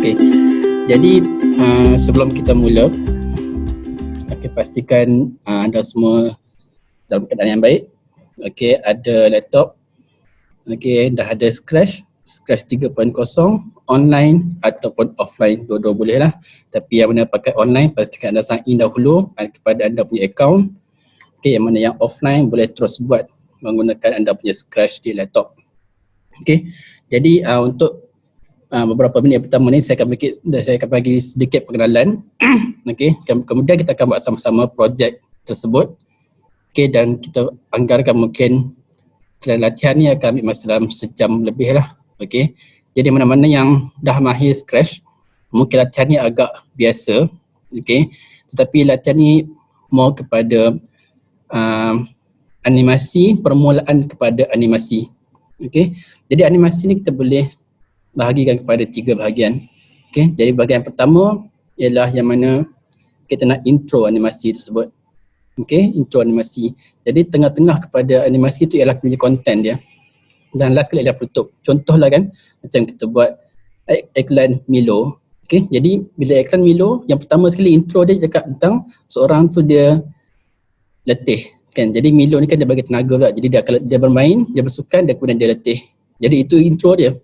Okey. Jadi sebelum kita mula, pastikan anda semua dalam keadaan yang baik. Okey, ada laptop. Okey, dah ada Scratch 3.0 online ataupun offline, dua-dua boleh lah. Tapi yang mana pakai online, pastikan anda sign in dahulu kepada anda punya account. Okey, yang mana yang offline boleh terus buat menggunakan anda punya Scratch di laptop. Okey, jadi untuk beberapa minit pertama ni saya akan bagi sedikit pengenalan. Okey, kemudian kita akan buat sama-sama projek tersebut. Okey, dan kita anggarkan mungkin latihan ni akan ambil masa dalam sejam lebih lah. Okey, jadi mana-mana yang dah mahir Scratch, mungkin latihan ni agak biasa. Okey, tetapi latihan ni more kepada animasi, permulaan kepada animasi. Okey, jadi animasi ni kita boleh bahagikan kepada 3 bahagian. Okey, jadi bahagian pertama ialah yang mana kita nak intro animasi tersebut. Okey, intro animasi. Jadi tengah-tengah kepada animasi tu ialah punya konten dia. Dan last kali ialah penutup. Contohlah kan, macam kita buat iklan Milo. Okey, jadi bila iklan Milo, yang pertama sekali intro dia cakap tentang seorang tu dia letih. Kan, jadi Milo ni kan dia bagi tenaga pula. Jadi dia bermain, dia bersukan, dan kemudian dia letih. Jadi itu intro dia.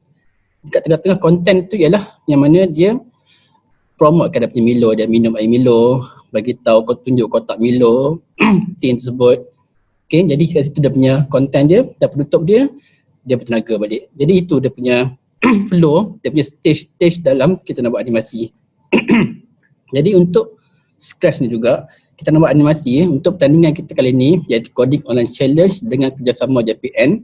Dekat tengah-tengah konten tu ialah yang mana dia promote kan dia punya Milo, dia minum air Milo, bagi tahu kau tunjuk kotak Milo tin tersebut. Okey, jadi kat situ dia punya konten dia, dan penutup dia bertenaga balik. Jadi itu dia punya flow, dia punya stage dalam kita nak buat animasi. Jadi untuk Scratch ni juga kita nak buat animasi untuk pertandingan kita kali ni, iaitu Coding Online Challenge dengan kerjasama JPN.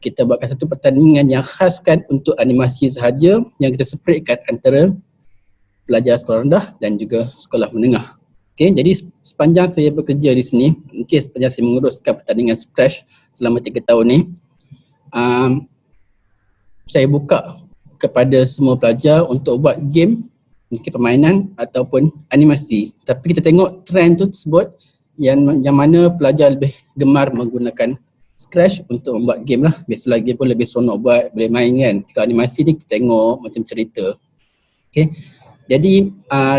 Kita buatkan satu pertandingan yang khaskan untuk animasi sahaja yang kita separatkan antara pelajar sekolah rendah dan juga sekolah menengah. Okey, jadi sepanjang saya bekerja di sini, mungkin sepanjang saya menguruskan pertandingan Scratch selama 3 tahun ni, saya buka kepada semua pelajar untuk buat game, mungkin permainan ataupun animasi. Tapi kita tengok trend tu tersebut yang mana pelajar lebih gemar menggunakan Scratch untuk membuat game lah. Biasalah game pun lebih seronok buat, boleh main kan. Kalau animasi ni kita tengok macam cerita. Okay, jadi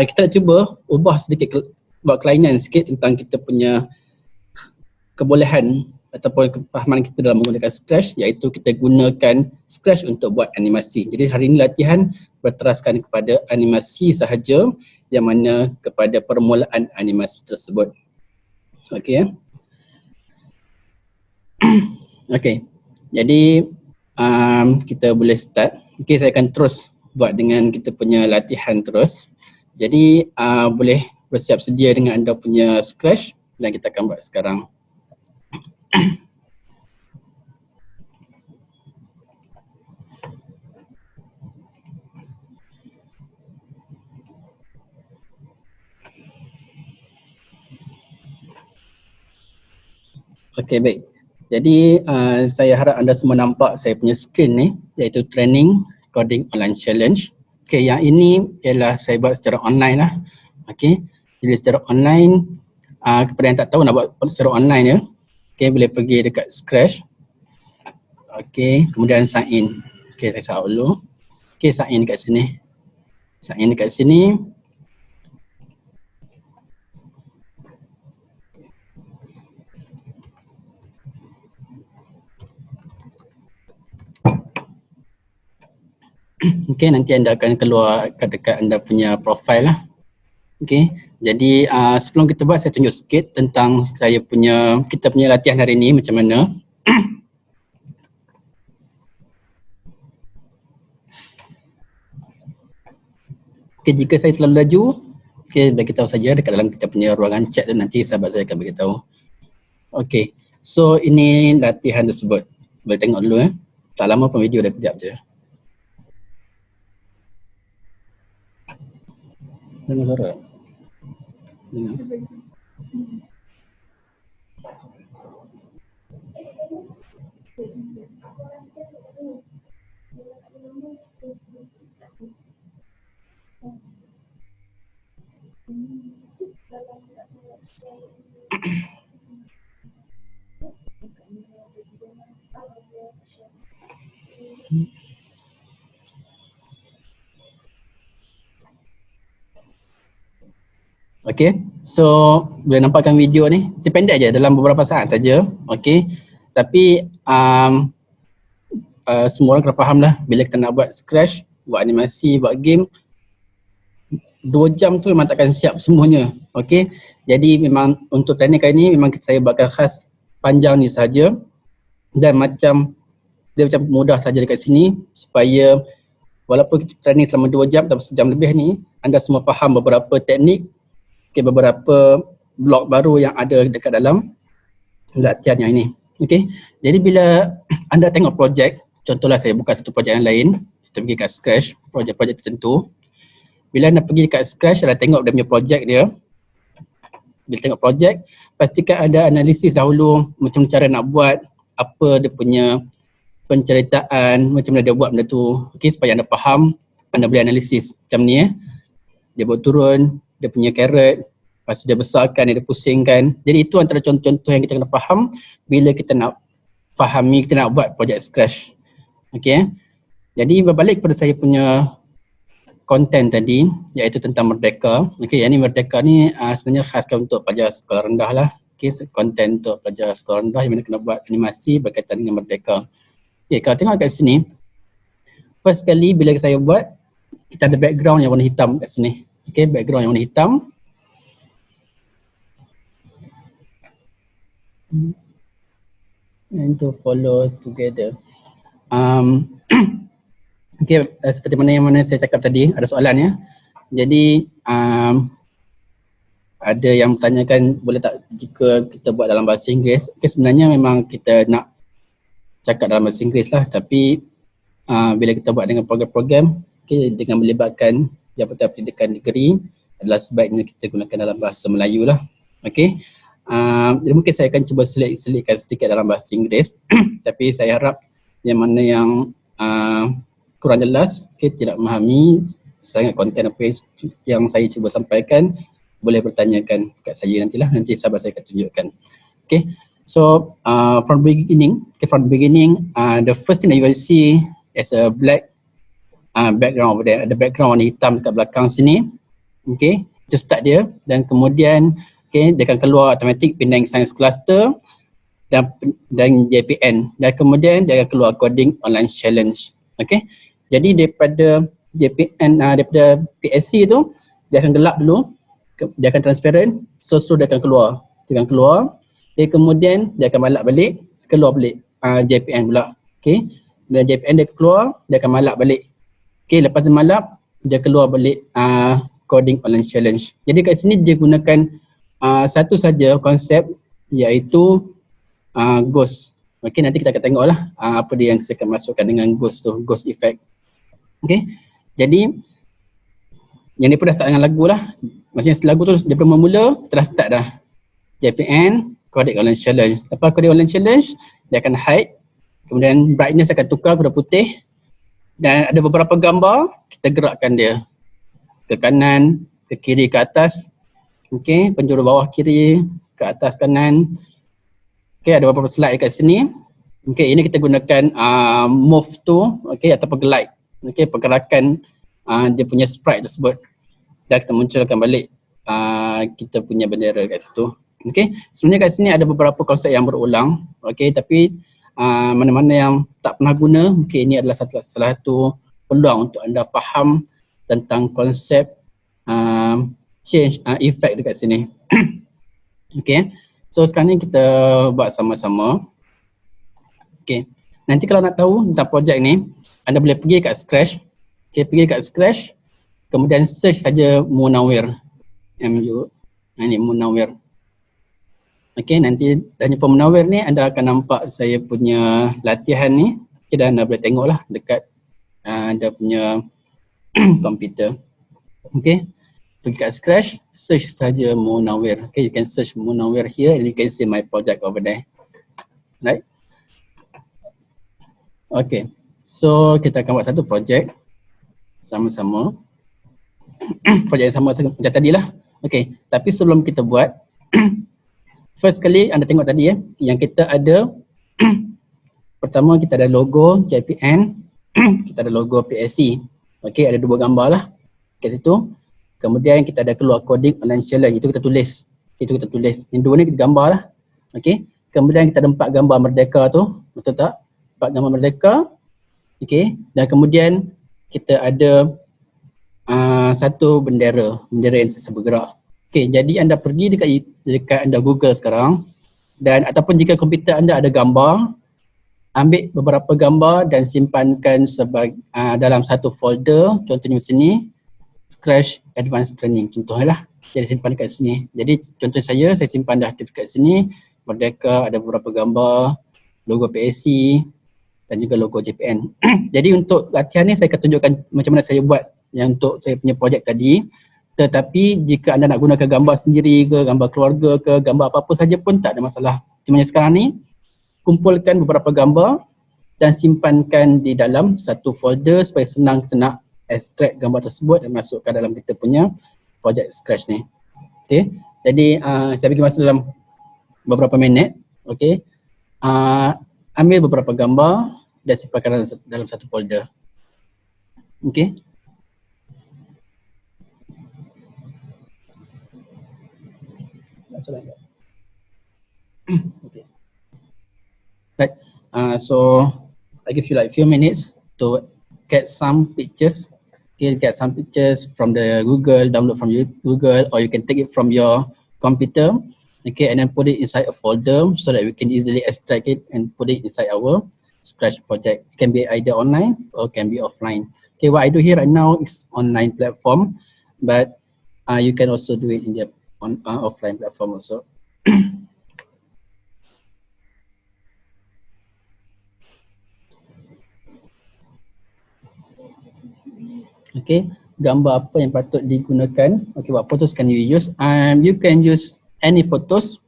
kita nak cuba ubah sedikit, buat kelainan sikit tentang kita punya kebolehan ataupun kefahaman kita dalam menggunakan Scratch, iaitu kita gunakan Scratch untuk buat animasi. Jadi hari ini latihan berteraskan kepada animasi sahaja, yang mana kepada permulaan animasi tersebut. Okey ya. Okey, jadi kita boleh start. Okey, saya akan terus buat dengan kita punya latihan terus. Jadi boleh bersiap sedia dengan anda punya Scratch dan kita akan buat sekarang. Okey, baik. Jadi saya harap anda semua nampak saya punya screen ni, iaitu Training Coding Online Challenge. Okey, yang ini ialah saya buat secara online lah. Okey, jadi secara online, kepada yang tak tahu nak buat secara online ya, okey, boleh pergi dekat Scratch. Okey, kemudian sign in. Okey, saya sign dulu. Okey, sign in dekat sini. Sign in dekat sini. Okey, nanti anda akan keluar dekat anda punya profile lah. Okey, jadi sebelum kita buat, saya tunjuk sikit tentang kita punya latihan hari ni macam mana. Okey, jika saya terlalu laju, okey, bagi tahu saja dekat dalam kita punya ruangan chat dan nanti sahabat saya akan bagi tahu. Okey, so ini latihan tersebut. Boleh tengok dulu Tak lama pun video dah, kejap je. Dengar suara? Dengar. Okay, so boleh nampakkan video ni, dia pendek je dalam beberapa saat saja. Okay, tapi semua orang kena faham lah bila kita nak buat scratch, buat animasi, buat game, 2 jam tu memang takkan siap semuanya. Okay, jadi memang untuk training kali ni memang saya buatkan khas panjang ni saja, dan macam dia macam mudah saja dekat sini supaya walaupun kita training selama 2 jam atau sejam lebih ni, anda semua faham beberapa teknik, okay, beberapa blok baru yang ada dekat dalam latihan yang ini. Okay, jadi bila anda tengok projek, contohlah saya buka satu projek yang lain, kita pergi kat Scratch, projek-projek tertentu. Bila anda pergi kat Scratch, anda tengok dia punya projek dia. Bila tengok projek, pastikan anda analisis dahulu macam cara nak buat, apa dia punya penceritaan, macam mana dia buat benda tu. Okay, supaya anda faham, anda boleh analisis macam ni dia buat turun, dia punya carrot, lepas tu dia besarkan, dia pusingkan. Jadi itu antara contoh-contoh yang kita kena faham bila kita nak fahami, kita nak buat projek Scratch. Okay, jadi berbalik kepada saya punya konten tadi, iaitu tentang Merdeka. Okay, yang ni Merdeka ni sebenarnya khaskan untuk pelajar sekolah rendah lah. Okay, konten untuk pelajar sekolah rendah yang mana kena buat animasi berkaitan dengan Merdeka. Okay, kalau tengok kat sini, first kali bila saya buat, kita ada background yang warna hitam kat sini. Okay, background yang warna hitam. And to follow together. Okay, seperti mana saya cakap tadi, ada soalan ya. Jadi ada yang bertanyakan boleh tak jika kita buat dalam bahasa Inggeris. Okay, sebenarnya memang kita nak cakap dalam bahasa Inggeris lah, tapi bila kita buat dengan program-program, okay, dengan melibatkan Jabatan Pendidikan Negeri, adalah sebaiknya kita gunakan dalam bahasa Melayu lah. Okay, jadi mungkin saya akan cuba selitkan sedikit dalam bahasa Inggeris tapi saya harap yang mana yang kurang jelas, okay, tidak memahami sangat konten apa yang saya cuba sampaikan, boleh bertanyakan kat saya nantilah, nanti sahabat saya akan tunjukkan. Okay, so from beginning, the first thing that you will see is a black background over there, ada background warna hitam dekat belakang sini. Okay, itu start dia, dan kemudian okay, dia akan keluar automatic Penang Science Cluster dan JPN, dan kemudian dia akan keluar Coding Online Challenge. Okay, jadi daripada JPN, daripada PSC tu dia akan gelap dulu, dia akan transparent, so dia akan keluar, dan kemudian dia akan malap balik, keluar balik JPN pula. Okay, dan JPN dia keluar, dia akan malap balik. Okay, lepas dia malap, dia keluar balik Coding Online Challenge. Jadi kat sini dia gunakan satu saja konsep, iaitu ghost. Okay, nanti kita akan tengok lah apa dia yang saya akan masukkan dengan ghost tu, ghost effect. Okay, jadi yang ni pun dah start dengan lagu lah. Maksudnya lagu tu daripada mula kita dah start dah. JPN, Coding Online Challenge. Lepas Coding Online Challenge, dia akan hide, kemudian brightness akan tukar kepada putih, dan ada beberapa gambar, kita gerakkan dia ke kanan, ke kiri, ke atas. Okay, penjuru bawah kiri, ke atas kanan. Okay, ada beberapa slide kat sini. Okay, ini kita gunakan move to, okay, ataupun glide. Okay, pergerakan dia punya sprite tersebut. Dan kita munculkan balik kita punya bendera kat situ. Okay, sebenarnya kat sini ada beberapa konsep yang berulang. Okay, tapi mana-mana yang tak pernah guna, mungkin ini adalah salah satu peluang untuk anda faham tentang konsep change effect dekat sini. Okay, so sekarang ni kita buat sama-sama. Okay, nanti kalau nak tahu tentang projek ni, anda boleh pergi kat Scratch. Okay, pergi kat Scratch, kemudian search saja Munawir. Ini Munawir. Okay, nanti dah jumpa Munawir ni, anda akan nampak saya punya latihan ni. Okay, dan anda boleh tengok lah dekat anda punya komputer. Okay, pergi kat Scratch, search saja Munawir. Okay, you can search Munawir here and you can see my project over there. Right? Okay, so kita akan buat satu projek sama-sama. Projek yang sama macam tadi lah. Okay, tapi sebelum kita buat, first kali anda tengok tadi yang kita ada pertama kita ada logo JPN, kita ada logo PSC. Okay, ada dua gambar lah kat situ. Kemudian kita ada keluar coding online challenge, itu kita tulis. Yang dua ni kita gambar lah. Okey. Kemudian kita ada 4 gambar merdeka tu, betul tak? 4 gambar merdeka. Okey. Dan kemudian kita ada satu bendera yang sentiasa bergerak. Okey, jadi anda pergi dekat anda Google sekarang, dan ataupun jika komputer anda ada gambar, ambil beberapa gambar dan simpankan dalam satu folder. Contohnya sini, Scratch Advanced Training contohnya lah. Jadi simpan dekat sini. Jadi contoh saya simpan dah dekat sini. Merdeka ada beberapa gambar, logo PSC dan juga logo JPN. Jadi untuk latihan ni saya akan tunjukkan macam mana saya buat yang untuk saya punya projek tadi. Tetapi jika anda nak gunakan gambar sendiri ke, gambar keluarga ke, gambar apa-apa saja pun tak ada masalah. Cuma yang sekarang ni, kumpulkan beberapa gambar dan simpankan di dalam satu folder supaya senang kita nak extract gambar tersebut dan masukkan dalam kita punya projek Scratch ni. Okay. Jadi saya bagi masa dalam beberapa minit. Okay. Ambil beberapa gambar dan simpankan dalam satu folder. Okay. Okay. Right. So I give you like few minutes to get some pictures. Okay, get some pictures from the Google, download from Google, or you can take it from your computer. Okay, and then put it inside a folder so that we can easily extract it and put it inside our Scratch project. It can be either online or can be offline. Okay, what I do here right now is online platform, but you can also do it in the offline platform also. Okay, gambar apa yang patut digunakan? Okay, what photos can you use? You can use any photos.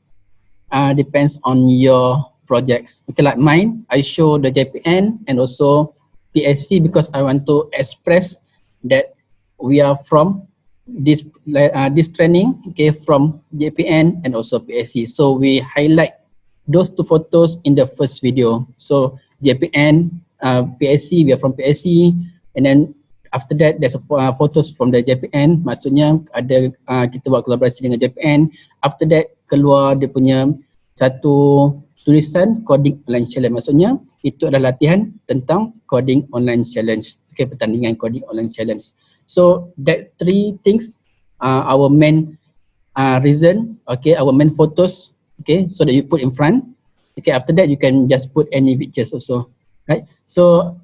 Depends on your projects. Okay, like mine, I show the JPN and also PSC because I want to express that we are from this training, okay, from JPN and also PSC. So we highlight those two photos in the first video. So JPN, PSC, we are from PSC, and then after that there's photos from the JPN, maksudnya ada kita buat kolaborasi dengan JPN. After that keluar dia punya satu tulisan coding online challenge, maksudnya itu adalah latihan tentang coding online challenge. Okay, pertandingan coding online challenge. So that three things our main reason, okay, our main photos, okay, so that you put in front. Okay, after that you can just put any pictures also. Right, so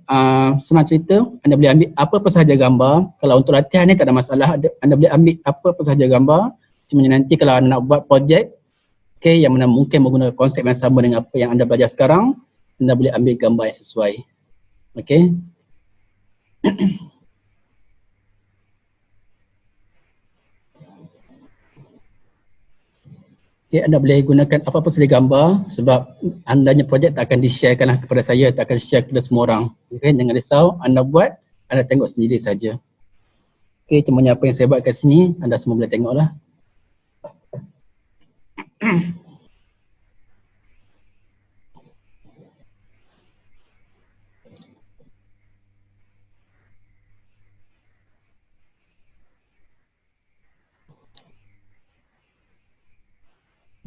senang cerita, anda boleh ambil apa-apa sahaja gambar. Kalau untuk latihan ni tak ada masalah, anda boleh ambil apa-apa sahaja gambar. Cuma nanti kalau anda nak buat projek, okay, yang mana mungkin menggunakan konsep yang sama dengan apa yang anda belajar sekarang, anda boleh ambil gambar yang sesuai. Okay. Okay, anda boleh gunakan apa-apa sahaja gambar sebab andanya projek tak akan di-sharekan lah kepada saya, tak akan share kepada semua orang. Okay, jangan risau, anda buat, anda tengok sendiri saja. Okay, cuma apa yang saya buat kat sini, anda semua boleh tengok lah.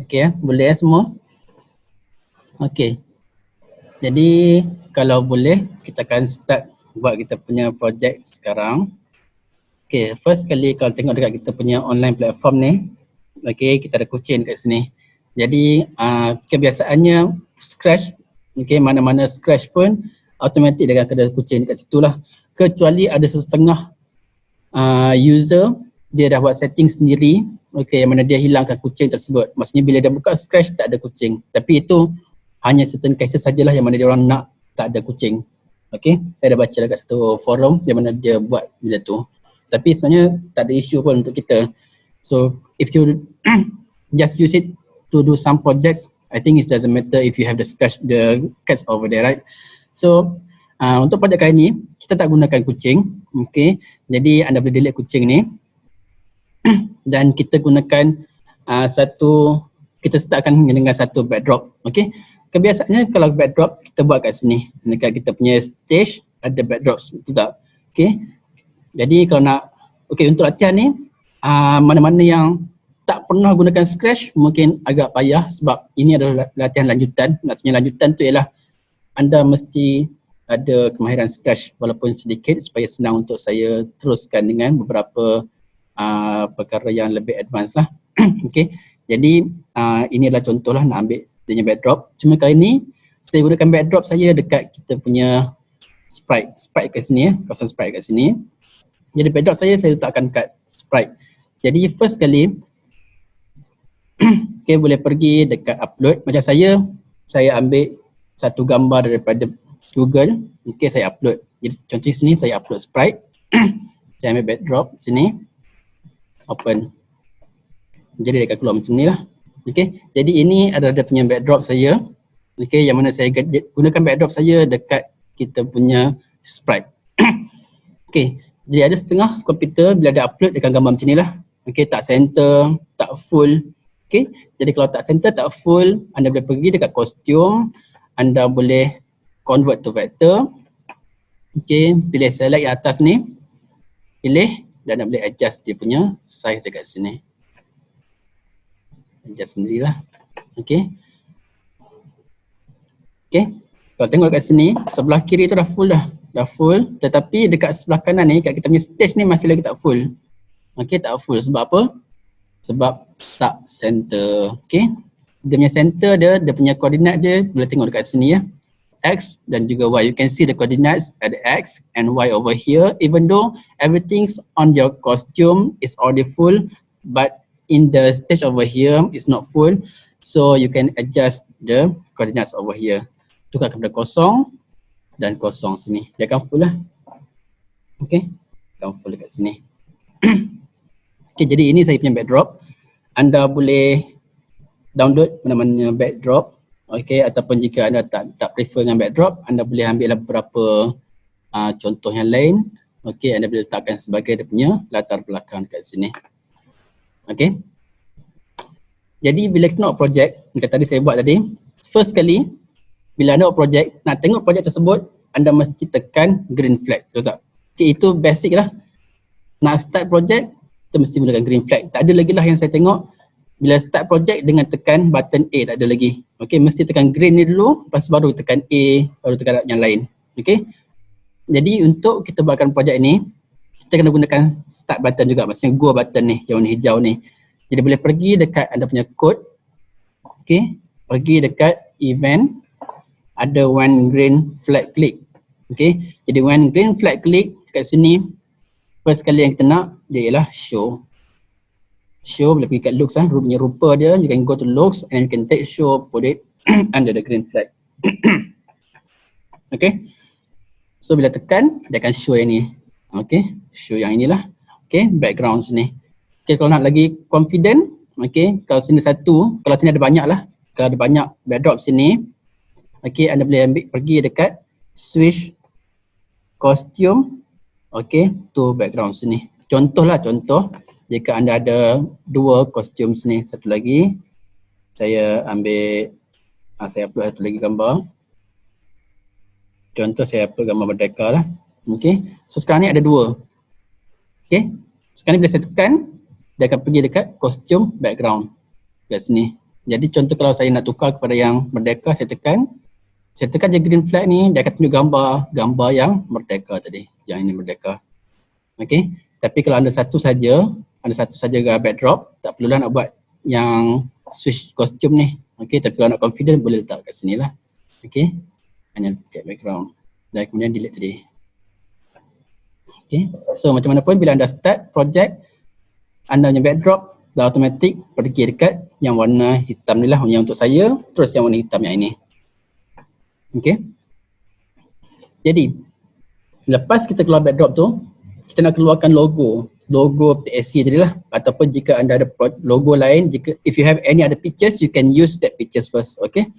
Okay, boleh semua? Okay. Jadi kalau boleh kita akan start buat kita punya projek sekarang. Okay, first kali kalau tengok dekat kita punya online platform ni, okay, kita ada kucing kat sini. Jadi kebiasaannya Scratch, okay, mana-mana Scratch pun automatik dia akan ada kucing dekat situ lah. Kecuali ada setengah user dia dah buat setting sendiri, okay, yang mana dia hilangkan kucing tersebut. Maksudnya bila dia buka Scratch tak ada kucing. Tapi itu hanya certain cases sajalah yang mana dia orang nak tak ada kucing. Okay, saya dah baca dekat satu forum yang mana dia buat bila tu. Tapi sebenarnya tak ada isu pun untuk kita. So if you just use it to do some projects, I think it doesn't matter if you have the Scratch, the cats over there, right? So untuk projek kali ni kita tak gunakan kucing, okay. Jadi anda boleh delete kucing ni. Dan kita gunakan kita startkan dengan satu backdrop, okay. Kebiasaannya kalau backdrop kita buat kat sini, dekat kita punya stage ada backdrop, betul tak? Okay. Jadi kalau nak, okay, untuk latihan ni mana-mana yang tak pernah gunakan Scratch mungkin agak payah sebab ini adalah latihan lanjutan. Maksudnya lanjutan tu ialah anda mesti ada kemahiran Scratch walaupun sedikit supaya senang untuk saya teruskan dengan beberapa perkara yang lebih advance lah. Okay. Jadi ini adalah contoh lah nak ambil dia punya backdrop. Cuma kali ni saya gunakan backdrop saya dekat kita punya sprite kat sini ya, kawasan sprite kat sini. Jadi backdrop saya letakkan kat sprite. Jadi first kali okay, boleh pergi dekat upload. Macam saya ambil satu gambar daripada Google. Okay, saya upload. Jadi contoh sini saya upload sprite. Saya ambil backdrop sini. Open. Jadi dia akan keluar macam ni lah. Okay, jadi ini adalah dia punya backdrop saya. Okay, yang mana saya gunakan backdrop saya dekat kita punya sprite. Okay, jadi ada setengah komputer bila ada upload dia akan gambar macam ni lah. Okay, tak center, tak full. Okay, jadi kalau tak center, tak full, anda boleh pergi dekat kostum, anda boleh convert to vector. Okay, pilih select yang atas ni, pilih dan anda boleh adjust dia punya size dekat sini. Adjust sendirilah. Okay. Okay, kalau tengok kat sini, sebelah kiri tu dah full dah. Dah full, tetapi dekat sebelah kanan ni, kat kita punya stage ni masih lagi tak full. Okay, tak full. Sebab apa? Sebab tak center. Okay, dia punya center dia punya koordinat dia, boleh tengok dekat sini ya. X dan juga Y. You can see the coordinates at the X and Y over here. Even though everything's on your costume is already full, but in the stage over here is not full. So you can adjust the coordinates over here. Tukar kepada kosong dan kosong sini. Dia akan full lah. Okay, akan full dekat sini. Okay, jadi ini saya punya backdrop. Anda boleh download mana-mana backdrop. Okay, ataupun jika anda tak prefer dengan backdrop, anda boleh ambil beberapa contoh yang lain. Okay, anda boleh letakkan sebagai dia punya latar belakang dekat sini. Okay. Jadi bila kita nak project, macam tadi saya buat tadi, first kali bila anda buat project, nak tengok project tersebut, anda mesti tekan green flag, betul tak? Okay, itu basic lah. Nak start project, kita mesti gunakan green flag. Tak ada lagi lah yang saya tengok, bila start project dengan tekan button A, tak ada lagi. Okay, mesti tekan green ni dulu, lepas baru tekan A, baru tekan yang lain. Okay. Jadi untuk kita buatkan project ni, kita kena gunakan start button juga, maksudnya go button ni, yang warna hijau ni. Jadi boleh pergi dekat anda punya code. Okay, pergi dekat event, ada one green flag click. Okay, jadi one green flag click kat sini, first kali yang kita nak dia ialah show. Show boleh pergi kat looks lah, punya rupa dia, you can go to looks and you can take show, put it under the green flag. Okay, so bila tekan dia akan show yang ni. Okay, show yang inilah. Okay, background sini. Okay, kalau nak lagi confident, okay, kalau sini satu, kalau sini ada banyak lah, kalau ada banyak backdrop sini, okay, anda boleh ambil pergi dekat switch costume, okay, to background sini. Contoh lah, contoh, jika anda ada dua kostum sini, satu lagi, saya ambil, saya upload satu lagi gambar. Contoh saya upload gambar merdeka lah, okay. So sekarang ni ada dua, okay. Sekarang ni bila saya tekan, dia akan pergi dekat kostum background kat sini. Jadi contoh kalau saya nak tukar kepada yang merdeka, saya tekan je green flag ni, dia akan tunjuk gambar yang merdeka tadi, yang ini merdeka. Okay, tapi kalau anda satu saja backdrop, tak perlulah nak buat yang switch kostum ni. Okay, tapi kalau nak confident boleh letak kat sini lah. Okay, hanya dekat background dan kemudian delete tadi. Okay, so macam mana pun bila anda start project, anda punya backdrop dah automatic pergi dekat yang warna hitam ni lah, yang untuk saya, terus yang warna hitam yang ini. Okay. Jadi lepas kita keluar backdrop tu, kita nak keluarkan logo PSC tadi lah, ataupun jika anda ada logo lain, jika if you have any other pictures, you can use that pictures first. Okay,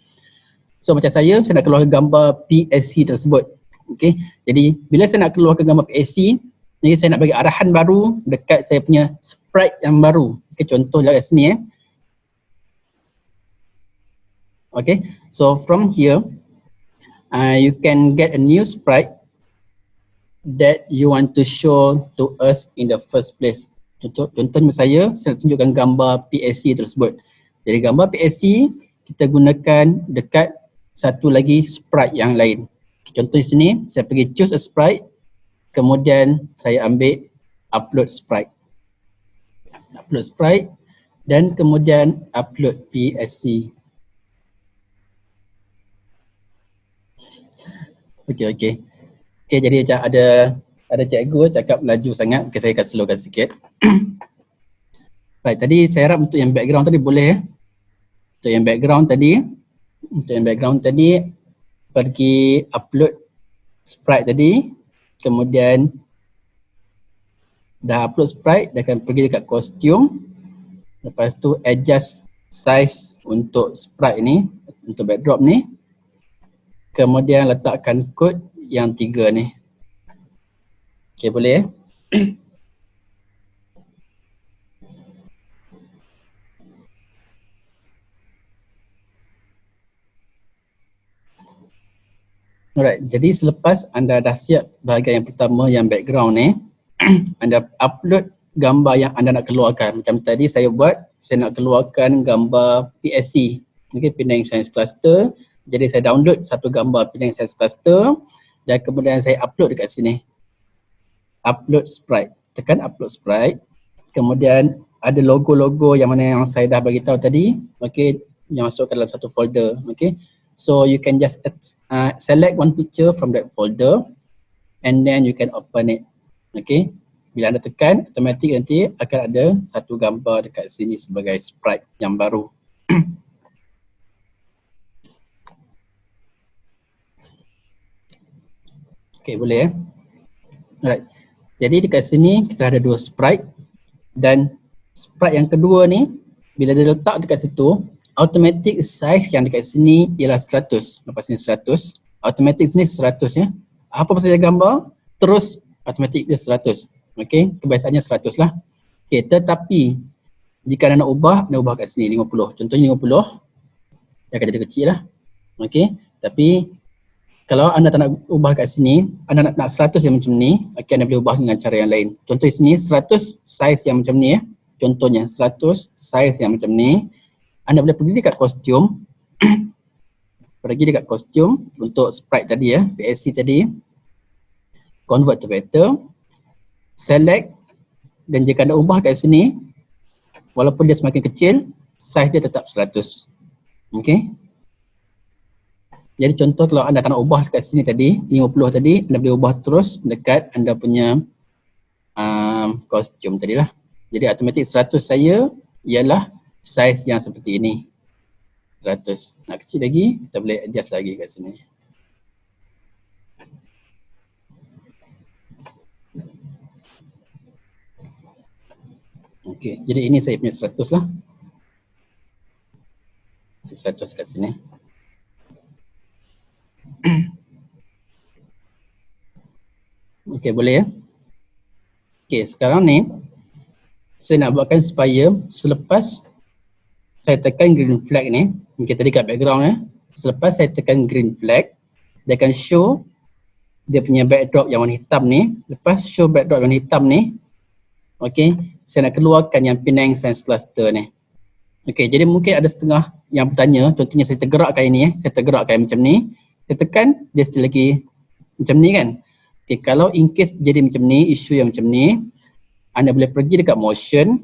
so macam saya nak keluarkan gambar PSC tersebut. Okay, jadi bila saya nak keluarkan gambar PSC, jadi saya nak bagi arahan baru dekat saya punya sprite yang baru. Okay, contoh kat sini Okay, so from here you can get a new sprite that you want to show to us in the first place. Contohnya saya nak tunjukkan gambar PSC tersebut. Jadi gambar PSC kita gunakan dekat satu lagi sprite yang lain. Contoh di sini saya pergi choose a sprite, kemudian saya ambil upload sprite. Upload sprite dan kemudian upload PSC. Okey, jadi macam ada cikgu cakap laju sangat. Okey, saya akan slowkan sikit. Baik, tadi saya harap untuk yang background tadi boleh ya. Untuk yang background tadi pergi upload sprite tadi, kemudian dah upload sprite, dia akan pergi dekat costume, lepas tu adjust size untuk sprite ni, untuk backdrop ni, kemudian letakkan kod yang 3 ni. Okey, boleh ya? Alright, jadi selepas anda dah siap bahagian yang pertama yang background ni, anda upload gambar yang anda nak keluarkan. Macam tadi saya nak keluarkan gambar PSC, okay, Penang Science Cluster. Jadi saya download satu gambar Penang Science Cluster dan kemudian saya upload dekat sini. Upload sprite, tekan upload sprite. Kemudian ada logo-logo yang mana yang saya dah bagi tahu tadi, okay, yang masuk ke dalam satu folder, okay. So you can just select one picture from that folder and then you can open it. Okay. Bila anda tekan, automatik nanti akan ada satu gambar dekat sini sebagai sprite yang baru. Okay, boleh ya. Alright. Jadi dekat sini kita ada dua sprite dan sprite yang kedua ni bila dia letak dekat situ, automatic size yang dekat sini ialah 100. Lepas ni 100, automatic sini 100 ya. Apa saja gambar, terus automatic dia 100. Okey, kebiasaannya 100 lah. Okey, tetapi jika anda nak ubah kat sini 50. Contohnya 50, dia akan jadi kecil lah. Okey, tapi kalau anda tak nak ubah kat sini, anda nak 100 yang macam ni, okey, anda boleh ubah dengan cara yang lain. Contoh di sini 100 size yang macam ni ya. Contohnya 100 size yang macam ni, anda boleh pergi dekat kostum, pergi dekat kostum untuk sprite tadi ya, PSC tadi, convert to vector, select, dan jika anda ubah kat sini, walaupun dia semakin kecil, size dia tetap 100. Okay. Jadi contoh kalau anda tak nak ubah kat sini tadi, 50 tadi, anda boleh ubah terus dekat anda punya kostum tadi lah. Jadi automatik 100 saya ialah size yang seperti ini. 100. Nak kecil lagi, kita boleh adjust lagi kat sini. Okey, jadi ini saya punya 100 lah. 100 kat sini. Okey, boleh ya? Okey, sekarang ni saya nak buatkan supaya selepas saya tekan green flag ni, okay, tadi kat background ya, selepas saya tekan green flag, dia akan show dia punya backdrop yang warna hitam ni. Lepas show backdrop yang warna hitam ni, okay, saya nak keluarkan yang Penang Science Cluster ni. Okay, jadi mungkin ada setengah yang bertanya, contohnya saya tergerakkan ini ya, saya tergerakkan macam ni, saya tekan, dia still lagi macam ni kan. Okay, kalau in case jadi macam ni, isu yang macam ni, anda boleh pergi dekat motion,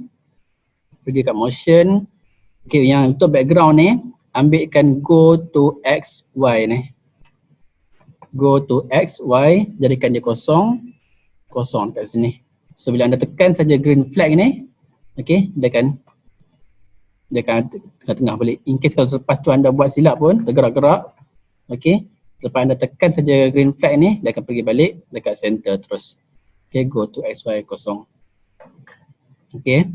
okay, yang untuk background ni, ambilkan go to X, Y ni. Go to X, Y, jadikan dia kosong kat sini. So bila anda tekan saja green flag ni, okay, dia akan tengah-tengah balik. In case kalau selepas tu anda buat silap pun, tergerak-gerak, okay, lepas anda tekan saja green flag ni, dia akan pergi balik dekat center terus. Okay, go to X, Y, kosong. Okay.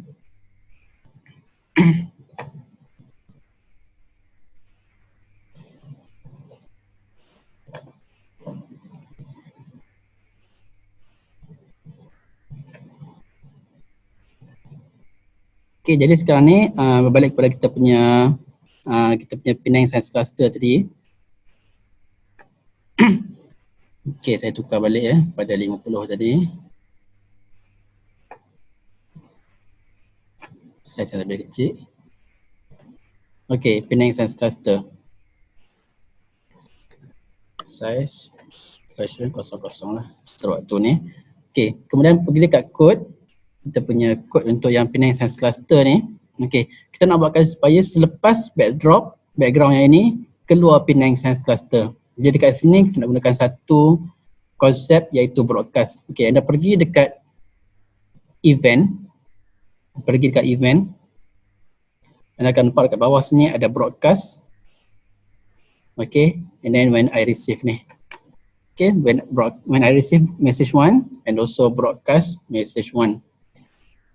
Okay, jadi sekarang ni berbalik kepada kita punya Penang Science Cluster tadi. Okay, saya tukar balik ya pada 50 tadi. Size yang lebih kecil. Okey, Penang Science Cluster. Size version 00 lah setelah waktu ni. Okey, kemudian pergi dekat code. Kita punya code untuk yang Penang Science Cluster ni. Okey, kita nak buatkan supaya selepas background yang ini keluar Penang Science Cluster. Jadi dekat sini kita nak gunakan satu konsep iaitu broadcast. Okey, anda pergi dekat event. Pergi dekat event. Anda akan nampak dekat bawah sini ada broadcast. Okay, and then when I receive ni. Okay, when I receive message 1 and also broadcast message 1.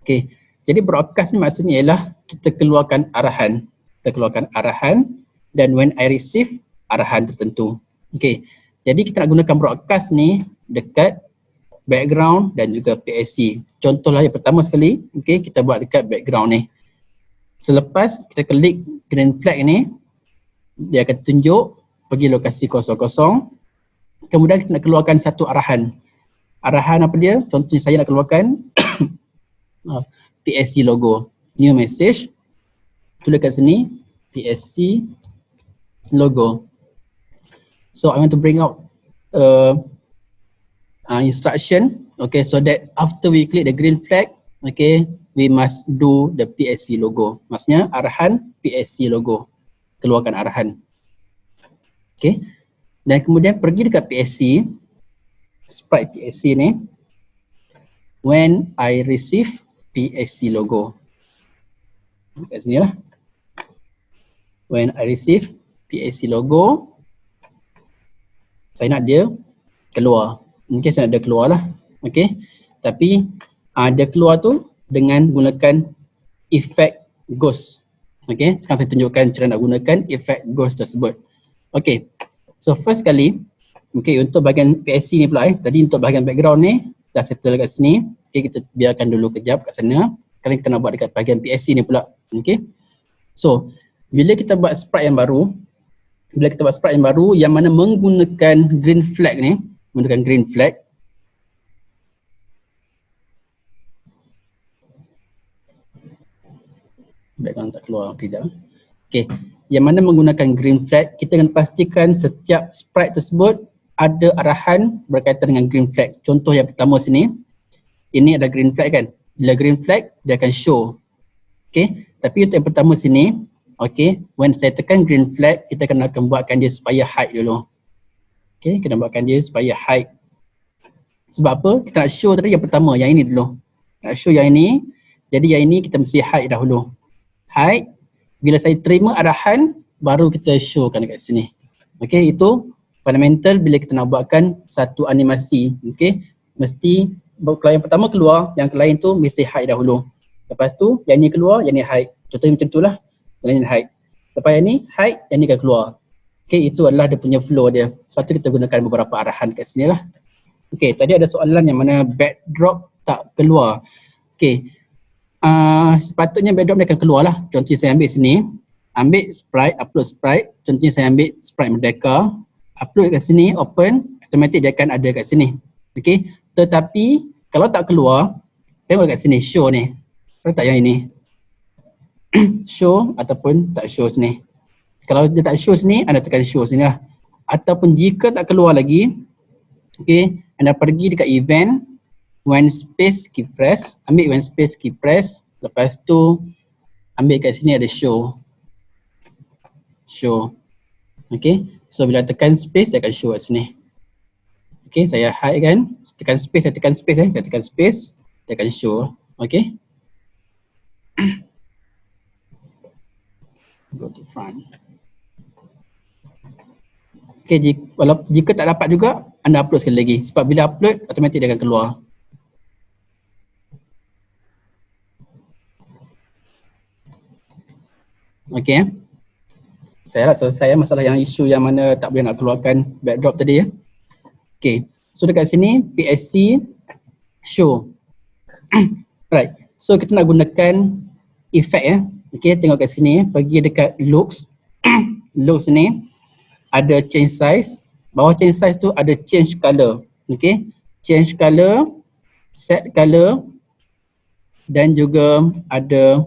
Okay, jadi broadcast ni maksudnya ialah kita keluarkan arahan. Kita keluarkan arahan dan when I receive arahan tertentu. Okay, jadi kita nak gunakan broadcast ni dekat background dan juga PSC. Contohlah yang pertama sekali, okay, kita buat dekat background ni. Selepas kita klik green flag ni, dia akan tunjuk pergi lokasi 00. Kemudian kita nak keluarkan satu arahan. Arahan apa dia? Contohnya saya nak keluarkan PSC logo. New message. Tulis kat sini PSC logo. So I want to bring out instruction. Okay, so that after we click the green flag, okay, we must do the PSC logo. Maksudnya arahan PSC logo. Keluarkan arahan. Okay. Dan kemudian pergi dekat PSC, sprite PSC ni. When I receive PSC logo. Kat sini lah. When I receive PSC logo, saya nak dia keluar. Mungkin saya nak dia keluar lah. Okay. Tapi dia keluar tu dengan gunakan efek ghost. Okay. Sekarang saya tunjukkan cara nak gunakan efek ghost tersebut. Okay. So first kali, okay, untuk bahagian PSC ni pula tadi untuk bahagian background ni dah settle kat sini. Okay, kita biarkan dulu kejap kat sana. Sekarang kita nak buat dekat bahagian PSC ni pula. Okay. So, bila kita buat sprite yang baru, yang mana menggunakan green flag ni, background tak keluar, kejap. Okay. Yang mana menggunakan green flag, kita akan pastikan setiap sprite tersebut ada arahan berkaitan dengan green flag. Contoh yang pertama sini, ini ada green flag kan. Bila green flag, dia akan show. Okay, tapi untuk yang pertama sini, okay, when saya tekan green flag, kita akan buatkan dia supaya hide dulu. Okay, kita buatkan dia supaya hide. Sebab apa? Kita nak show tadi yang pertama, yang ini dulu. Nak show yang ini, jadi yang ini kita mesti hide dahulu. Hide. Bila saya terima arahan, baru kita showkan dekat sini. Okay, itu fundamental bila kita nak buatkan satu animasi. Okay, mesti kalau yang pertama keluar, yang lain tu mesti hide dahulu. Lepas tu, yang ni keluar, yang ni hide. Contohnya macam tu lah, yang ni hide. Lepas yang ni hide, yang ni akan keluar. Okay, itu adalah dia punya flow dia. Sebab tu kita gunakan beberapa arahan kat sini lah. Okay, tadi ada soalan yang mana backdrop tak keluar. Okay. Sepatutnya backdrop dia akan keluar lah. Contohnya saya ambil sini, ambil sprite, upload sprite. Contohnya saya ambil sprite Merdeka, upload kat sini, open, automatic dia akan ada kat sini. Okay, tetapi kalau tak keluar, tengok kat sini show ni. Kalau tak yang ini show ataupun tak show sini. Kalau dia tak show sini, anda tekan show sini lah. Ataupun jika tak keluar lagi, okay, anda pergi dekat event, when space key press, ambil when space key press, lepas tu ambil kat sini ada show. Okay, so bila tekan space dia akan show kat sini. Okay, saya hide kan, tekan space, saya tekan space, dia akan show. Okay. Go to front. Okay, jika tak dapat juga, anda upload sekali lagi. Sebab bila upload, automatik dia akan keluar. Okay. Saya dah selesai masalah yang isu yang mana tak boleh nak keluarkan backdrop tadi ya. Okay. So dekat sini PSC show. Right. So kita nak gunakan efek ya. Okay, tengok kat sini, pergi dekat looks. Looks ni ada change size. Bawah change size tu ada change color. Okay. Change color, set color dan juga ada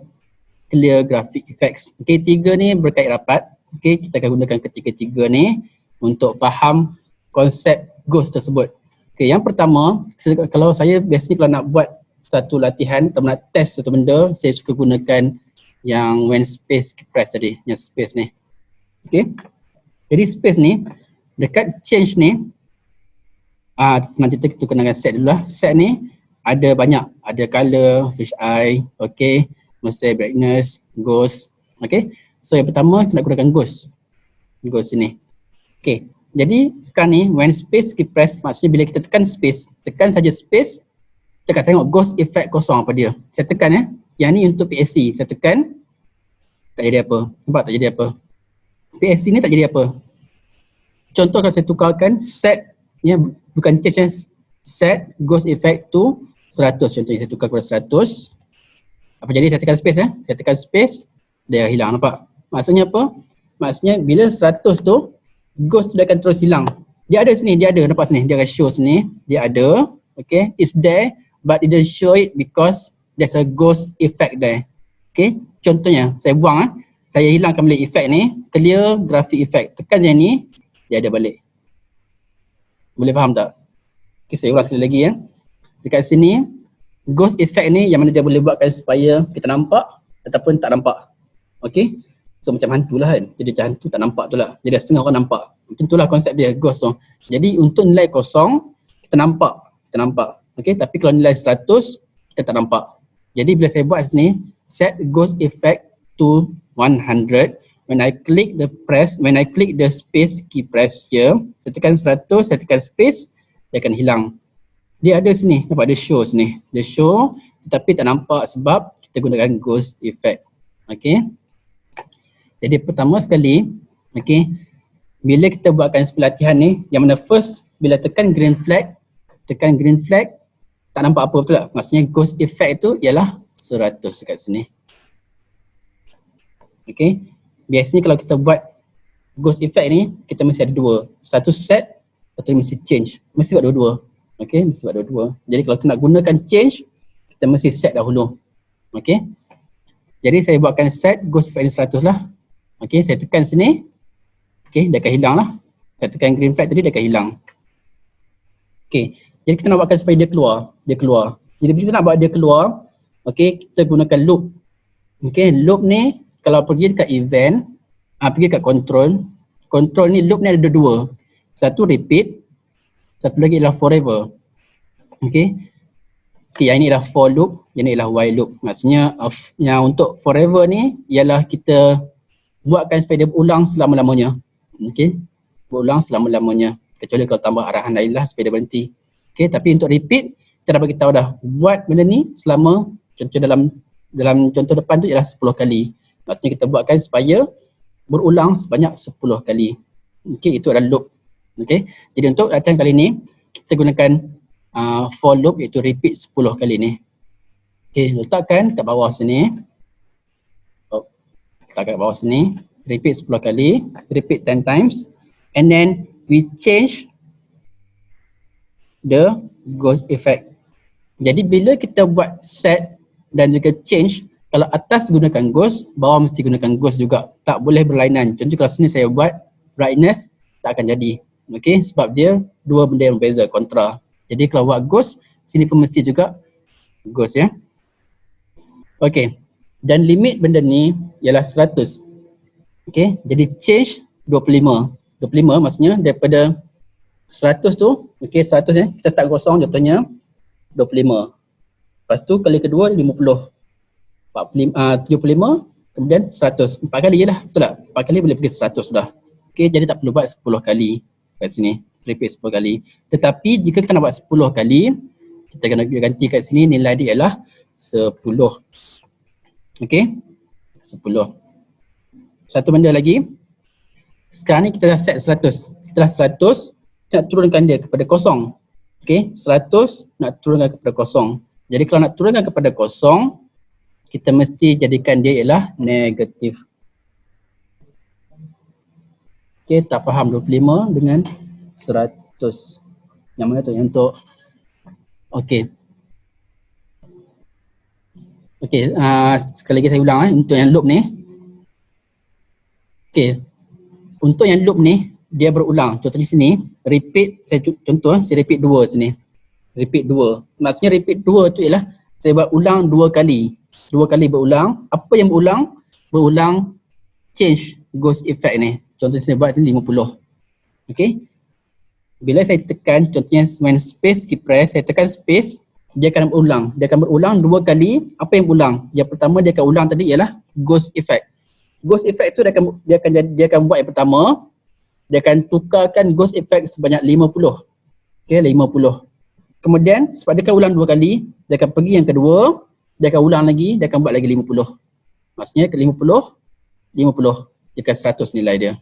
clear graphic effects. Okay, tiga ni berkait rapat. Okay, kita akan gunakan ketiga-tiga ni untuk faham konsep ghost tersebut. Okay, yang pertama, kalau saya biasanya kalau nak buat satu latihan atau nak test satu benda, saya suka gunakan yang when space press tadi, yang space ni. Okay, jadi space ni, dekat change ni, nanti kita gunakan set dulu lah. Set ni ada banyak, ada color, fish eye, okay, mesti brightness, ghost, okay. So yang pertama kita nak gunakan ghost sini. Okay, jadi sekarang ni when space kita press, maksudnya bila kita tekan space, tekan saja space, kita akan tengok ghost effect kosong apa dia. Saya tekan ya, yang ni untuk PSC, saya tekan, tak jadi apa, nampak tak jadi apa. PSC ni tak jadi apa. Contoh kalau saya tukarkan set, ya, bukan change, set ghost effect to 100, contohnya saya tukar kepada 100. Apa jadi saya tekan space ya, saya tekan space, dia hilang, nampak? Maksudnya apa? Maksudnya bila 100 tu, ghost tu dia akan terus hilang. Dia ada sini, dia ada, nampak sini, dia akan show sini, dia ada, okay, it's there, but it doesn't show it because there's a ghost effect there. Okay, contohnya, saya buang saya hilangkan balik effect ni, clear graphic effect, tekan je ni, dia ada balik. Boleh faham tak? Okay, saya ulang sekali lagi ya. Dekat sini, ghost effect ni yang mana dia boleh buatkan supaya kita nampak ataupun tak nampak. Okay, so macam hantu lah kan, jadi macam hantu tak nampak tu lah, jadi setengah orang nampak. Macam tu lah konsep dia, ghost tu. Jadi untuk nilai kosong, kita nampak. Okay, tapi kalau nilai 100, kita tak nampak. Jadi bila saya buat sini, set ghost effect to 100, when I click the space key press here, saya tekan 100, saya tekan space, dia akan hilang. Dia ada sini, nampak dia show sini. Dia show, tetapi tak nampak sebab kita gunakan ghost effect. Okay. Jadi pertama sekali, okay, bila kita buatkan pelatihan ni, yang mana first, bila tekan green flag, tak nampak apa, betul tak? Maksudnya ghost effect tu ialah 100 dekat sini. Okay, biasanya kalau kita buat ghost effect ni, kita mesti ada dua. Satu set, atau mesti change. Mesti buat dua-dua. Okay, mesti buat dua-dua. Jadi kalau kita nak gunakan change, kita mesti set dahulu. Okay, jadi saya buatkan set ghost effect ni 100 lah. Okay, saya tekan sini. Okay, dia akan hilang lah. Saya tekan green flag tadi, dia akan hilang. Okay, jadi kita nak buatkan supaya dia keluar. Jadi bila kita nak buat dia keluar, okay, kita gunakan loop. Okay, loop ni kalau pergi dekat event, pergi dekat control. Control ni, loop ni ada dua. Satu repeat, satu lagi ialah forever. Okay, yang ini adalah for loop, yang ini adalah while loop. Maksudnya yang untuk forever ni ialah kita buatkan supaya dia berulang selama-lamanya. Okay, berulang selama-lamanya. Kecuali kalau tambah arahan lain lah supaya dia berhenti. Okay, tapi untuk repeat, kita dah bagi tahu dah. Buat benda ni selama, contoh dalam contoh depan tu ialah 10 kali. Maksudnya kita buatkan supaya berulang sebanyak 10 kali. Okay, itu adalah loop. Okay, jadi untuk latihan kali ni, kita gunakan for loop iaitu repeat 10 kali ni. Okay, letakkan kat bawah sini. Letakkan kat bawah sini. Repeat 10 kali. Repeat 10 times. And then we change the ghost effect. Jadi bila kita buat set dan juga change, kalau atas gunakan ghost, bawah mesti gunakan ghost juga. Tak boleh berlainan. Contoh kalau sini saya buat brightness, tak akan jadi. Okay, sebab dia dua benda yang berbeza, kontra. Jadi kalau buat ghost, sini pun mesti juga ghost ya. Okay, dan limit benda ni ialah 100. Okay, jadi change 25. 25 maksudnya daripada 100 tu, okay, 100 ya, kita start kosong contohnya 25. Lepas tu kali kedua 50. 75, kemudian 100. 4 kali je lah, betul tak? 4 kali boleh pergi 100 dah. Okay, jadi tak perlu buat 10 kali kat sini. Repeat 10 kali. Tetapi jika kita nak buat 10 kali, kita kena ganti kat sini nilai dia ialah 10. Okay, 10. Satu benda lagi. Sekarang ni kita dah set 100. Kita dah 100, kita nak turunkan dia kepada kosong. Okay, 100 nak turunkan kepada kosong. Jadi kalau nak turunkan kepada kosong, kita mesti jadikan dia ialah negatif. Okay, tak faham 25 dengan 100. Yang mana tu? Yang untuk, okay. Okey, sekali lagi saya ulang untuk yang loop ni. Okey, untuk yang loop ni dia berulang. Contoh di sini, repeat, saya contoh saya repeat 2 sini. Repeat 2. Maksudnya repeat 2 tu ialah saya buat ulang 2 kali. 2 kali berulang. Apa yang berulang? Berulang change ghost effect ni. Contoh saya buat sini 50. Okey. Bila saya tekan, contohnya when space key press, saya tekan space, dia akan berulang. Dia akan berulang 2 kali. Apa yang berulang? Yang pertama dia akan ulang tadi ialah ghost effect. Ghost effect tu dia akan buat yang pertama, dia akan tukarkan ghost effect sebanyak 50. Okey, 50. Kemudian sebab dia akan ulang 2 kali, dia akan pergi yang kedua, dia akan ulang lagi, dia akan buat lagi 50. Maksudnya ke 50, 50. Dia akan 100 nilai dia.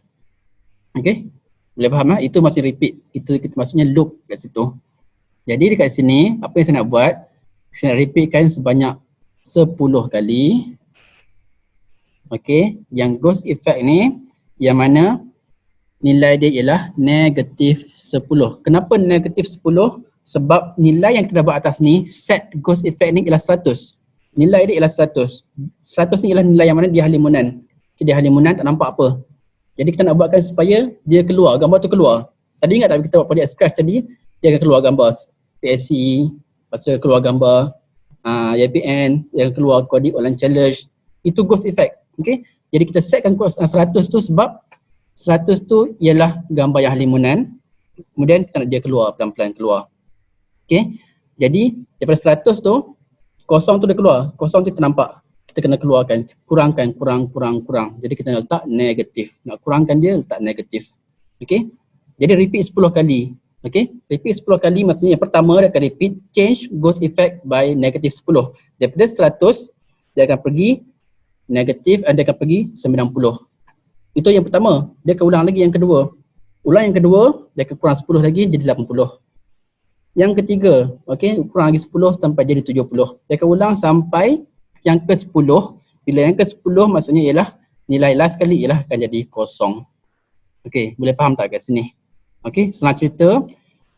Okey? Boleh faham tak? Itu masih repeat. Itu maksudnya loop kat situ. Jadi dekat sini, apa yang saya nak buat, saya nak repeatkan sebanyak 10 kali. Okey, yang ghost effect ni, yang mana nilai dia ialah negatif 10. Kenapa negatif 10? Sebab nilai yang kita buat atas ni, set ghost effect ni ialah 100. Nilai dia ialah 100. 100 ni ialah nilai yang mana dia halimunan. Okay, dia halimunan tak nampak apa. Jadi kita nak buatkan supaya dia keluar, gambar tu keluar. Tadi ingat tak kita buat project Scratch tadi, dia akan keluar gambar PSC, lepas tu keluar gambar YPN, yang keluar kodik online challenge. Itu ghost effect. Okay? Jadi kita setkan 100 tu sebab 100 tu ialah gambar yang halimunan. Kemudian kita nak dia keluar, pelan-pelan keluar. Okay? Jadi daripada 100 tu, kosong tu dia keluar. Kosong tu kita nampak. Kita kena keluarkan, kurang. Jadi kita nak letak negatif. Nak kurangkan dia, letak negatif. Okay? Jadi repeat 10 kali. Okay? Repeat 10 kali maksudnya yang pertama dia akan repeat change ghost effect by negatif 10. Daripada 100, dia akan pergi negatif dan dia akan pergi 90. Itu yang pertama. Dia akan ulang lagi yang kedua. Ulang yang kedua, dia akan kurang 10 lagi jadi 80. Yang ketiga, okay, kurang lagi 10 sampai jadi 70. Dia akan ulang sampai yang ke-10. Bila yang ke-10 maksudnya ialah nilai last kali ialah akan jadi kosong. Okay, boleh faham tak kat sini? Okay, senang cerita,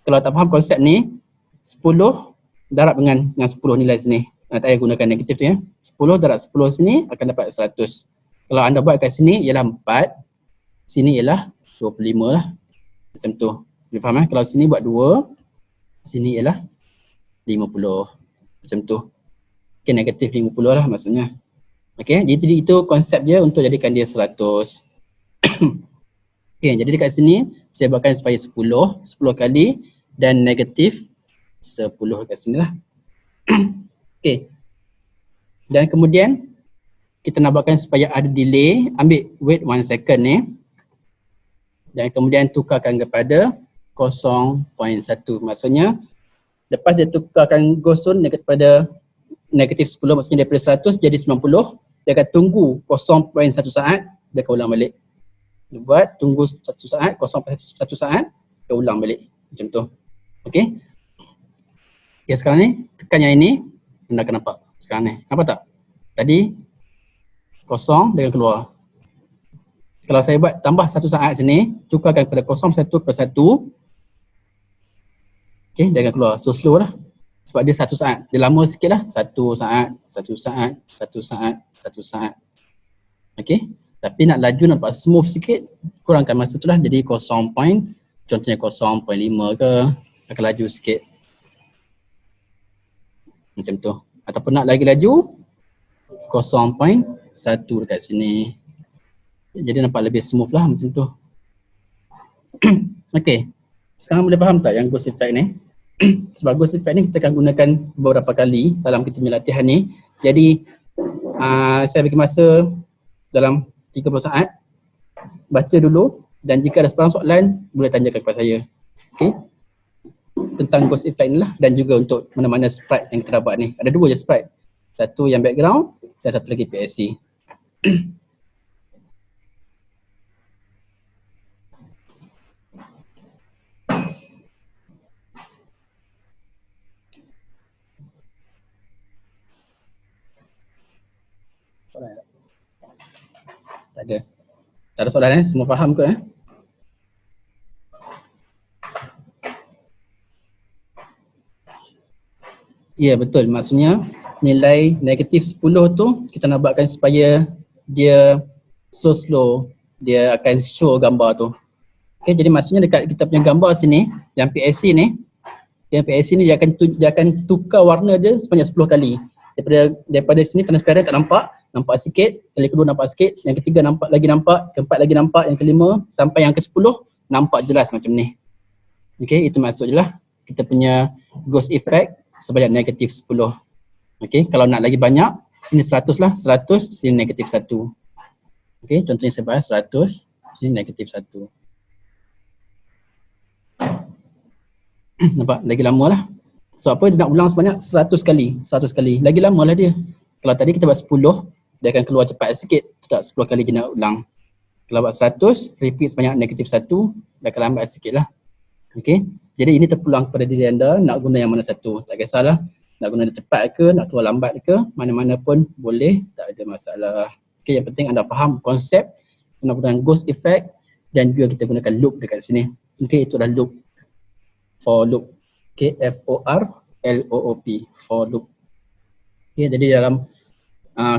kalau tak faham konsep ni, 10 darab dengan 10 nilai sini. Tak payah gunakan negatif tu ya. 10 darab 10 sini akan dapat 100. Kalau anda buat kat sini ialah 4, sini ialah 25 lah. Macam tu. Boleh faham Kalau sini buat 2, sini ialah 50. Macam tu. Okay, negatif 50 lah maksudnya. Okay, jadi itu konsep dia untuk jadikan dia 100. Okay, jadi dekat sini saya buatkan supaya 10 kali dan negatif 10 kat sini lah. Okay. Dan kemudian kita nak buatkan supaya ada delay, ambil wait 1 second ni dan kemudian tukarkan kepada 0.1. Maksudnya lepas dia tukarkan ghost tu kepada negatif 10, maksudnya daripada 100 jadi 90, dia akan tunggu 0.1 saat, dia akan ulang balik. Dia buat tunggu 1 saat, 0.1 saat, dia ulang balik. Macam tu. Okay. Okay, sekarang ni tekan yang ini, anda akan nampak sekarang ni. Nampak tak? Tadi kosong dia akan keluar. Kalau saya buat tambah 1 saat sini, tukarkan kepada 0.1 per 1, okay, dia akan keluar. So slow lah. Sebab dia 1 saat. Dia lama sikit lah. 1 saat, 1 saat, 1 saat, 1 saat. Okay. Tapi nak laju nampak smooth sikit, kurangkan masa tu lah. Jadi 0. Contohnya 0.5 ke, akan laju sikit. Macam tu. Ataupun nak lagi laju, 0.1 dekat sini. Jadi nampak lebih smooth lah macam tu. Okay. Sekarang boleh faham tak yang ghost effect ni? Sebab ghost effect ni kita akan gunakan beberapa kali dalam kita punya latihan ni. Jadi saya bagi masa dalam 30 saat. Baca dulu dan jika ada sebarang soalan boleh tanyakan kepada saya. Okay. Tentang ghost effect ni lah dan juga untuk mana-mana sprite yang kita dah buat ni. Ada 2 je sprite. Satu yang background dan satu lagi PSC. Tak ada. Tak ada soalan Semua faham ke Ya, betul. Maksudnya nilai negatif 10 tu kita nak buatkan supaya dia slow, dia akan show gambar tu. Okay, jadi maksudnya dekat kita punya gambar sini, yang PSC ni, dia akan tukar warna dia sebanyak 10 kali. Daripada sini transparent tak nampak sikit, kali kedua nampak sikit, yang ketiga nampak, keempat lagi nampak, yang kelima sampai yang ke-10 nampak jelas macam ni. Okay, itu maksud je lah kita punya ghost effect sebanyak negatif 10. Okay, kalau nak lagi banyak, sini 100 lah, 100, sini negatif 1. Okay, contohnya saya bahas 100, sini negatif 1. Nampak? Lagi lama lah. So apa, dia nak ulang sebanyak 100 kali. Lagi lama lah dia. Kalau tadi kita buat 10, dia akan keluar cepat sikit. Tak 10 kali je nak ulang. Kalau buat 100, repeat sebanyak negatif 1, dia akan lambat sikit lah. Okay, jadi ini terpulang kepada diri anda nak guna yang mana satu. Tak kisahlah nak guna dia cepat ke, nak keluar lambat ke, mana-mana pun boleh, tak ada masalah. Okay, yang penting anda faham konsep penggunaan ghost effect dan juga kita gunakan loop dekat sini. Okay, itu adalah loop. For loop. Okay, F-O-R-L-O-O-P. For loop. Okay, jadi dalam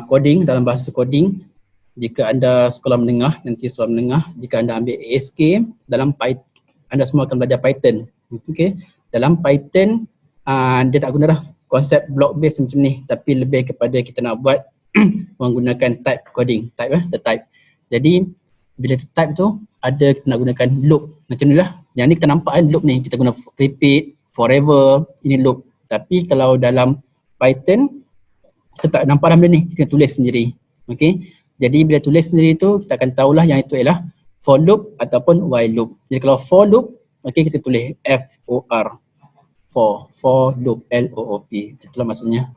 coding, dalam bahasa coding, jika anda sekolah menengah, jika anda ambil ASK, dalam Python, anda semua akan belajar Python. Okay, dalam Python, dia tak guna dah konsep block based macam ni, tapi lebih kepada kita nak buat menggunakan type coding, the type. Jadi bila type tu ada nak gunakan loop macam ni lah. Yang ni kita nampak kan loop ni, kita guna repeat, forever, ini loop. Tapi kalau dalam Python kita tak nampak dah benda ni, kita tulis sendiri. Okay, jadi bila tulis sendiri tu kita akan tahulah yang itu ialah for loop ataupun while loop. Jadi kalau for loop, okay, kita tulis F-O-R, for loop, L-O-O-P. Itulah maksudnya.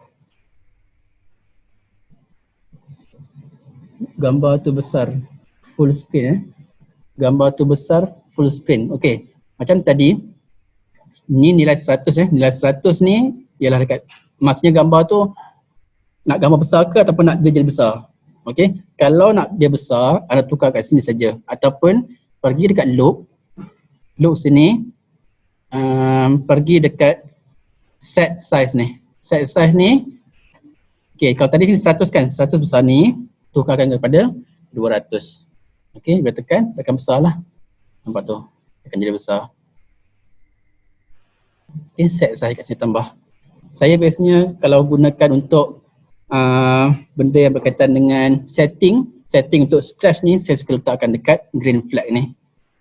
Gambar tu besar, full screen Gambar tu besar, full screen. Okay, macam tadi, ni nilai 100 nilai 100 ni ialah dekat, maksudnya gambar tu nak gambar besar ke ataupun nak dia jadi besar. Okay, kalau nak dia besar, anda tukar kat sini saja ataupun pergi dekat loop sini, pergi dekat set size ni. Okay, kalau tadi sini 100 kan, 100 besar ni, tukarkan kepada 200. Okay, bila tekan, dia akan besar lah. Nampak tu, dia akan jadi besar. Okay, set size kat sini tambah. Saya biasanya kalau gunakan untuk benda yang berkaitan dengan setting untuk scratch ni, saya suka letakkan dekat green flag ni.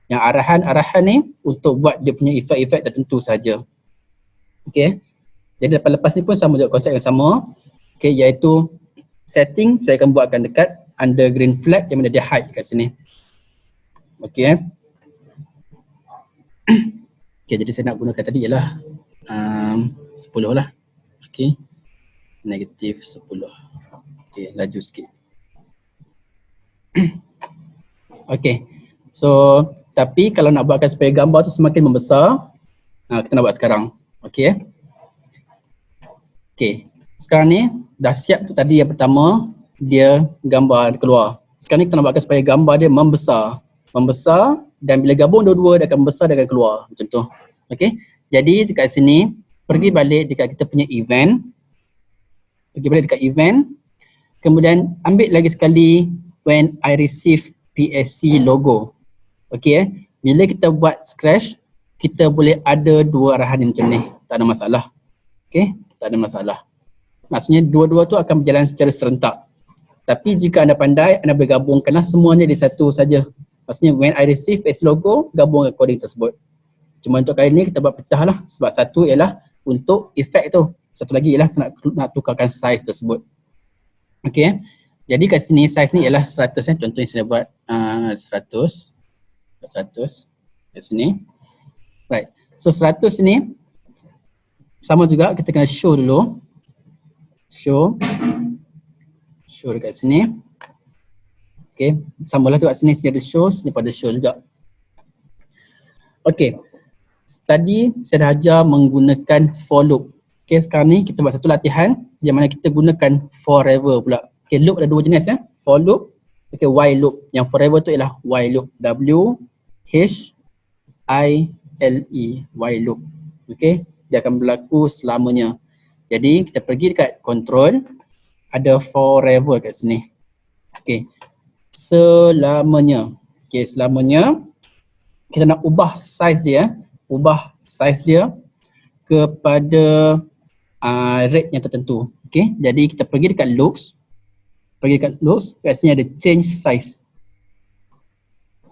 Yang arahan ni untuk buat dia punya efek-efek tertentu saja. Okay, jadi lepas ni pun sama juga konsep yang sama. Okay, iaitu setting saya akan buatkan dekat under green flag yang mana dia hide kat sini. Okay. Okay, jadi saya nak gunakan tadi ialah 10 lah. Okay, negatif 10. Okay, laju sikit. Okay, so tapi kalau nak buatkan supaya gambar tu semakin membesar, kita nak buat sekarang. Okay. Okay, sekarang ni dah siap tu tadi yang pertama, dia gambar keluar. Sekarang ni kita nak buatkan supaya gambar dia membesar dan bila gabung dua-dua dia akan membesar, dia akan keluar macam tu. Okay, jadi dekat sini pergi balik dekat kita punya event, kemudian ambil lagi sekali when I receive PSC logo. Okay, bila kita buat scratch, kita boleh ada dua arahan macam ni, tak ada masalah. Okay, tak ada masalah. Maksudnya dua-dua tu akan berjalan secara serentak. Tapi jika anda pandai, anda boleh gabungkanlah semuanya di satu saja. Maksudnya when I receive PSC logo, gabung coding tersebut. Cuma untuk kali ni kita buat pecah lah, sebab satu ialah untuk efek tu, satu lagi ialah nak tukarkan size tersebut. Okay, jadi kat sini size ni ialah 100 contohnya saya buat 100 kat sini. Right, so 100 ni sama juga, kita kena show dulu. Show dekat sini. Okay, samalah tu kat sini, sini ada show, sini pada show juga. Okay, tadi saya dah ajar menggunakan for loop. Okay, sekarang ni kita buat satu latihan yang mana kita gunakan forever pula. Okay, loop ada dua jenis for loop, okay, while loop. Yang forever tu ialah while loop, W-H-I-L-E, while loop. Okay, dia akan berlaku selamanya. Jadi kita pergi dekat control, ada forever kat sini. Okey. Selamanya. Okey, selamanya kita nak ubah size dia, kepada rate yang tertentu. Okey, jadi kita pergi dekat looks. Kat sini ada change size.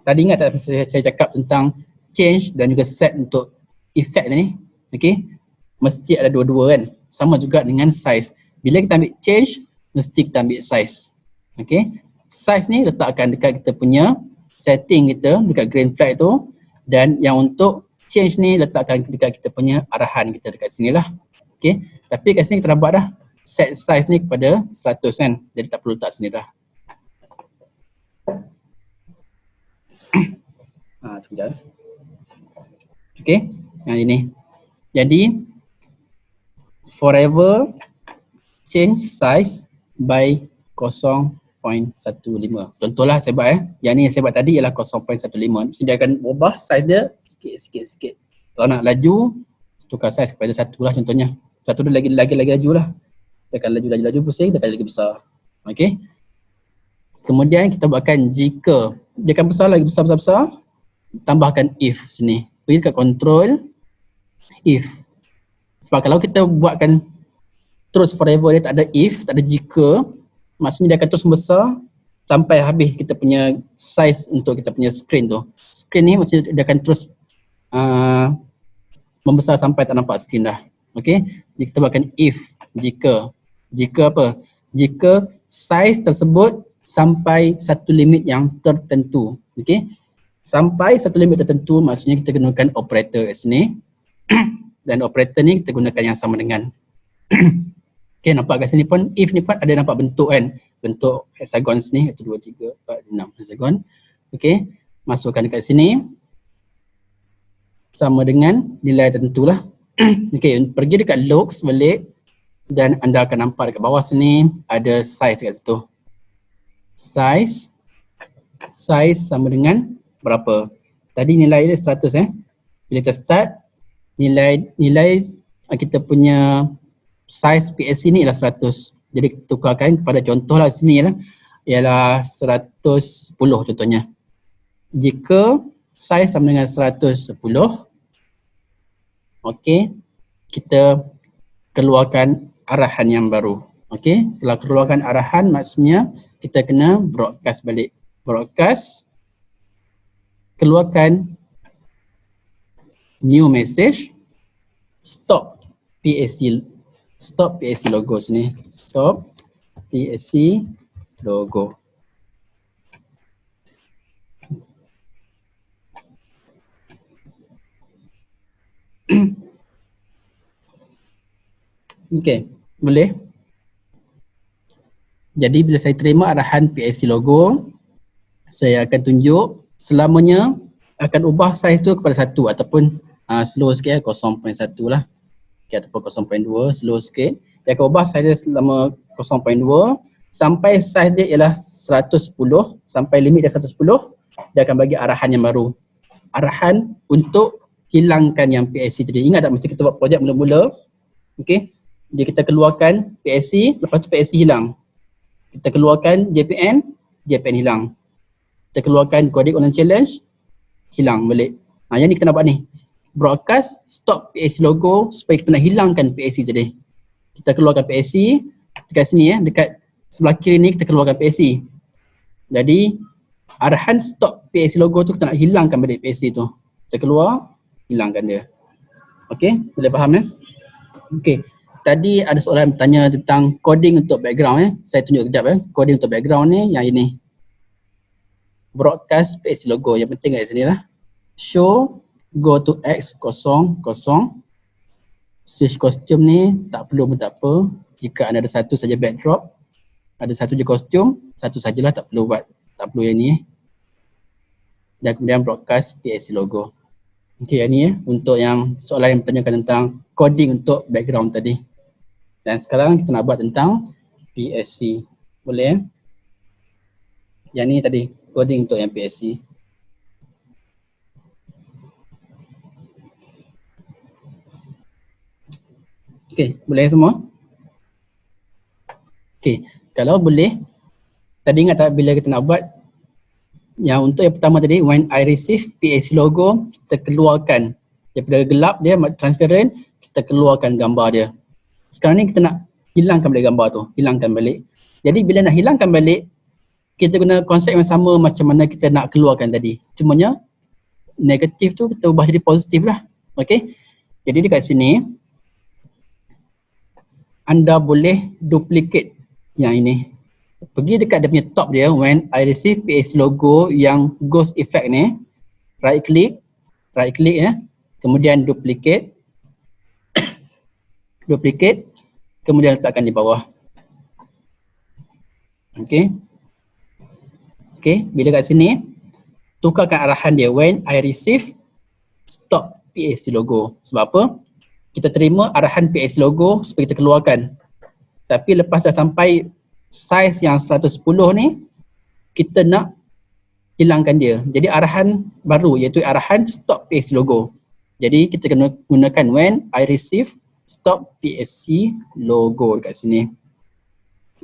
Tadi ingat tak saya cakap tentang change dan juga set untuk effect ni? Okey, mesti ada dua-dua kan. Sama juga dengan size. Bila kita ambil change, mesti kita ambil size. Okey, size ni letakkan dekat kita punya setting kita dekat green flag tu, dan yang untuk change ni letakkan dekat kita punya arahan kita dekat sini lah. Okey, tapi kat sini kita dah buat dah set size ni kepada 100 kan. Jadi tak perlu letak sini dah. Sekejap. Okey, yang ini. Jadi forever change size by 0.15. Contohlah saya buat yang ni yang saya buat tadi ialah 0.15. Mesti dia akan ubah size dia sikit. Kalau nak laju, tukar size kepada 1 lah contohnya. 1 dia lagi laju lah. Dia akan laju pusing, dia akan lagi besar. Okey. Kemudian kita buatkan jika dia akan besar lagi besar, tambahkan if sini. Pergi dekat control, if. Sebab kalau kita buatkan terus forever, dia tak ada if, tak ada jika, maksudnya dia akan terus membesar sampai habis kita punya size untuk kita punya screen tu. Screen ni maksudnya dia akan terus membesar sampai tak nampak screen dah. Okey, jadi kita buatkan if, jika apa? Jika size tersebut sampai satu limit yang tertentu. Okey, sampai satu limit tertentu maksudnya kita gunakan operator kat sini. Dan operator ni kita gunakan yang sama dengan okey, nampak kat sini pun if ni pun ada nampak bentuk kan, bentuk hexagon sini, 1 2 3 4 6 hexagon. Okey, masukkan dekat sini sama dengan nilai tertentu lah. Okey, pergi dekat looks balik dan anda akan nampak dekat bawah sini ada size kat situ. Size sama dengan berapa? Tadi nilai dia 100 Bila kita start, nilai kita punya size PSC ni ialah 100. Jadi tukarkan kepada contoh lah sini ialah 110 contohnya. Jika size sama dengan 110, okey, kita keluarkan arahan yang baru. Okey, kalau keluarkan arahan maksudnya kita kena broadcast balik. Broadcast, keluarkan new message, stop PSC logo sini. Stop PSC logo. Okey, boleh. Jadi bila saya terima arahan PSC logo, saya akan tunjuk selamanya akan ubah size tu kepada 1 ataupun slow sikit 0.1 lah. Okay, ataupun 0.2, slow sikit. Dia akan ubah size dia selama 0.2 sampai size dia ialah 110, sampai limit dia 110, dia akan bagi arahan yang baru. Arahan untuk hilangkan yang PSC tadi. Ingat tak masa kita buat projek mula-mula, okey, dia kita keluarkan PSC, lepas tu PSC hilang. Kita keluarkan JPN hilang. Kita keluarkan coding on challenge, hilang balik. Yang ni kita nak buat ni. Broadcast, stop PSC logo supaya kita nak hilangkan PSC tadi. Kita keluarkan PSC dekat sini dekat sebelah kiri ni kita keluarkan PSC. Jadi arahan stop PSC logo tu kita nak hilangkan balik PSC tu. Kita keluar, hilangkan dia. Okey, boleh faham Okey. Tadi ada soalan bertanya tentang coding untuk background Saya tunjuk kejap Coding untuk background ni yang ini. Broadcast PSC logo yang penting kat sini lah. Show go to X 0 0. Switch costume ni tak perlu pun tak apa. Jika anda ada satu saja backdrop, ada satu je kostum, satu sajalah, tak perlu buat, tak perlu yang ni Dan kemudian broadcast PSC logo. Okey, yang ni untuk yang soalan yang bertanyakan tentang coding untuk background tadi. Dan sekarang kita nak buat tentang PSC. Boleh Yang ni tadi coding untuk yang PSC. Okey, boleh semua? Okey, kalau boleh, tadi ingat tak bila kita nak buat yang untuk yang pertama tadi, when I receive PAC logo, kita keluarkan daripada gelap dia transparent, kita keluarkan gambar dia. Sekarang ni kita nak hilangkan balik gambar tu, hilangkan balik. Jadi bila nak hilangkan balik, kita guna konsep yang sama macam mana kita nak keluarkan tadi. Cumanya negatif tu kita ubah jadi positif lah. Okey. Jadi dekat sini anda boleh duplicate yang ini. Pergi dekat dia punya top dia, when I receive PAC logo yang ghost effect ni, right click ya, kemudian duplicate, kemudian letakkan di bawah. Okey. Okey, bila kat sini tukarkan arahan dia, when I receive stop PAC logo. Sebab apa? Kita terima arahan PAC logo supaya kita keluarkan. Tapi lepas dah sampai size yang 110 ni, kita nak hilangkan dia. Jadi arahan baru iaitu arahan stop PAC logo. Jadi kita kena gunakan when I receive stop PAC logo dekat sini.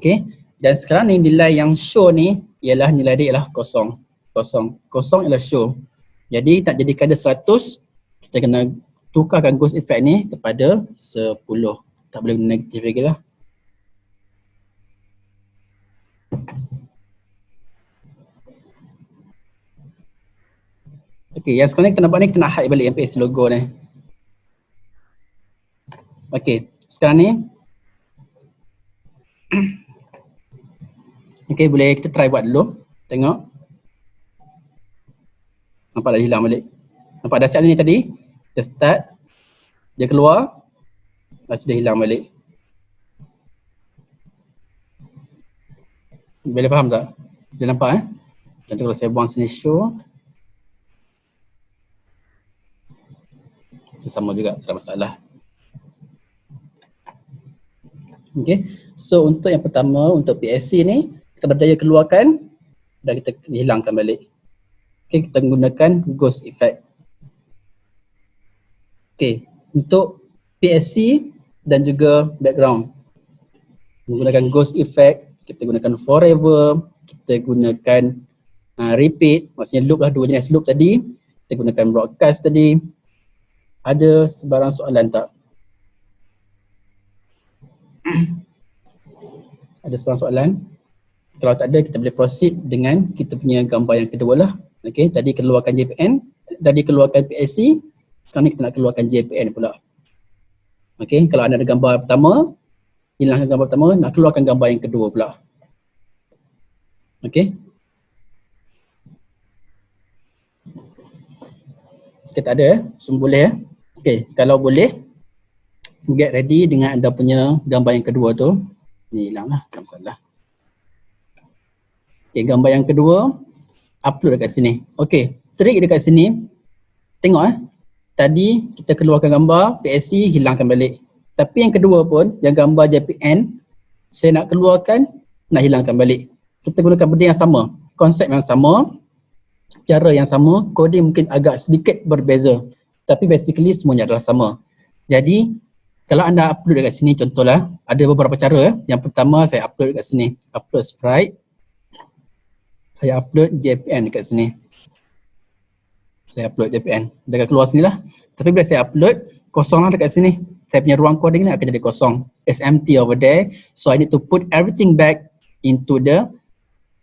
Okey. Dan sekarang ni nilai yang show ni ialah nilai dia ialah kosong. Kosong ialah show. Jadi tak jadikan dia 100, kita kena tukarkan ghost effect ni kepada 10. Tak boleh negatif lagi lah. Okey, yang sekarang ni kita nampak ni kita nak hide balik yang PAC logo ni. Okey, sekarang ni okey, boleh kita try buat dulu. Tengok. Nampak dah hilang balik. Nampak dah siap ni tadi. Kita start. Dia keluar. Lepas tu dia hilang balik. Boleh faham tak? Dia nampak Contoh kalau saya buang sini show. Sama juga, tak ada masalah. Okay. So untuk yang pertama, untuk PAC ni, kita berdaya keluarkan dan kita hilangkan balik. Okay, kita gunakan ghost effect. Okay, untuk PAC dan juga background, menggunakan ghost effect, kita gunakan forever, kita gunakan repeat, maksudnya loop lah, dua jenis loop tadi. Kita gunakan broadcast tadi. Ada sebarang soalan tak? Ada sebarang soalan? Kalau tak ada, kita boleh proceed dengan kita punya gambar yang kedua lah. Okay, tadi keluarkan JPN, tadi keluarkan PAC, sekarang ni kita nak keluarkan JPN pula. Okay, kalau anda ada gambar pertama, hilangkan gambar pertama, nak keluarkan gambar yang kedua pula. Okay. Okay, tak ada semua boleh Okay, kalau boleh, get ready dengan anda punya gambar yang kedua tu. Ni hilang lah, tak masalah. Okay, gambar yang kedua, upload dekat sini. Okay, trik dekat sini, tengok tadi kita keluarkan gambar, PAC, hilangkan balik. Tapi yang kedua pun, yang gambar JPN, saya nak keluarkan, nak hilangkan balik. Kita gunakan benda yang sama, konsep yang sama, cara yang sama, coding mungkin agak sedikit berbeza. Tapi basically semuanya adalah sama. Jadi, kalau anda upload dekat sini, contohlah, ada beberapa cara. Yang pertama, saya upload dekat sini, upload sprite. Saya upload JPN dekat sini. Saya upload JPN. Dia akan keluar sini lah. Tapi bila saya upload, kosong lah dekat sini. Saya punya ruang coding ni akan jadi kosong. It's empty over there. So I need to put everything back into the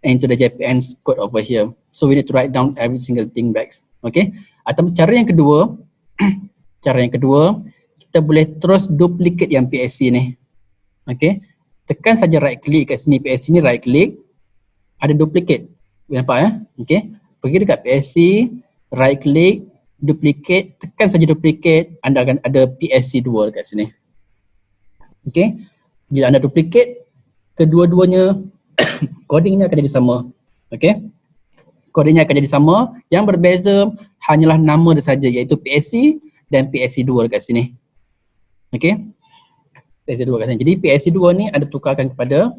JPN code over here. So we need to write down every single thing back. Okay. Atau cara yang kedua, kita boleh terus duplicate yang PAC ni. Okay. Tekan saja right click kat sini, PAC ni right click. Ada duplicate. Nampak Okay. Pergi dekat PAC, right click, duplicate, tekan saja duplicate, anda akan ada PAC 2 dekat sini. Okay. Bila anda duplicate, kedua-duanya codingnya akan jadi sama. Okay. Codingnya akan jadi sama. Yang berbeza hanyalah nama dia saja, iaitu PAC dan PAC 2 dekat sini. Okay. PAC 2 kat sini. Jadi PAC 2 ni anda tukarkan kepada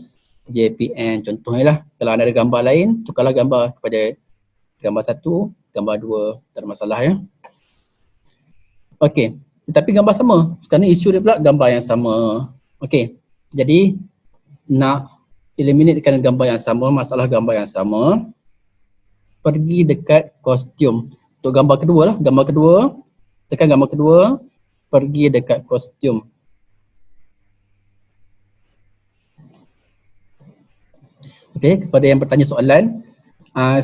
JPN. Contohnya lah, kalau anda ada gambar lain, tukarlah gambar kepada gambar 1, gambar 2, tak ada masalah Okay. Tetapi gambar sama. Sekarang ni isu dia pula gambar yang sama. Okay. Jadi nak eliminatekan gambar yang sama, masalah gambar yang sama, pergi dekat kostum. Untuk gambar kedua lah, gambar kedua, tekan gambar kedua, pergi dekat kostum. Okey, kepada yang bertanya soalan,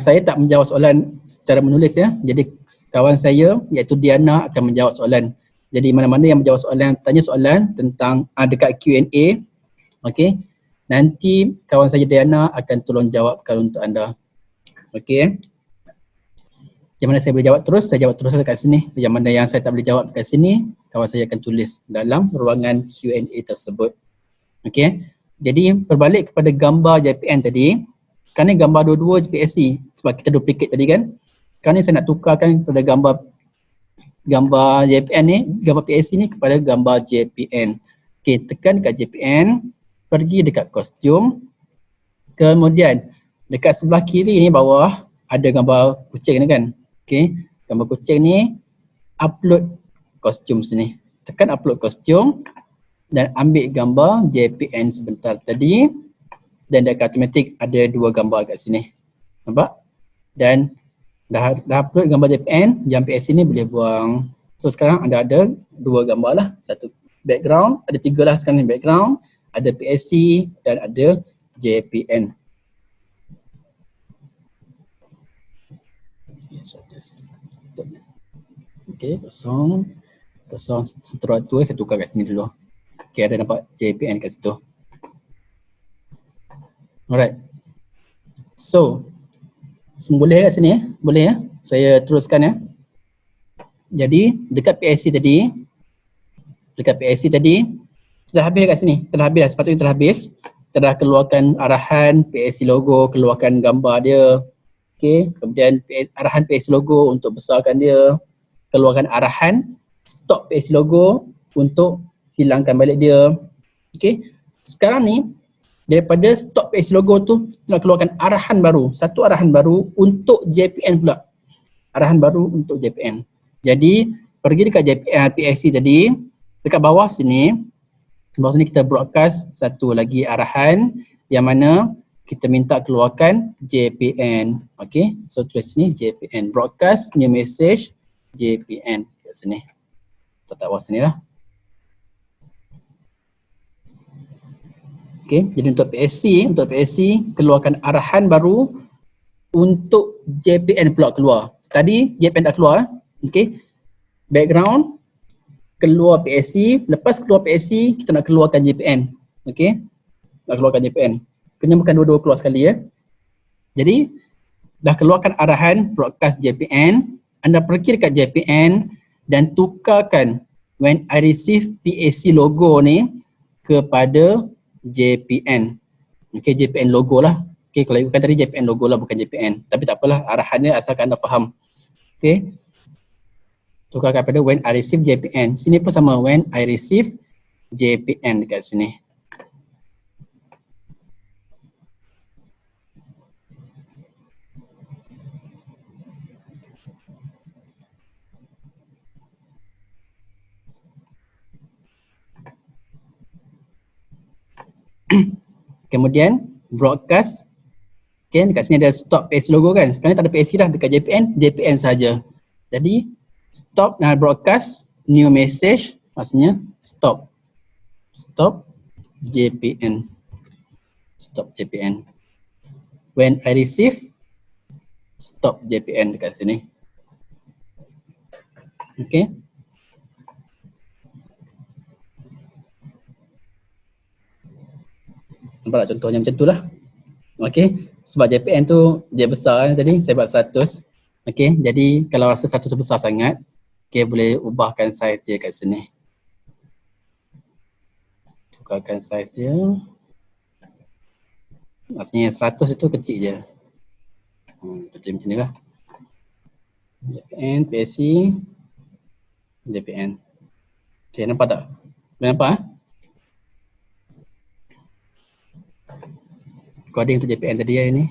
saya tak menjawab soalan secara menulis ya. Jadi kawan saya iaitu Diana akan menjawab soalan. Jadi mana-mana yang menjawab soalan, tanya soalan tentang dekat Q&A, okey. Nanti kawan saya Diana akan tolong jawabkan untuk anda. Okey. Yang mana saya boleh jawab terus, saya jawab terus dekat sini. Yang mana yang saya tak boleh jawab dekat sini, kawan saya akan tulis dalam ruangan Q&A tersebut. Okey. Jadi berbalik kepada gambar JPN tadi, sekarang ni gambar dua-dua JPSC sebab kita duplicate tadi kan. Sekarang ni saya nak tukarkan kepada gambar JPN ni, gambar PSC ni kepada gambar JPN. Okey, tekan dekat JPN, pergi dekat kostum. Kemudian dekat sebelah kiri ni bawah ada gambar kucing ni kan. Okey, gambar kucing ni upload kostum sini. Tekan upload kostum dan ambil gambar JPN sebentar tadi dan dekat automatic ada dua gambar kat sini. Nampak? Dan dah upload gambar JPN, yang PSC ni boleh buang. So sekarang anda ada dua gambar lah. Satu background, ada tiga lah sekarang ni, background, ada PSC dan ada JPN. Okay, kosong seterusnya tu saya tukar kat sini dulu. Okay, ada nampak JPN kat situ. Alright. So, boleh kat sini ya? Boleh ya? Saya teruskan ya. Jadi, dekat PSC tadi, telah habis kat sini. Telah habis dah, sepatutnya telah habis. Telah keluarkan arahan PSC logo, keluarkan gambar dia. Okay, kemudian arahan PSC logo untuk besarkan dia. Keluarkan arahan stop PSC logo untuk hilangkan balik dia. Okay, sekarang ni daripada stop PSC logo tu nak keluarkan arahan baru, satu arahan baru untuk JPN pula. Arahan baru untuk JPN. Jadi pergi dekat JPN PSC tadi, dekat bawah sini kita broadcast satu lagi arahan yang mana kita minta keluarkan JPN. Okay, so tulis sini JPN, broadcast new message JPN kat sini. Letak bawah sini lah. Okay, jadi untuk PSC keluarkan arahan baru untuk JPN pula keluar. Tadi JPN tak keluar. Okay, background keluar PSC, lepas keluar PSC kita nak keluarkan JPN. Okay, nak keluarkan JPN. Kena bukan dua-dua keluar sekali ya. Jadi dah keluarkan arahan broadcast JPN, anda pergi dekat JPN dan tukarkan when I receive PSC logo ni kepada JPN. Okay, JPN logo lah. Okay, kalau ikutkan tadi JPN logo lah, bukan JPN. Tapi tak apalah, arahannya asalkan anda faham. Okay, tukarkan pada when I receive JPN. Sini pun sama, when I receive JPN dekat sini. Kemudian broadcast. Okay, dekat sini ada stop PSC logo kan. Sekarang tak ada PSC dah, dekat JPN saja. Jadi stop broadcast new message, maksudnya stop JPN. Stop JPN. When I receive stop JPN dekat sini. Okay. Nampak tak contohnya macam tu lah. Okay, sebab JPN tu dia besar tadi, saya buat 100. Okay, jadi kalau rasa 100 besar sangat, okay, boleh ubahkan saiz dia kat sini. Tukarkan saiz dia. Maksudnya 100 itu kecil je. Macam ni lah. JPN, PSC, JPN. Okay, nampak tak? Boleh nampak? Coding untuk JPN tadi ya ini.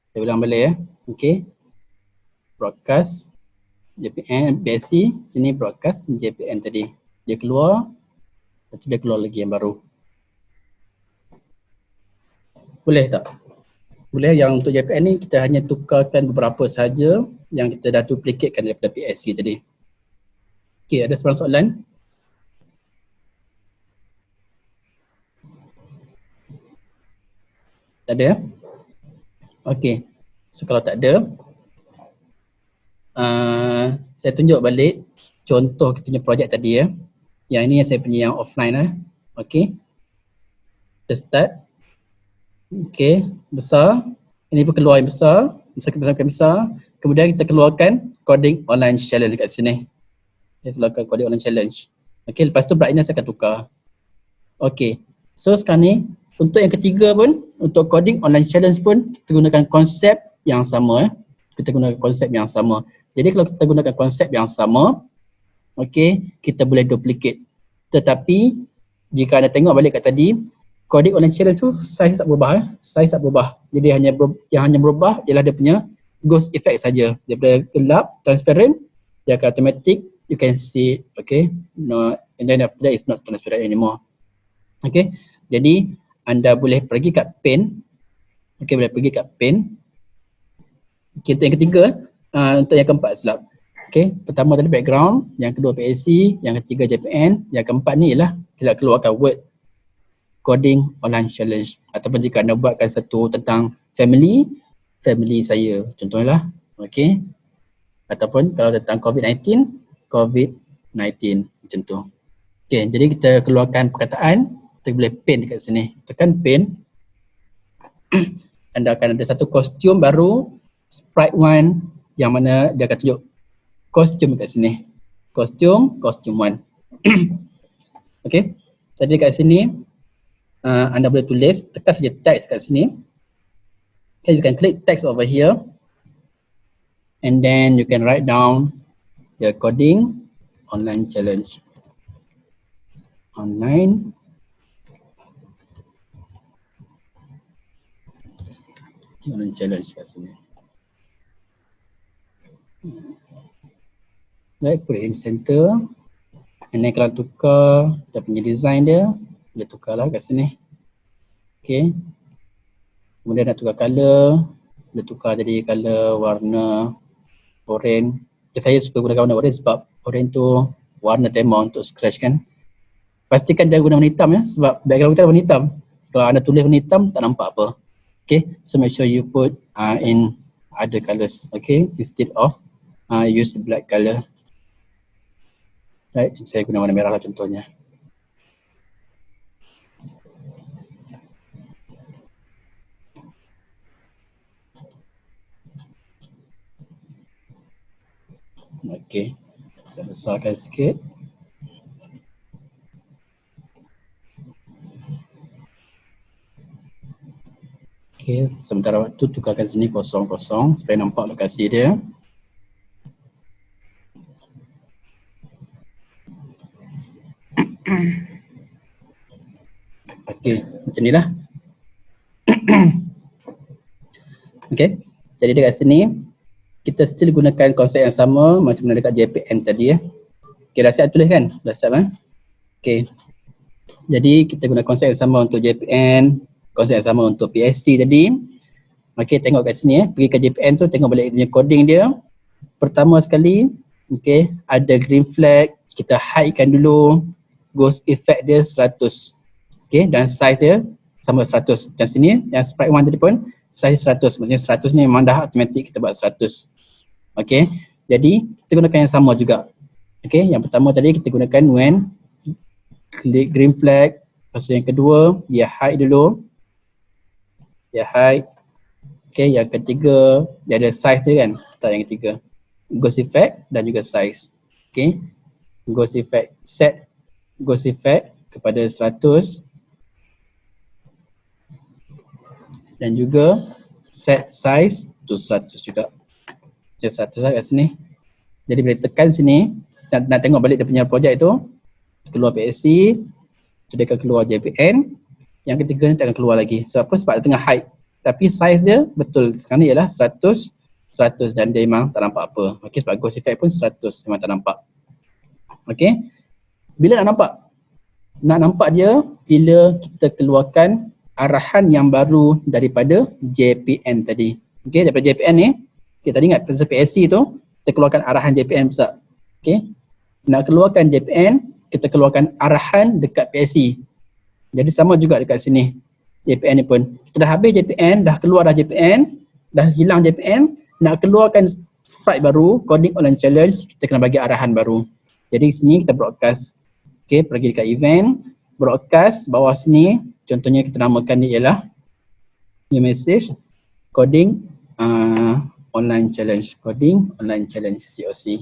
Saya ulang balik ya. Okay. Broadcast JPN, PSC, sini broadcast JPN tadi. Dia keluar, lepas tu dia keluar lagi yang baru. Boleh tak? Boleh. Yang untuk JPN ni kita hanya tukarkan beberapa saja yang kita dah duplicatekan daripada PSC tadi. Okey, ada soalan? Tak ada? Okey. So kalau tak ada, saya tunjuk balik contoh kita punya projek tadi ya. Yang ini yang saya punya yang offline lah. Okey. Kita start. Okey, besar. Ini pun keluar yang besar. Besar. Kemudian kita keluarkan coding online challenge dekat sini. Kita keluarkan coding online challenge. Okey, lepas tu brightness akan tukar. Okey. So sekarang ni untuk yang ketiga pun, untuk coding online challenge pun kita gunakan konsep yang sama. Kita gunakan konsep yang sama. Jadi kalau kita gunakan konsep yang sama, okey, kita boleh duplicate. Tetapi jika anda tengok balik kat tadi, coding online challenge tu size tak berubah. Size tak berubah. Jadi yang hanya berubah ialah dia punya ghost effect saja. Daripada gelap, transparent, dia akan automatic, you can see, okay, no, and then after that it's not transparent anymore. Okay, jadi anda boleh pergi kat pen. Okay, boleh pergi kat pen. Okay, untuk yang ketiga, untuk yang keempat silap. Okay, pertama tadi background, yang kedua PSC, yang ketiga JPN, yang keempat ni ialah kita keluarkan word coding online challenge. Ataupun jika anda buatkan satu tentang family saya contohnya. Okay, ataupun kalau tentang COVID-19 macam tu. Okay, jadi kita keluarkan perkataan, kita boleh pen dekat sini. Tekan pen, anda akan ada satu kostum baru, sprite one, yang mana dia akan tunjuk kostum dekat sini. Kostum 1. Okay, jadi dekat sini anda boleh tulis, tekan saja text kat sini. Okay, you can click text over here and then you can write down the coding online challenge. Online challenge kat sini. Right, put it in center. And then kalau tukar dia punya design dia, boleh tukar lah kat sini. Okay. Kemudian nak tukar color, boleh tukar jadi color warna orange. Okay, saya suka gunakan warna orange sebab orange tu warna tema untuk scratch kan. Pastikan jangan guna warna hitam ya, sebab background kita warna hitam. Kalau anda tulis warna hitam tak nampak apa. Okay, so make sure you put in other colors, okay, instead of use black color. Right, saya guna warna merah lah contohnya. Okay, saya besarkan sikit. Okay, sementara waktu tukarkan sini kosong-kosong supaya nampak lokasi dia. Okay, macam ni lah. Okay, jadi dekat sini kita still gunakan konsep yang sama macam mana dekat JPN tadi ya. Okay, dah siap tulis kan? Dah siap kan? Okay, jadi kita guna konsep yang sama untuk JPN, konsep yang sama untuk PSC tadi. Okay, tengok kat sini ya, pergi ke JPN tu, tengok balik punya coding dia. Pertama sekali, okay, ada green flag, kita hidekan dulu, ghost effect dia 100. Okay, dan size dia sama 100. Dan sini yang sprite one tadi pun size 100, maksudnya 100 ni memang dah automatic kita buat 100. Okay, jadi kita gunakan yang sama juga. Okay, yang pertama tadi kita gunakan when, klik green flag. Lepas yang kedua, dia hide dulu. Dia hide. Okay, yang ketiga, dia ada size dia kan. Tak, yang ketiga, ghost effect dan juga size. Okay, ghost effect, set ghost effect kepada 100. Dan juga set size tu 100 juga. Dia 100 lah kat sini. Jadi bila tekan sini, nak tengok balik dia punya projek tu, keluar PSC, tu dia akan keluar JPN. Yang ketiga ni tak akan keluar lagi. Sebab apa? Sebab dia tengah hide. Tapi size dia betul sekarang ni ialah 100, 100 dan dia memang tak nampak apa. Okay, sebab ghost effect pun 100 memang tak nampak. Okay. Bila nak nampak? Nak nampak dia bila kita keluarkan arahan yang baru daripada JPN tadi. Okey, daripada JPN ni, kita tadi ingat pasal PSC tu, kita keluarkan arahan JPN pula. Okey. Nak keluarkan JPN, kita keluarkan arahan dekat PSC. Jadi sama juga dekat sini. JPN ni pun. Kita dah habis JPN, dah keluar dah JPN, dah hilang JPN, nak keluarkan sprite baru, coding online challenge, kita kena bagi arahan baru. Jadi sini kita broadcast. Okey, pergi dekat event, broadcast bawah sini, contohnya kita namakan dia ialah new message coding online challenge, coding online challenge COC.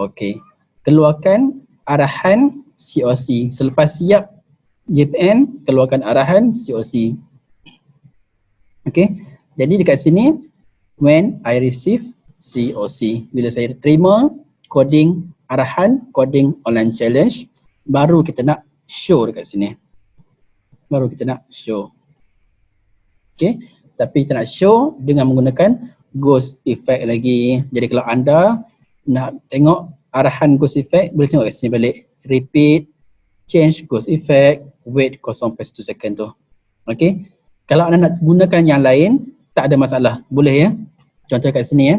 Okey, keluarkan arahan COC. Selepas siap JPN, keluarkan arahan COC. Okey, jadi dekat sini when I receive COC, bila saya terima coding arahan coding online challenge, baru kita nak show dekat sini. Baru kita nak show. Okey, tapi kita nak show dengan menggunakan ghost effect lagi. Jadi kalau anda nak tengok arahan ghost effect, boleh tengok kat sini balik. Repeat, change ghost effect, wait 0.1 second tu. Okey, kalau anda nak gunakan yang lain, tak ada masalah. Boleh ya. Contoh kat sini ya.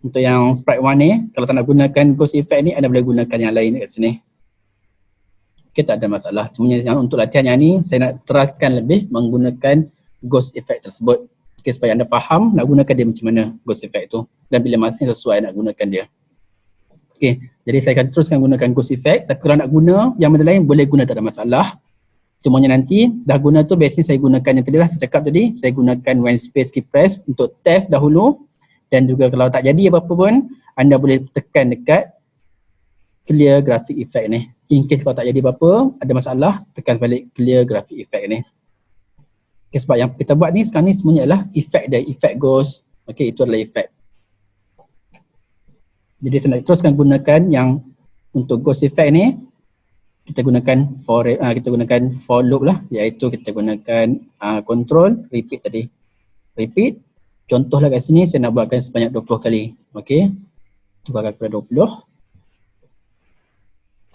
Untuk yang sprite one ni, kalau tak nak gunakan ghost effect ni, anda boleh gunakan yang lain kat sini. Okay, tak ada masalah. Cuma yang untuk latihan yang ni, saya nak teraskan lebih menggunakan ghost effect tersebut. Okay, supaya anda faham nak gunakan dia macam mana ghost effect tu. Dan bila masanya sesuai nak gunakan dia. Okay, jadi saya akan teruskan gunakan ghost effect. Tapi kalau nak guna yang benda lain, boleh guna, tak ada masalah. Cumanya nanti dah guna tu, biasanya saya gunakan yang tadi lah, saya cakap tadi, saya gunakan when space key press untuk test dahulu. Dan juga kalau tak jadi apa-apa pun, anda boleh tekan dekat clear graphic effect ni. In case kalau tak jadi apa-apa, ada masalah, tekan balik clear graphic effect ni. Okay, sebab yang kita buat ni sekarang ni semuanya adalah effect dia, effect ghost. Okay, itu adalah effect. Jadi saya nak teruskan gunakan yang untuk ghost effect ni, kita gunakan for loop lah, iaitu kita gunakan control, repeat tadi. Repeat. Contohlah kat sini saya nak buatkan sebanyak 20 kali. Okey. Buatkan kepada 20.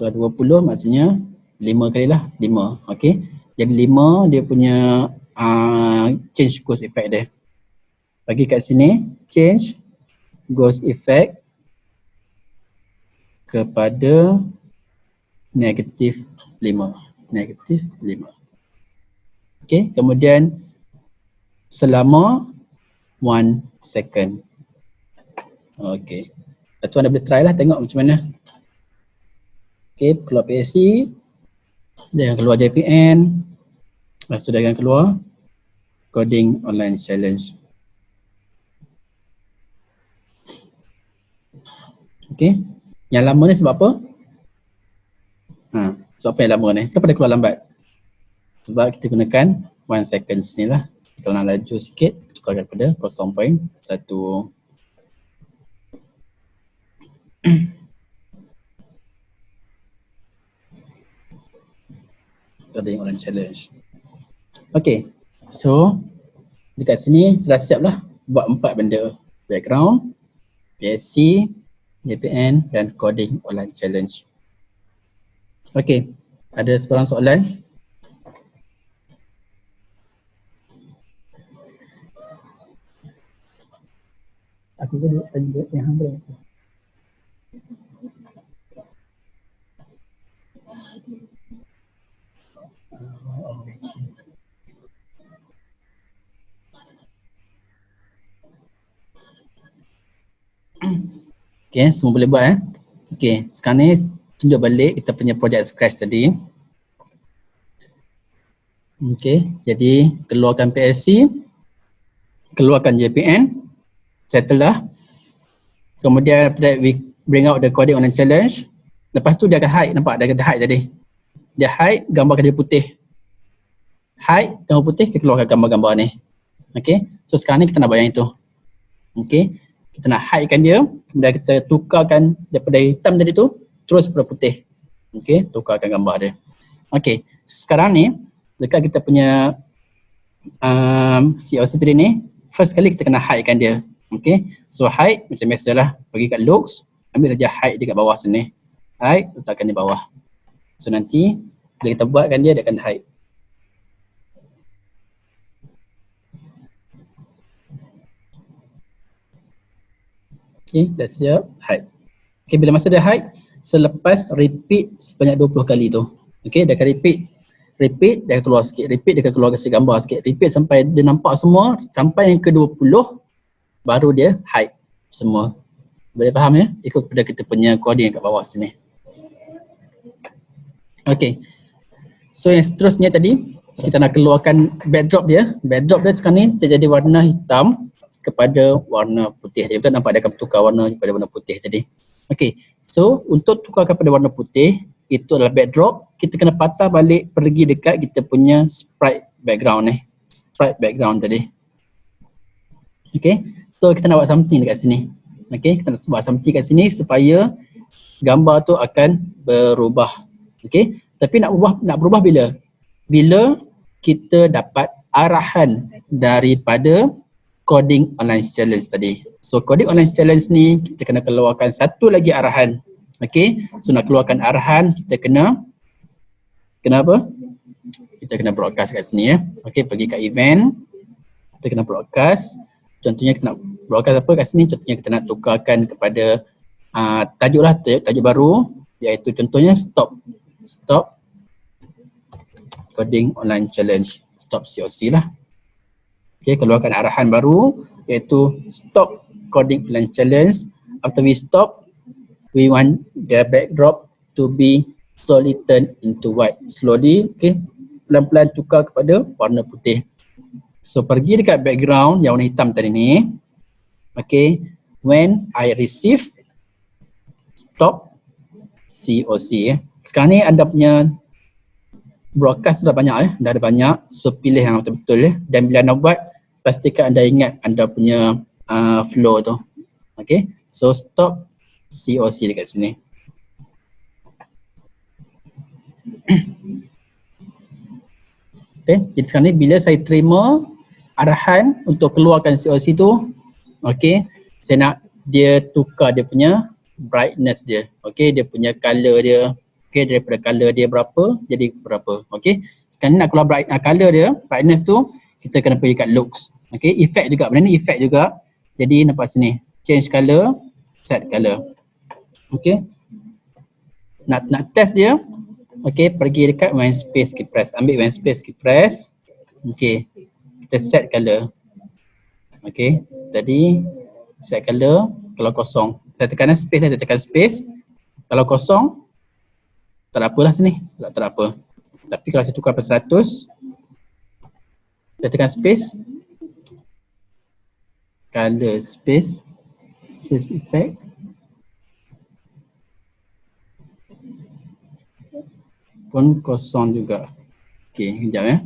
Kalau 20 maksudnya 5 kali lah. 5. Okey. Jadi 5 dia punya change ghost effect dia. Bagi kat sini change ghost effect kepada negatif 5. Negatif 5. Okey. Kemudian selama 1 second. Okey. Lepas tu anda boleh try lah, tengok macam mana. Okey, keluar PSC. Dia akan keluar JPN. Lepas tu dia akan keluar coding online challenge. Okey. Yang lama ni sebab apa? Sebab apa yang lama ni? Kenapa dia keluar lambat? Sebab kita gunakan 1 second sini lah. Kalau nak laju sikit, tukarkan pada 0.1. Coding online challenge. Okay, so dekat sini dah siap lah buat 4 benda. Background, PSC, JPN dan coding online challenge. Okay, ada sebarang soalan? Aku boleh tanya yang hamba. Okay, semua boleh buat Okay, sekarang ni tunjuk balik kita punya project scratch tadi. Okay, jadi keluarkan PSC, keluarkan JPN, settle dah. Kemudian after that we bring out the coding online challenge. Lepas tu dia akan hide, nampak dia akan hide tadi. Dia hide, gambar dia putih. Hide, gambar putih, kita keluarkan gambar-gambar ni. Okay, so sekarang ni kita nak buat yang itu. Okay, kita nak hidekan dia, kemudian kita tukarkan daripada hitam tadi tu, terus kepada putih. Okay, tukarkan gambar dia. Okay, so sekarang ni, dekat kita punya COC tadi ni, first kali kita kena hidekan dia. Okay, so hide macam biasalah, pergi kat looks, ambil saja hide dekat bawah sini. Hide, letakkan di bawah. So nanti bila kita buatkan dia akan hide. Okay, dah siap, hide. Okay, bila masa dia hide, selepas repeat sebanyak 20 kali tu. Okay, dia akan repeat, dia akan keluar sikit, repeat, dia akan keluar kasi gambar sikit, repeat sampai dia nampak semua, sampai yang ke-20, baru dia hide semua. Boleh faham ya? Ikut pada kita punya coding kat bawah sini. Okay, so yang seterusnya tadi, kita nak keluarkan backdrop dia. Backdrop dia sekarang ni terjadi warna hitam kepada warna putih. Jadi kita nampak dia akan tukar warna kepada warna putih tadi. Okay, so untuk tukarkan pada warna putih, itu adalah backdrop. Kita kena patah balik pergi dekat kita punya sprite background ni. Sprite background tadi. Okay, so kita nak buat something dekat sini. Okay, kita nak buat something kat sini supaya gambar tu akan berubah. Okay, tapi nak berubah bila? Bila kita dapat arahan daripada coding online challenge tadi. So coding online challenge ni kita kena keluarkan satu lagi arahan. Okay, so nak keluarkan arahan kita kena apa? Kita kena broadcast kat sini ya. Okay, pergi kat event, kita kena broadcast. Contohnya kita nak broadcast apa kat sini? Contohnya kita nak tukarkan kepada tajuk lah, tajuk baru, iaitu contohnya stop coding online challenge, stop COC lah. Okay, keluarkan arahan baru iaitu stop coding online challenge. After we stop, we want the backdrop to be slowly turn into white. Slowly, okay, pelan-pelan tukar kepada warna putih. So pergi dekat background yang warna hitam tadi ni. Okay, when I receive stop COC. Sekarang ni anda punya broadcast dah banyak dah ada banyak. So pilih yang betul-betul dan bila anda buat pastikan anda ingat anda punya flow tu. Okay, so stop COC dekat sini. Okay, jadi sekarang ni bila saya terima arahan untuk keluarkan COC tu, okay, saya nak dia tukar dia punya brightness dia. Okay, dia punya color dia. Okay, daripada color dia berapa jadi berapa. Okay, sekarang ni nak keluar color dia, brightness tu, kita kena pergi kat looks. Okay, effect juga, benda ni effect juga. Jadi nampak sini, change color, set color. Okay, nak test dia. Okay, pergi dekat when space key press, ambil when space key press. Okay, kita set color. Okay, tadi set color, kalau kosong saya tekan space, saya tekan space. Kalau kosong tak ada apalah sini, tak ada apa. Tapi kalau saya tukar ke 100, saya tekan space, color space effect, pun kosong juga. Okey, kejap ya.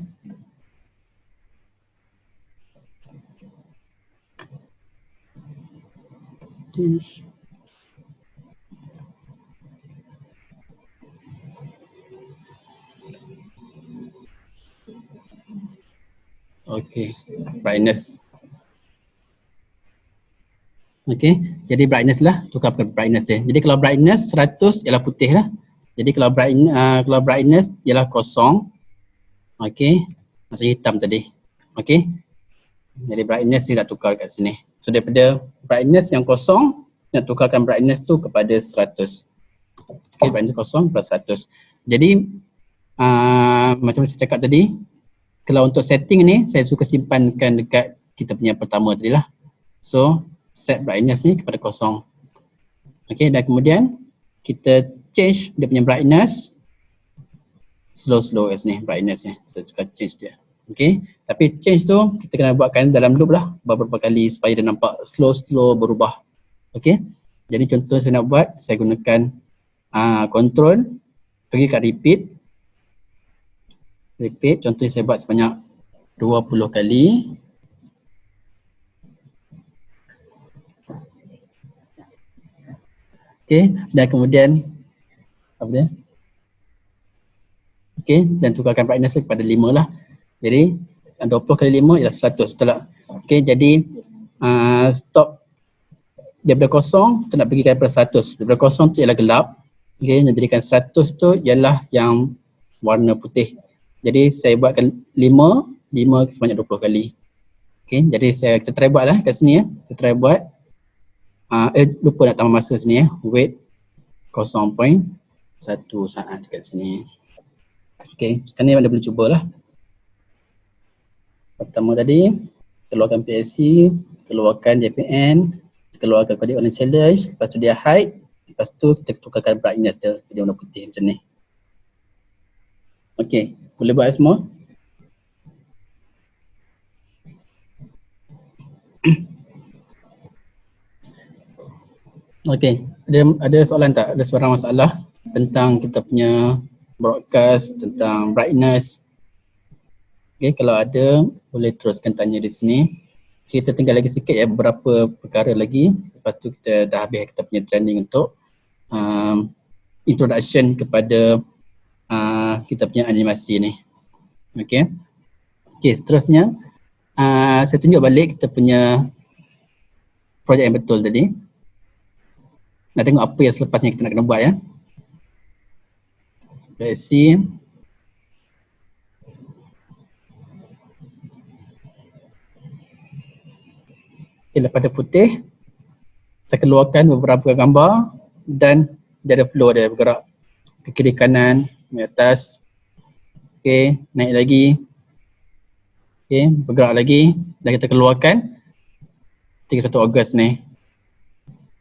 Okey, brightness. Okey, jadi brightness lah, tukar ke brightness dia. Jadi kalau brightness 100 ialah putih lah. Jadi kalau brightness ialah kosong. Okey, masih hitam tadi. Okey. Jadi brightness ni nak tukar kat sini. So daripada brightness yang kosong, nak tukarkan brightness tu kepada 100. Okey, brightness kosong plus 100. Jadi macam saya cakap tadi, kalau untuk setting ni saya suka simpankan dekat kita punya pertama tadi lah. So set brightness ni kepada kosong. Okey, dan kemudian kita change dia punya brightness slow kat sini, brightness ni. Saya suka change dia. Okey, tapi change tu kita kena buatkan dalam loop lah beberapa kali supaya dia nampak slow berubah. Okey, jadi contoh saya nak buat, saya gunakan control, pergi kat repeat, contoh saya buat sebanyak 20 kali. Okey, dan kemudian apa dia? Okey, dan tukarkan brightness kepada 5 lah. Jadi 20 kali 5 ialah 100, betul tak? Okey, jadi stop daripada kosong, kita nak pergi kepada 100. Daripada kosong tu ialah gelap. Okay, yang jadikan 100 tu ialah yang warna putih. Jadi saya buatkan 5 sebanyak 20 kali. Okay, jadi kita try buat lah kat sini ya. Kita try buat. Lupa nak tambah masa sini ya. Wait 0.1 saat dekat sini. Okay, sekarang ni anda boleh cubalah. Pertama tadi, keluarkan PSC, keluarkan JPN, keluarkan kode online challenge, lepas tu dia hide, lepas tu kita tukarkan brightness dia jadi warna putih macam ni. Okay, boleh buat semua? Okay, ada soalan tak? Ada sebarang masalah tentang kita punya broadcast, tentang brightness? Okay, kalau ada, boleh teruskan tanya di sini. Kita tinggal lagi sikit ya, beberapa perkara lagi. Lepas tu kita dah habis kita punya training untuk introduction kepada kita punya animasi ni. Okay. Okay, seterusnya saya tunjuk balik kita punya projek yang betul tadi. Nak tengok apa yang selepasnya kita nak kena buat ya. Let's see. Okay, lepas dia putih, saya keluarkan beberapa gambar dan dia ada flow dia bergerak ke kiri kanan, ke atas. Okay, naik lagi. Okay, bergerak lagi. Dan kita keluarkan 31 Ogos ni.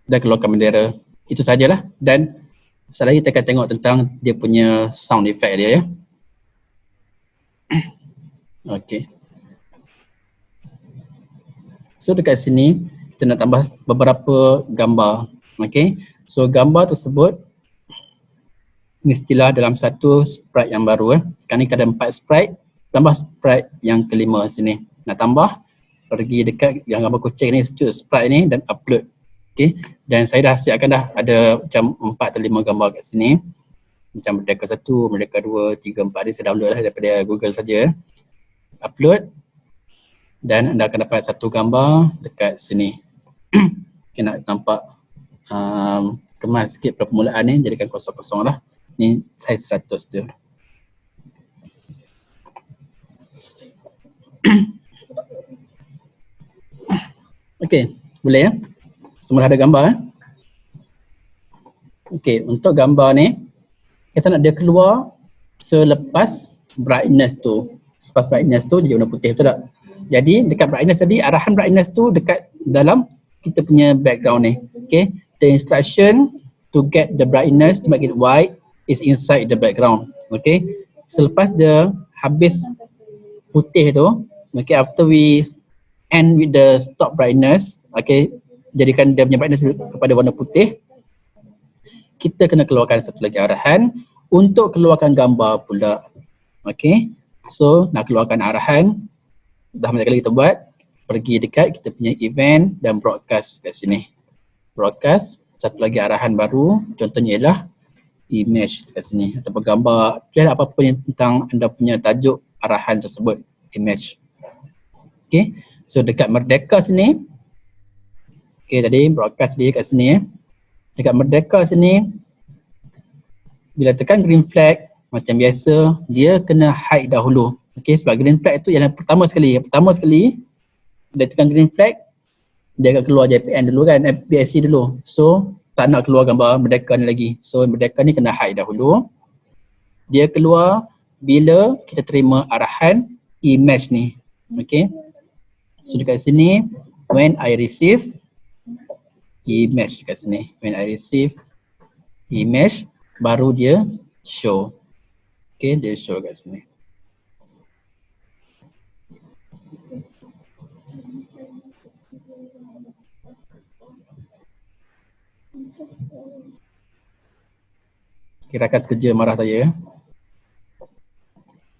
Dan keluarkan bendera. Itu sajalah. Dan sekali lagi kita akan tengok tentang dia punya sound effect dia ya. Okay. So dekat sini kita nak tambah beberapa gambar. Okay. So gambar tersebut mestilah dalam satu sprite yang baru. Sekarang ni kita ada 4 sprite. Tambah sprite yang kelima sini. Nak tambah, pergi dekat yang gambar kucing ni, sprite ni dan upload. Okay. Dan saya dah siapkan dah ada macam 4 atau 5 gambar kat sini. Macam Merdeka 1, Merdeka 2, 3, 4 ni saya download lah daripada Google saja. Upload. Dan anda akan dapat satu gambar dekat sini. Okay, nak nampak kemas sikit permulaan ni, jadikan kosong-kosong lah. Ni saiz 100 dia. Okay, boleh ya? Semua ada gambar. Okay, untuk gambar ni, kita nak dia keluar selepas brightness tu. Selepas brightness tu dia warna putih, betul tak? Jadi dekat brightness tadi, arahan brightness tu dekat dalam kita punya background ni. Okay, the instruction to get the brightness to make it white is inside the background. Okay, selepas dia habis putih tu, okay, after we end with the stop brightness, okay, jadikan dia punya brightness kepada warna putih, kita kena keluarkan satu lagi arahan untuk keluarkan gambar pula. Okay, so nak keluarkan arahan, dah banyak kali kita buat, pergi dekat kita punya event dan broadcast kat sini. Broadcast, satu lagi arahan baru, contohnya ialah image kat sini ataupun gambar, lihat apa-apa yang tentang anda punya tajuk arahan tersebut, image. Okay, so dekat Merdeka sini, okay tadi broadcast dia kat sini. Dekat Merdeka sini, bila tekan green flag macam biasa, dia kena hide dahulu. Okay, sebab green flag tu yang pertama sekali. Pertama sekali, dia tekan green flag, dia akan keluar JPN dulu kan, PSC dulu. So, tak nak keluar gambar Merdeka ni lagi. So, Merdeka ni kena hide dahulu. Dia keluar bila kita terima arahan image ni. Okay. So, dekat sini, when I receive image dekat sini. When I receive image, baru dia show. Okay, dia show kat sini. Kirakan sekerja marah saya.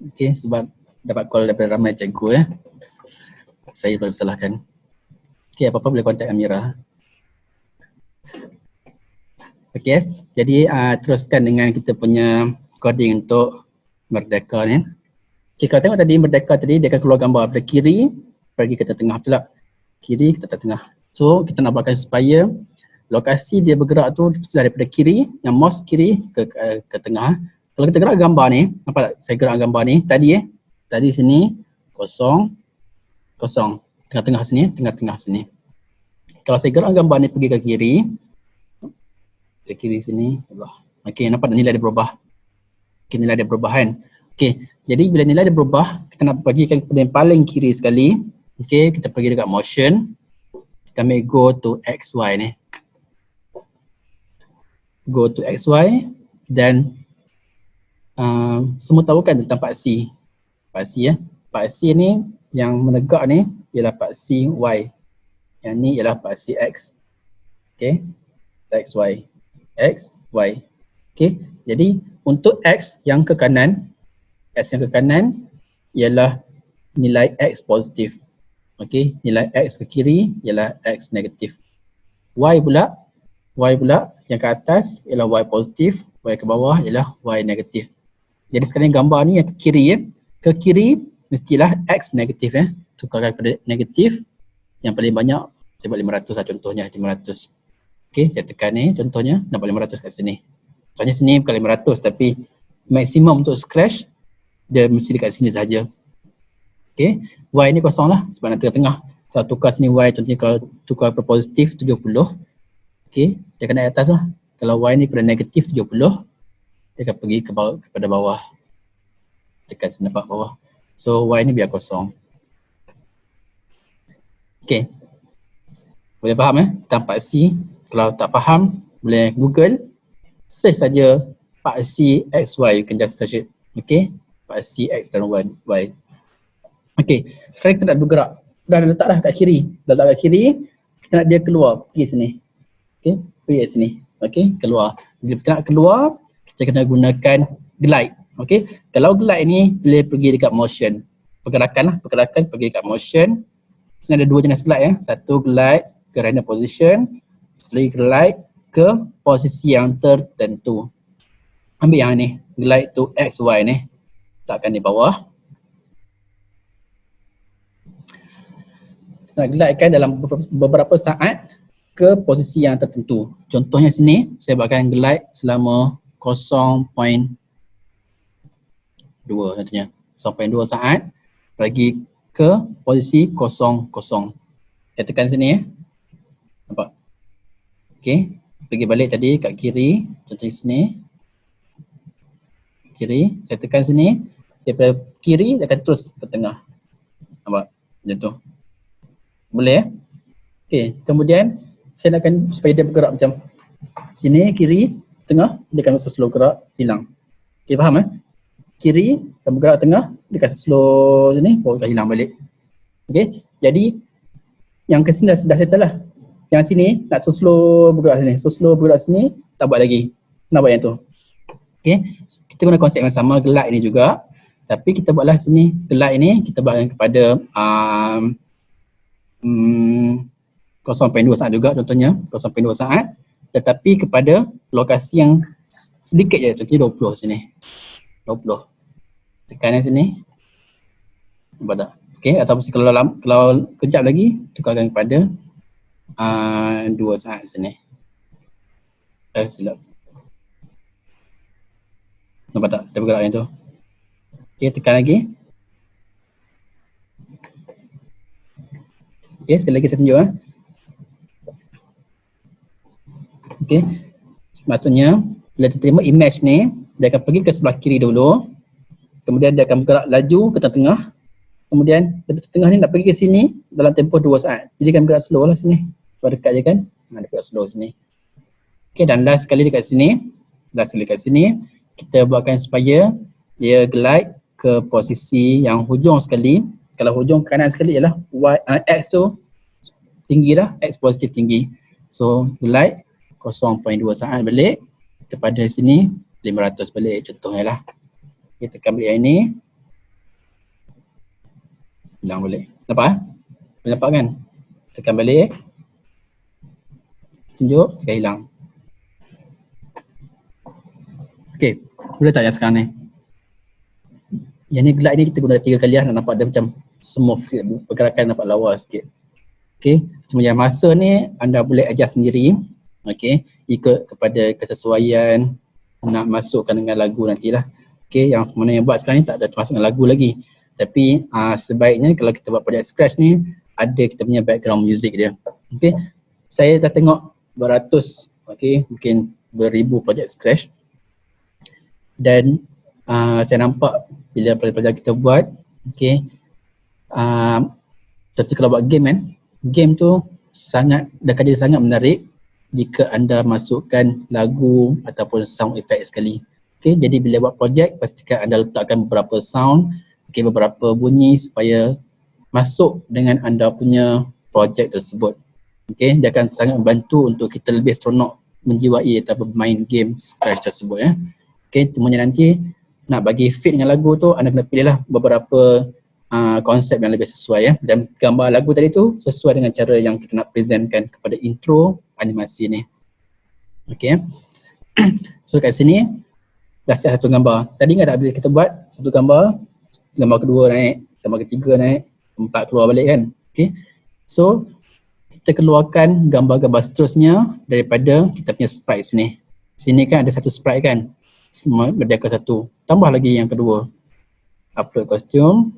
Okay, sebab dapat call daripada ramai cikgu ya. Saya boleh bersalahkan. Okay, apa-apa boleh kontak Amira. Okay, jadi teruskan dengan kita punya coding untuk Merdeka ni. Okay, kalau tengok tadi Merdeka tadi, dia akan keluar gambar dari kiri pergi ke tengah, betul tak? Kiri ke tengah. So, kita nak buatkan supaya lokasi dia bergerak tu daripada kiri, yang mouse kiri ke tengah. Kalau kita gerak gambar ni, nampak tak saya gerak gambar ni tadi sini kosong, tengah-tengah sini. Kalau saya gerak gambar ni pergi ke kiri sini, Allah. Okey, nampak nilai dia berubah. Okey, nilai dia berubah kan. Okey, jadi bila nilai dia berubah, kita nak bagikan kepada yang paling kiri sekali. Okey, kita pergi dekat motion. Kita ambil go to XY ni. Go to XY dan semua tahu kan tentang part C. Part C ya. Part C ni yang menegak ni ialah part C Y. Yang ni ialah part C X. Okey. X Y. X Y. Okey. Jadi untuk X yang ke kanan, ialah nilai X positif. Okey, nilai X ke kiri ialah X negatif. Y pula yang ke atas ialah Y positif, Y ke bawah ialah Y negatif. Jadi sekarang gambar ni yang ke kiri ya. Ke kiri mestilah X negatif ya. Tukarkan pada negatif. Yang paling banyak saya buat 500 lah contohnya, 500. Okey, saya tekan ni contohnya dapat 500 kat sini. Contohnya sini bukan 500 tapi maksimum untuk scratch dia mesti dekat sini saja. Okey, Y ni kosong lah sebab nak tengah-tengah. Kalau tukar sini Y, contohnya kalau tukar per positif 70. Okey, dia akan naik atas lah. Kalau Y ni pada negatif 70, dia akan pergi kepada bawah. Tekan sini nampak bawah. So Y ni biar kosong. Okey, boleh faham tentang part C. Kalau tak faham, boleh Google, search saja part C XY, you can just search it. Okey, part C X dan Y. Okey, sekarang kita nak bergerak. Dah letak dah kat kiri. Dah letak kat kiri, kita nak dia keluar, pergi sini. Okey, pergi kat sini. Okey, keluar. Jadi kita nak keluar, kita kena gunakan glide. Okey, kalau glide ni boleh pergi dekat motion. Pergerakan pergi dekat motion. Sini ada dua jenis glide ya. Satu glide ke random position, sekali glide ke posisi yang tertentu. Ambil yang ni, glide to XY ni. Letakkan di bawah. Kita nak glide kan dalam beberapa saat ke posisi yang tertentu. Contohnya sini, saya buatkan glide selama 0.2 contohnya. 0.2 saat pergi ke posisi 00. Saya tekan sini ya. Nampak? Okey, pergi balik tadi kat kiri, contohnya sini. Kiri, saya tekan sini, daripada kiri dia akan terus ke tengah. Nampak? Macam tu. Boleh ya? Okey, kemudian saya nakkan supaya dia bergerak macam sini, kiri, tengah, dia akan slow gerak, hilang. Okey, faham Kiri, akan bergerak tengah, dia akan slow sini, baru akan hilang balik. Okey, jadi yang ke sini dah settle lah. Yang sini nak slow bergerak sini, slow bergerak sini, tak buat lagi. Nak buat yang tu. Okey, kita guna konsep yang sama, glide ni juga. Tapi kita buatlah sini, glide ni kita buatkan kepada 0.2 saat juga contohnya, 0.2 saat. Tetapi kepada lokasi yang sedikit je, contohnya 20 sini. 20. Tekan yang sini. Nampak tak? Okey, ataupun kalau kejap lagi, tukarkan kepada 2 saat sini. Silap. Nampak tak? Dia bergerak yang tu. Okey, tekan lagi. Okey, sekali lagi saya tunjuk Okey. Maksudnya bila kita terima image ni, dia akan pergi ke sebelah kiri dulu. Kemudian dia akan bergerak laju ke tengah. Kemudian dari tengah ni nak pergi ke sini dalam tempoh 2 saat. Jadi kan bergerak slow lah sini. Sebab dekat je kan. Dia bergerak slow sini. Okey, dan last sekali dekat sini. Kita buatkan supaya dia glide ke posisi yang hujung sekali. Kalau hujung kanan sekali ialah X tu tinggi dah, X positif tinggi. So glide 0.2 saat balik kepada sini 500 balik contohnya lah. Kita tekan balik yang ini. Hilang balik. Nampak Nampak kan? Tekan balik. Tunjuk, dia hilang. Okey, boleh tak yang sekarang ni? Yang ni glide ni kita guna 3 kali lah, nak nampak dia macam smooth sikit, pergerakan nampak lawa sikit. Okey, semuanya masa ni anda boleh adjust sendiri. Okey, ikut kepada kesesuaian nak masukkan dengan lagu nantilah. Okey, yang mana yang buat sekarang ni tak ada termasuk dengan lagu lagi. Tapi sebaiknya kalau kita buat project scratch ni ada kita punya background music dia. Okey. Saya dah tengok beratus, okey, mungkin beribu project scratch. Dan saya nampak bila pelajar kita buat, okey, contoh kalau buat game kan, game tu dah jadi sangat menarik jika anda masukkan lagu ataupun sound effect sekali. Okay, jadi bila buat projek pastikan anda letakkan beberapa sound, okay, beberapa bunyi supaya masuk dengan anda punya projek tersebut. Okay, dia akan sangat membantu untuk kita lebih seronok menjiwai ataupun bermain game Scratch tersebut ya. Okay, semuanya nanti nak bagi fit dengan lagu tu anda kena pilihlah beberapa konsep yang lebih sesuai ya. Macam gambar lagu tadi tu sesuai dengan cara yang kita nak presentkan kepada intro animasi ni. Okay. So kat sini dah siap satu gambar. Tadi ingat tak bila kita buat satu gambar, gambar kedua naik, gambar ketiga naik, empat keluar balik kan. Okay. So kita keluarkan gambar-gambar seterusnya daripada kita punya sprite sini. Sini kan ada satu sprite kan, Merdeka 1. Tambah lagi yang kedua, upload kostum,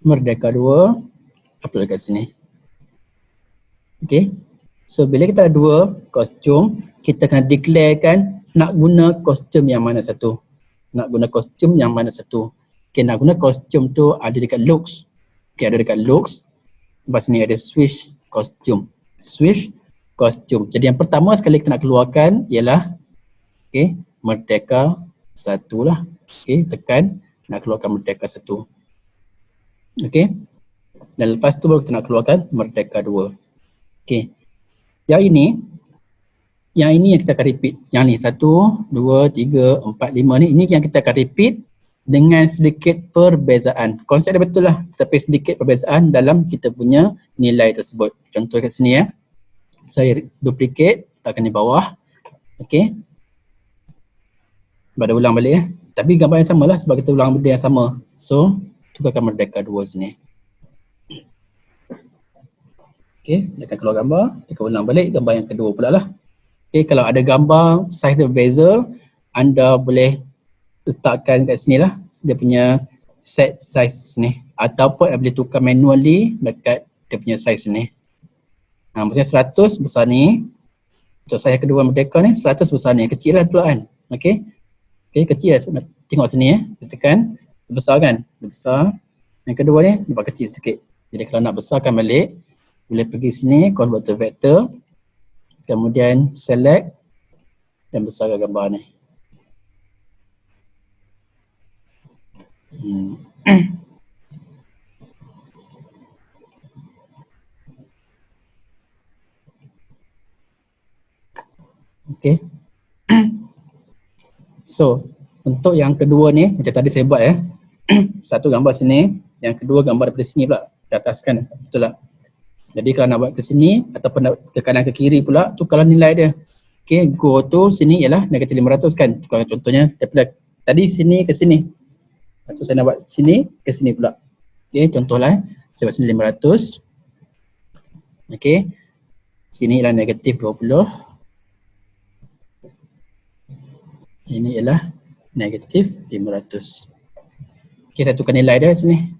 Merdeka 2, upload kat sini. Okay. So bila kita ada dua kostum, kita kena declarekan nak guna kostum yang mana satu. Nak guna kostum yang mana satu. Okay, nak guna kostum tu ada dekat looks. Okay, ada dekat looks. Lepas ni ada switch kostum. Switch kostum. Jadi yang pertama sekali kita nak keluarkan ialah okay, Merdeka 1 lah. Okay, tekan nak keluarkan Merdeka 1. Okay. Dan lepas tu baru kita nak keluarkan Merdeka 2. Okay. Yang ini yang kita akan repeat. Yang ni 1, 2, 3, 4, 5 ni. Ini yang kita akan repeat dengan sedikit perbezaan. Konsep dia betul lah, tapi sedikit perbezaan dalam kita punya nilai tersebut. Contoh kat sini ya. Saya duplicate, letakkan di bawah. Okay. Pada ulang balik ya. Tapi gambar yang sama lah sebab kita ulang benda yang sama. So, tukarkan Merdeka 2 sini. Okay, dia akan keluar gambar, dia akan ulang balik gambar yang kedua pula lah. Okay, kalau ada gambar saiz dia berbeza, anda boleh letakkan kat sini lah, dia punya set size ni. Ataupun anda boleh tukar manually dekat dia punya size ni. Maksudnya 100 besar ni, untuk saiz kedua Merdeka ni 100 besar ni, kecil lah pula kan. Okay, okay kecil lah, tengok sini ya, kita tekan, dia besar kan, dia besar. Yang kedua ni, nampak kecil sikit. Jadi kalau nak besarkan balik, boleh pergi sini, convert to vector, kemudian select dan besarkan gambar ni. Okay. So, untuk yang kedua ni, macam tadi saya buat ya. Satu gambar sini, yang kedua gambar daripada sini pula, ke atas kan, betul tak? Jadi kalau nak buat ke sini ataupun nak ke kanan ke kiri pula, tukarlah nilai dia. Okay, go to sini ialah negatif 500 kan. Tukar contohnya daripada tadi sini ke sini. Lepas tu saya nak buat sini ke sini pula. Okay, contohlah saya buat sini 500. Okay, sini ialah negatif 20. Ini ialah negatif 500. Okay, saya tukar nilai dia sini.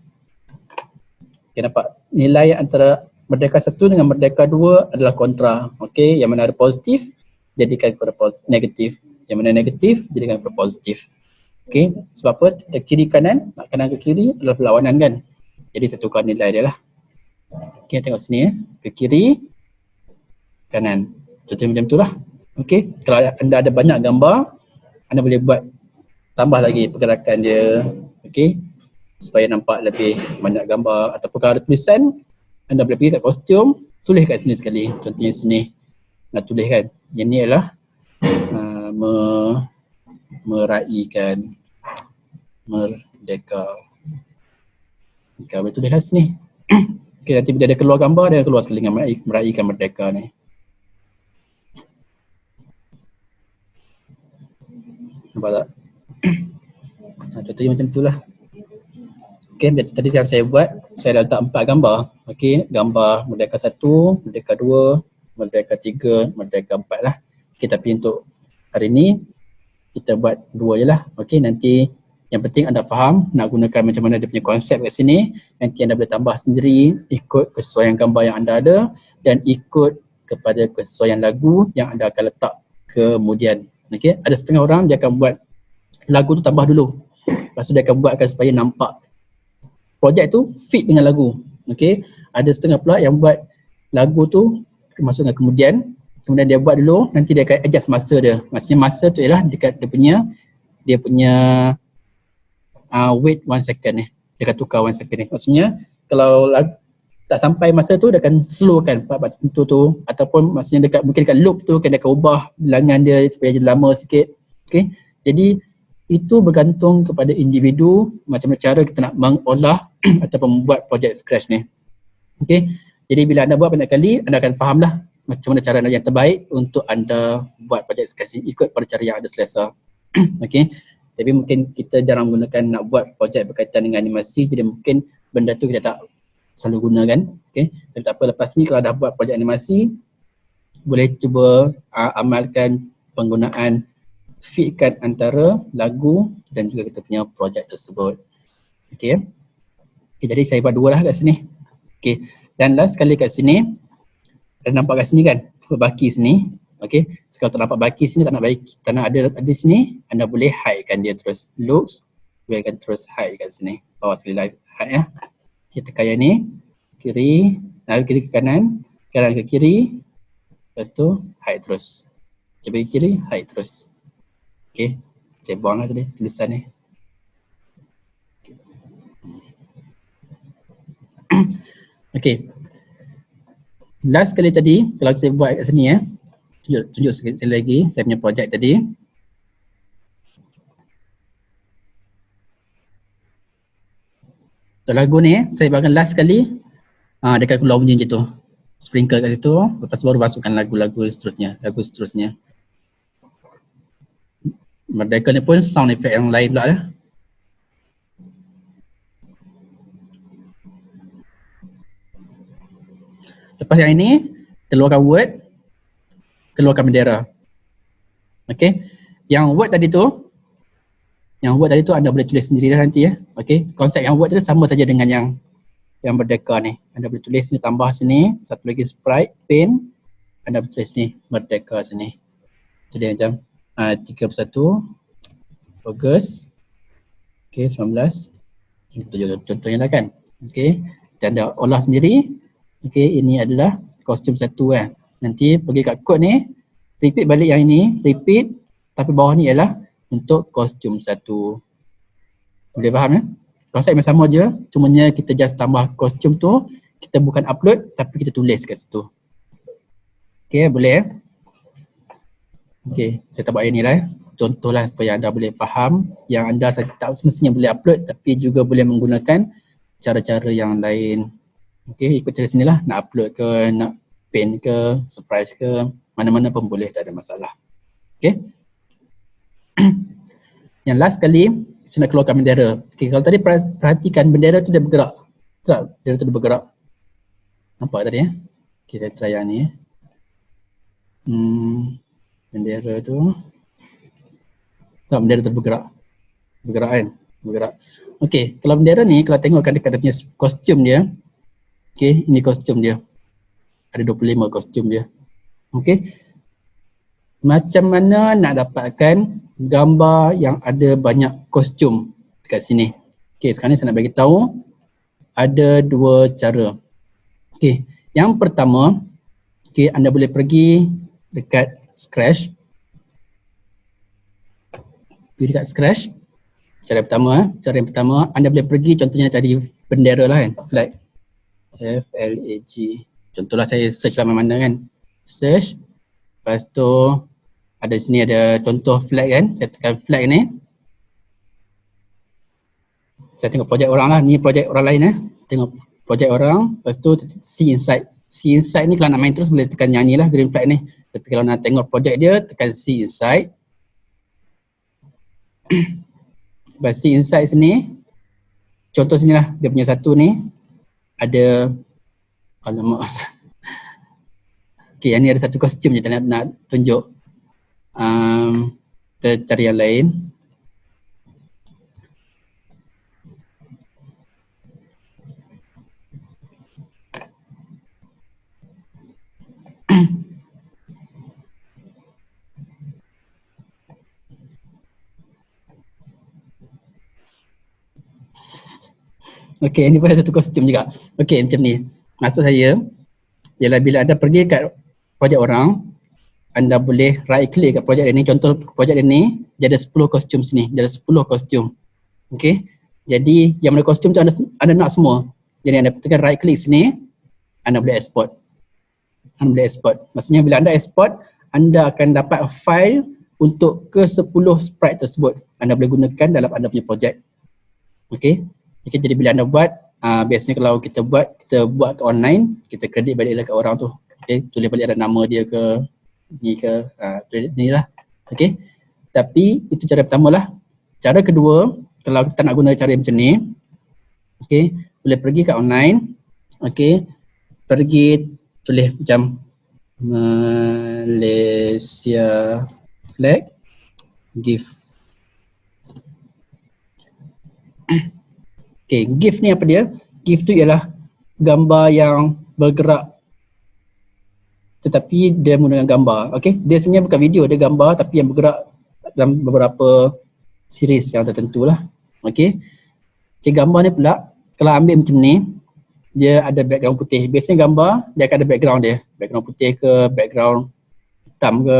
Okay, nampak nilai antara Merdeka 1 dengan Merdeka 2 adalah kontra. Okey, yang mana ada positif jadikan kepada negatif. Yang mana negatif jadikan kepada positif. Okey, sebab apa? Kiri kanan, kanan ke kiri adalah berlawanan kan. Jadi saya tukar nilai dia lah. Okey, tengok sini ya. Ke kiri, kanan. Contohnya macam tu lah. Okey, kalau anda ada banyak gambar, anda boleh buat tambah lagi pergerakan dia. Okey, supaya nampak lebih banyak gambar. Ataupun kalau ada tulisan, anda boleh pergi kat kostum, tulis kat sini sekali. Contohnya sini, nak tulis kan. Yang ni adalah meraikan Merdeka. Okay, boleh tulis lah sini. Okay, nanti bila dia keluar gambar, dia keluar sekali dengan meraikan Merdeka ni. Nampak tak? Contohnya macam tu lah. Okay, tadi yang saya buat, saya dah letak 4 gambar. Okay, gambar Merdeka 1, Merdeka 2, Merdeka 3, Merdeka 4 lah. Okay, tapi untuk hari ni kita buat 2 je lah. Okay, nanti yang penting anda faham nak gunakan macam mana dia punya konsep kat sini. Nanti anda boleh tambah sendiri ikut kesesuaian gambar yang anda ada dan ikut kepada kesesuaian lagu yang anda akan letak kemudian. Okay, ada setengah orang dia akan buat lagu tu tambah dulu. Lepas tu dia akan buatkan supaya nampak projek tu fit dengan lagu. Okay, ada setengah pula yang buat lagu tu masukkan kemudian dia buat dulu, nanti dia akan adjust masa dia. Maksudnya masa tu ialah dekat dia punya wait 1 second ni. Dia akan tukar 1 second ni. Maksudnya kalau tak sampai masa tu dia akan slowkan part-part tertentu tu, ataupun maksudnya mungkin dekat loop tu dia akan ubah bilangan dia supaya jadi lama sikit. Okay, jadi itu bergantung kepada individu macam mana cara kita nak mengolah ataupun membuat projek Scratch ni. Okay, jadi bila anda buat banyak kali, anda akan faham lah macam mana cara yang terbaik untuk anda buat projek Scratch ni ikut pada cara yang anda selesa. Okay, tapi mungkin kita jarang gunakan nak buat projek berkaitan dengan animasi, jadi mungkin benda tu kita tak selalu gunakan. Okay, tapi tak apa, lepas ni kalau dah buat projek animasi, boleh cuba amalkan penggunaan fitkan antara lagu dan juga kita punya projek tersebut. Okay, jadi saya buat 2 lah kat sini. Okay, dan last sekali kat sini, dah nampak kat sini kan, baki sini. Okay, so kalau tak nampak baki sini, tak nak ada sini, anda boleh hide kan dia terus. Looks, boleh kan terus hide kat sini. Bawah sekali lagi hide ya. Kita tekan yang ni, kiri ke kanan, kanan ke kiri, lepas tu hide terus. Bagi kiri, hide terus. Okay, saya buang lah tadi tulisan ni. Okay, last kali tadi kalau saya buat kat sini tunjuk sekali lagi saya punya projek tadi. Untuk lagu ni saya buatkan last kali dekat keluar bunyi macam tu, sprinkle kat situ, lepas baru masukkan lagu seterusnya. Merdeka ni pun sound effect yang lain pula lah. Lepas yang ini, keluarkan word, keluarkan bendera. Okay, yang word tadi tu anda boleh tulis sendiri dah nanti ya. Okay, konsep yang word tu sama saja dengan yang merdeka ni. Anda boleh tulis ni, tambah sini, satu lagi sprite, pen, anda boleh tulis ni, merdeka sini. Jadi macam 31 Ogos, okay, 19, contohnya lah kan. Okay, dan anda olah sendiri. Okay, ini adalah kostum 1 kan. Nanti pergi kat kod ni, repeat balik yang ini, repeat, tapi bawah ni ialah untuk kostum 1. Boleh faham ya? Konsep yang sama je, cumanya kita just tambah kostum tu, kita bukan upload tapi kita tulis kat situ. Okay, boleh ya? Okay, saya tak buat yang ni lah. Contohlah supaya anda boleh faham yang anda tak semestinya boleh upload tapi juga boleh menggunakan cara-cara yang lain. Okay, ikut cara sini lah, nak upload ke, nak pen ke, surprise ke, mana-mana pun boleh, tak ada masalah. Okay. Yang last kali, saya nak keluarkan bendera. Okay, kalau tadi perhatikan bendera tu dia bergerak. Tak, bendera tu dia bergerak. Nampak tadi ya? Okay, saya try yang ni ya. Bendera tu. Tak, bendera tu bergerak. Bergerak kan? Bergerak. Okay, kalau bendera ni, kalau tengokkan dekat dia punya kostum dia. Okay, ini kostum dia. Ada 25 kostum dia. Okay. Macam mana nak dapatkan gambar yang ada banyak kostum dekat sini? Okay, sekarang ni saya nak bagi tahu ada 2 cara. Okay, yang pertama, okay, anda boleh pergi dekat Scratch. Pergi dekat Scratch. Cara yang pertama, anda boleh pergi contohnya tadi bendera lah kan, flag. FLAG. Contohlah saya search lah mana kan. Search. Lepas tu ada sini ada contoh flag kan. Saya tekan flag ni. Saya tengok projek orang lah. Ni projek orang lain Tengok projek orang. Lepas tu see inside. See inside ni kalau nak main terus boleh tekan yang ni lah, green flag ni. Tapi kalau nak tengok projek dia, tekan see inside. Lepas see inside sini. Contoh sini lah. Dia punya satu ni. Ada alamak. Okay, yang ni ada satu kostum je nak tunjuk. Kita cari yang lain. Okay, ni pun ada satu kostum juga. Okay, macam ni. Maksud saya, ialah bila anda pergi kat projek orang, anda boleh right click kat projek dia ni. Contoh projek dia ni, dia ada 10 kostum sini. Dia ada 10 kostum. Okay. Jadi yang mana kostum tu anda nak semua. Jadi anda tekan right click sini, anda boleh export. Anda boleh export. Maksudnya bila anda export, anda akan dapat file untuk ke 10 sprite tersebut. Anda boleh gunakan dalam anda punya projek. Okay. Okay, jadi bila anda buat, biasanya kalau kita buat ke online, kita kredit baliklah ke orang tu. Okay, tulis balik ada nama dia ke, ni ke, kredit ni lah. Okay, tapi itu cara pertama lah. Cara kedua, kalau kita nak guna cara macam ni, okay, boleh pergi kat online, okay, pergi tulis macam Malaysia flag GIF. Okay, GIF ni apa dia? GIF tu ialah gambar yang bergerak tetapi dia menggunakan gambar. Okay, dia sebenarnya bukan video, dia gambar tapi yang bergerak dalam beberapa series yang tertentu lah. Okay, gambar ni pula kalau ambil macam ni, dia ada background putih. Biasanya gambar dia akan ada background dia, background putih ke, background hitam ke.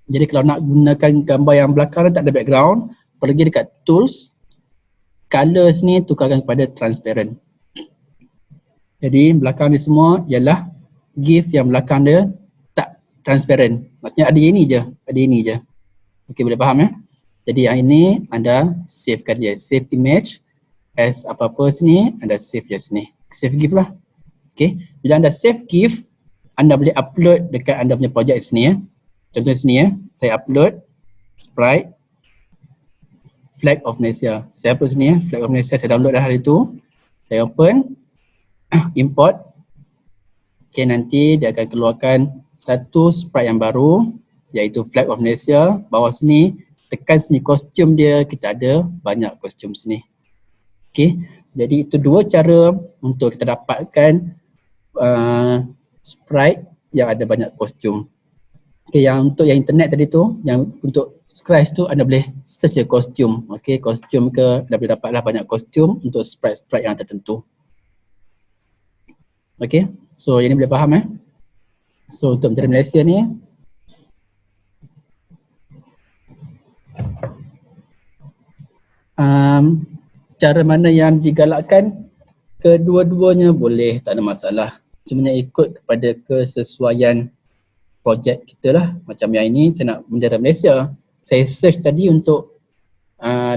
Jadi kalau nak gunakan gambar yang belakang tak ada background, pergi dekat tools, colors ni tukarkan kepada transparent. Jadi belakang ni semua ialah GIF yang belakang dia tak transparent. Maksudnya ada ini je, ada ini je. Okey, boleh faham ya? Jadi yang ini anda savekan dia, save image as apa-apa sini, anda save je sini. Save GIF lah. Okey, bila anda save GIF, anda boleh upload dekat anda punya projek sini ya. Contoh sini ya, saya upload sprite Flag of Malaysia. Saya upload sini ya, Flag of Malaysia saya download dah hari tu. Saya open, import. Okay, nanti dia akan keluarkan satu sprite yang baru iaitu Flag of Malaysia. Bawah sini, tekan sini kostum dia, kita ada banyak kostum sini. Okay, jadi itu dua cara untuk kita dapatkan sprite yang ada banyak kostum. Okay, yang untuk yang internet tadi tu, yang untuk Scratch tu anda boleh search je kostum. Okay, kostum ke, anda boleh dapatlah banyak kostum untuk sprite-sprite yang tertentu. Okay, so yang ni boleh faham So untuk Menteri Malaysia ni, cara mana yang digalakkan, kedua-duanya boleh, tak ada masalah. Cuma ikut kepada kesesuaian projek kita lah. Macam yang ini saya nak bendera Malaysia. Saya search tadi untuk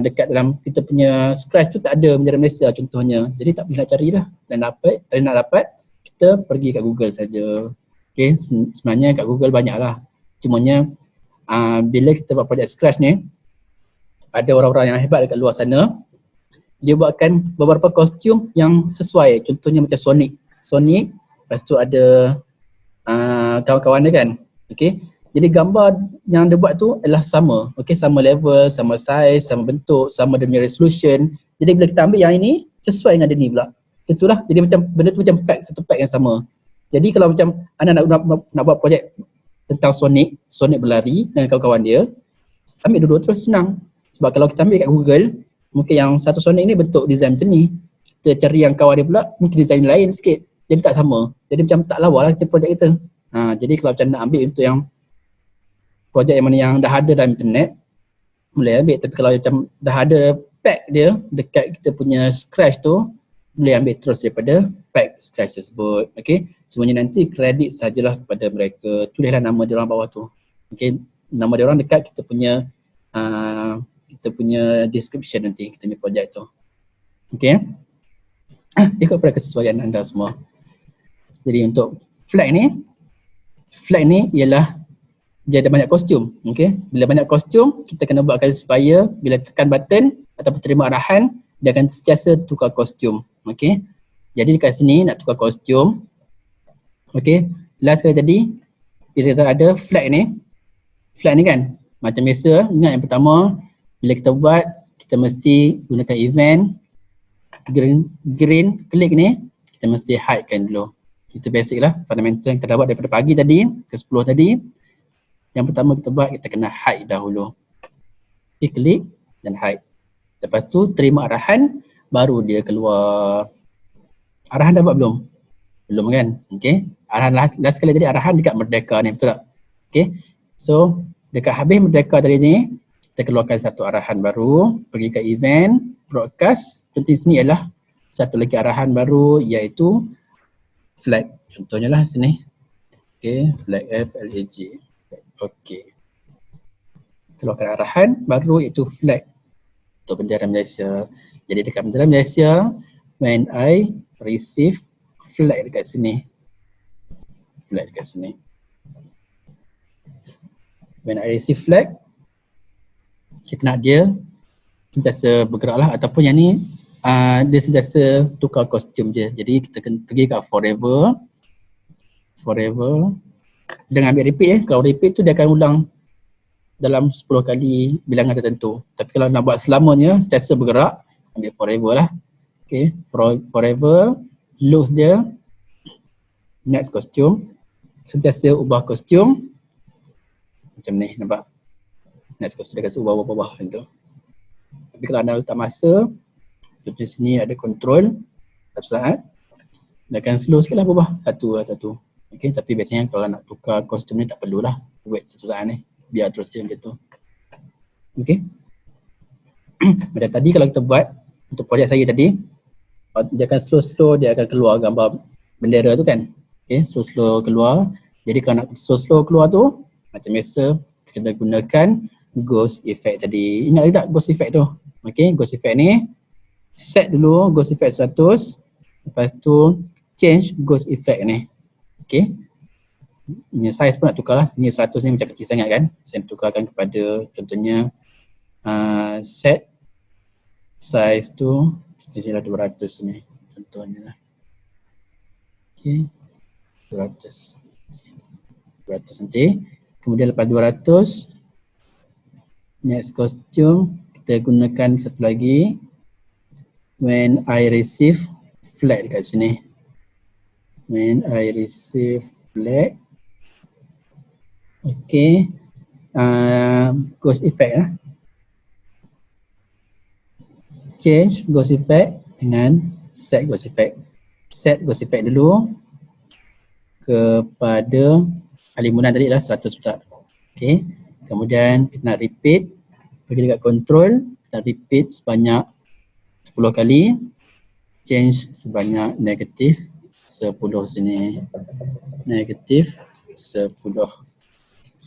dekat dalam kita punya Scratch tu tak ada bendera Malaysia contohnya. Jadi tak boleh nak carilah dan dapat, tak nak dapat, kita pergi kat Google saja. Okay, sebenarnya kat Google banyak lah. Cumanya bila kita buat projek Scratch ni, ada orang-orang yang hebat dekat luar sana, dia buatkan beberapa kostum yang sesuai. Contohnya macam Sonic, lepas tu ada kawan-kawan dia kan. Okay, jadi gambar yang dia buat tu adalah sama. Okay, sama level, sama size, sama bentuk, sama dia punya resolution. Jadi bila kita ambil yang ini, sesuai dengan dia ni pula. Itulah, jadi macam benda tu macam pack, satu pack yang sama. Jadi kalau macam anda nak buat projek tentang Sonic berlari dengan kawan-kawan dia, ambil dua-dua terus senang. Sebab kalau kita ambil kat Google, mungkin yang satu Sonic ni bentuk design macam ni. Kita cari yang kawan dia pula, mungkin design lain sikit. Jadi tak sama. Jadi macam tak lawa lah kita projek kita. Jadi kalau macam nak ambil untuk yang projek yang mana yang dah ada dalam internet, boleh ambil. Tapi kalau macam dah ada pack dia dekat kita punya Scratch tu, boleh ambil terus daripada pack Scratch tersebut. Okay, semuanya nanti kredit sajalah kepada mereka. Tulislah nama dia orang bawah tu. Okay, nama dia orang dekat kita punya description nanti kita punya projek tu. Okay, ikut pada kesesuaian anda semua. Jadi untuk flag ni ialah dia ada banyak kostum. Okay, bila banyak kostum, kita kena buatkan supaya bila tekan button ataupun terima arahan, dia akan sentiasa tukar kostum. Okay, jadi dekat sini nak tukar kostum. Okay, last sekali tadi bila kita ada flag ni kan, macam biasa, ingat yang pertama, bila kita buat, kita mesti gunakan event, green klik ni, kita mesti hide kan dulu. Itu basic lah, fundamental yang kita dah buat daripada pagi tadi, ke 10 tadi. Yang pertama kita buat, kita kena hide dahulu. Okay, klik dan hide. Lepas tu terima arahan, baru dia keluar. Arahan dah buat belum? Belum kan? Okay. Arahan last sekali tadi arahan dekat Merdeka ni, betul tak? Okay. So, dekat habis Merdeka tadi ni, kita keluarkan satu arahan baru, pergi ke event, broadcast. Contoh sini ialah satu lagi arahan baru iaitu flag. Contohnya lah sini. Okay, flag FLAG. Okay. Keluarkan arahan baru iaitu flag untuk bendera Malaysia. Jadi dekat bendera Malaysia, when I receive flag dekat sini. Flag dekat sini. When I receive flag, kita nak dia sentiasa bergerak lah, ataupun yang ni dia sentiasa tukar kostum je. Jadi kita kena pergi kat forever. Jangan ambil repeat kalau repeat tu dia akan ulang dalam 10 kali bilangan tertentu. Tapi kalau nak buat selamanya sentiasa bergerak, ambil forever lah. Okay, forever, looks dia, next costume, sentiasa ubah kostum. Macam ni, nampak? Next costume dia kasi ubah-ubah macam tu. Tapi kalau anda letak masa, contoh sini ada control, satu saat, dia akan slow sikit lah berubah, satu. Okay, tapi biasanya kalau nak tukar kostum ni tak perlulah wait satu saat ni, biar terus je macam tu. Okay. Macam tadi kalau kita buat untuk projek saya tadi, dia akan slow, dia akan keluar gambar bendera tu kan. Okay, slow keluar. Jadi kalau nak slow keluar tu, macam biasa kita gunakan ghost effect tadi. Ingat tak ghost effect tu? Okay, ghost effect ni set dulu ghost effect 100, lepas tu change ghost effect ni. Okay, ni size pun nak tukar lah. Ni 100 ni macam kecil sangat kan, saya tukarkan kepada contohnya set size tu contohnya 200 ni contohnya lah. Okay, 200 nanti. Kemudian lepas 200, next costume kita gunakan satu lagi, when I receive flag dekat sini. When I receive flag. Okay, ghost effect lah. Change ghost effect dengan set ghost effect. Set ghost effect dulu kepada halimunan tadi lah 100 pula. Okay, kemudian kita nak repeat, pergi dekat control, kita repeat sebanyak 10 kali, change sebanyak negatif 10 sini, negatif 10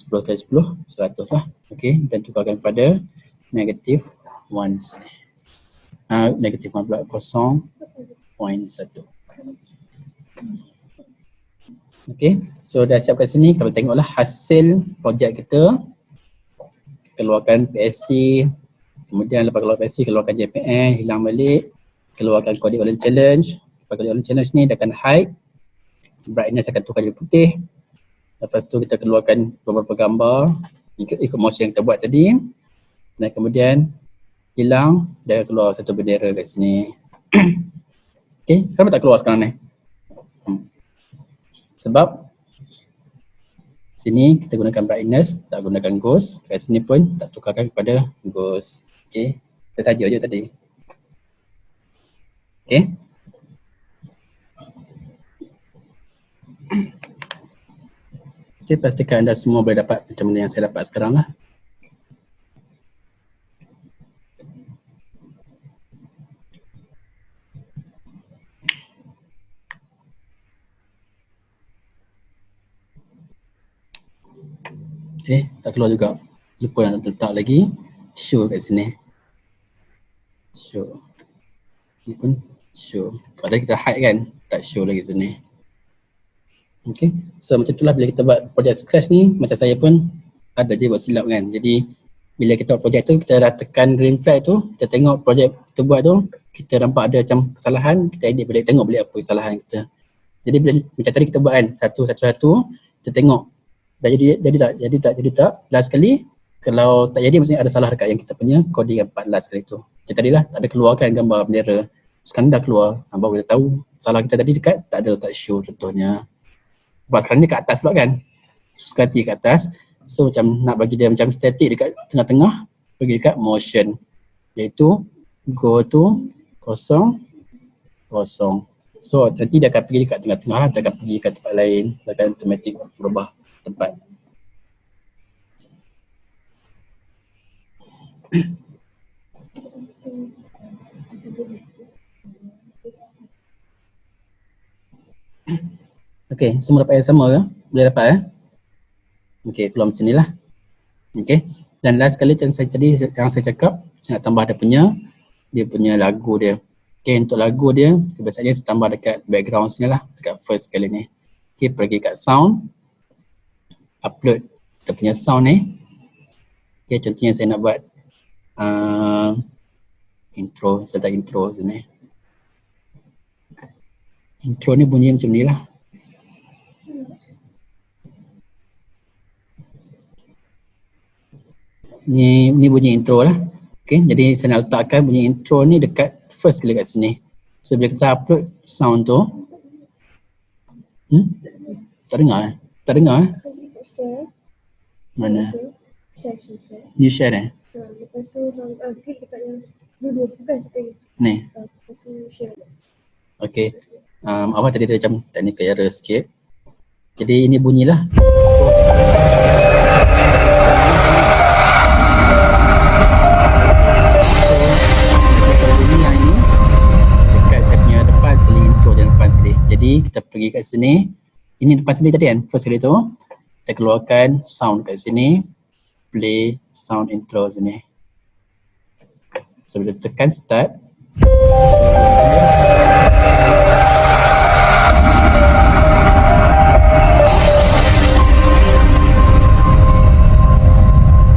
kali 10, 100 lah. Okay, dan tukarkan pada negatif 1 sini. Negatif 1 pula, 0.1. Okay, so dah siap kat sini. Kalau tengoklah hasil projek kita. Keluarkan PSC, kemudian lepas keluar PSC, keluarkan JPN, hilang balik, keluarkan Coding Online Challenge. Lepas Coding Online Challenge ni dia akan hide, brightness akan tukar jadi putih. Lepas tu kita keluarkan beberapa gambar ikut motion yang kita buat tadi, dan kemudian hilang, dia keluar satu bendera kat sini. Okay, kenapa tak keluar sekarang ni? Sebab sini kita gunakan brightness, tak gunakan ghost. Kat sini pun tak tukarkan kepada ghost. Okay, kita saja je tadi. Okay. Okay, pastikan anda semua boleh dapat macam mana yang saya dapat sekarang lah. Okay, tak keluar juga. Lupa nak letak lagi show kat sini. Show. Ini pun show. Padahal kita hide kan, tak show lagi sini. Okay, so macam itulah bila kita buat projek scratch ni, macam saya pun ada je buat silap kan. Jadi bila kita buat projek tu, kita dah tekan green flag tu, kita tengok projek kita buat tu, kita nampak ada macam kesalahan, kita edit balik, tengok balik apa kesalahan kita. Jadi bila macam tadi kita buat kan, satu-satu, kita tengok Dah jadi tak. Last sekali, kalau tak jadi maksudnya ada salah dekat yang kita punya coding yang 4 last sekali tu. Macam tadilah tak ada keluarkan gambar bendera. Sekarang dah keluar. Baru kita tahu salah kita tadi dekat tak ada letak show contohnya. Sebab sekarang ni kat atas pula kan. Sekali kat atas. So macam nak bagi dia macam static dekat tengah-tengah, pergi dekat motion. Iaitu go to kosong, kosong. So nanti dia akan pergi dekat tengah-tengah lah, dia akan pergi ke tempat lain, dia akan automatic berubah tempat. Okay, semua dapat yang sama ke? Boleh dapat Okay, keluar macam ni lah. Okay, dan last sekali yang saya cakap, saya nak tambah dia punya lagu dia. Okay, untuk lagu dia, biasanya saya tambah dekat background sini lah, dekat first kali ni. Okay, pergi kat sound, upload kita punya sound ni. Okay, contohnya saya nak buat intro, saya tak intro sini. Intro ni bunyi macam ni lah. Ni bunyi intro lah. Okay, jadi saya nak letakkan bunyi intro ni dekat first kali kat sini. So bila kita upload sound tu, tak dengar Tak dengar Mana? Share. You share Lepas tu klik dekat yang dua bukan sekali. Ni. Lepas tu share. Okay. Awal tadi dia macam technical error sikit. Jadi ini bunyilah. Jadi kita pergi kat sini. Ini depan sekali tadi kan, first kali tu. Kita keluarkan sound kat sini. Play sound intro sini. So bila tekan start.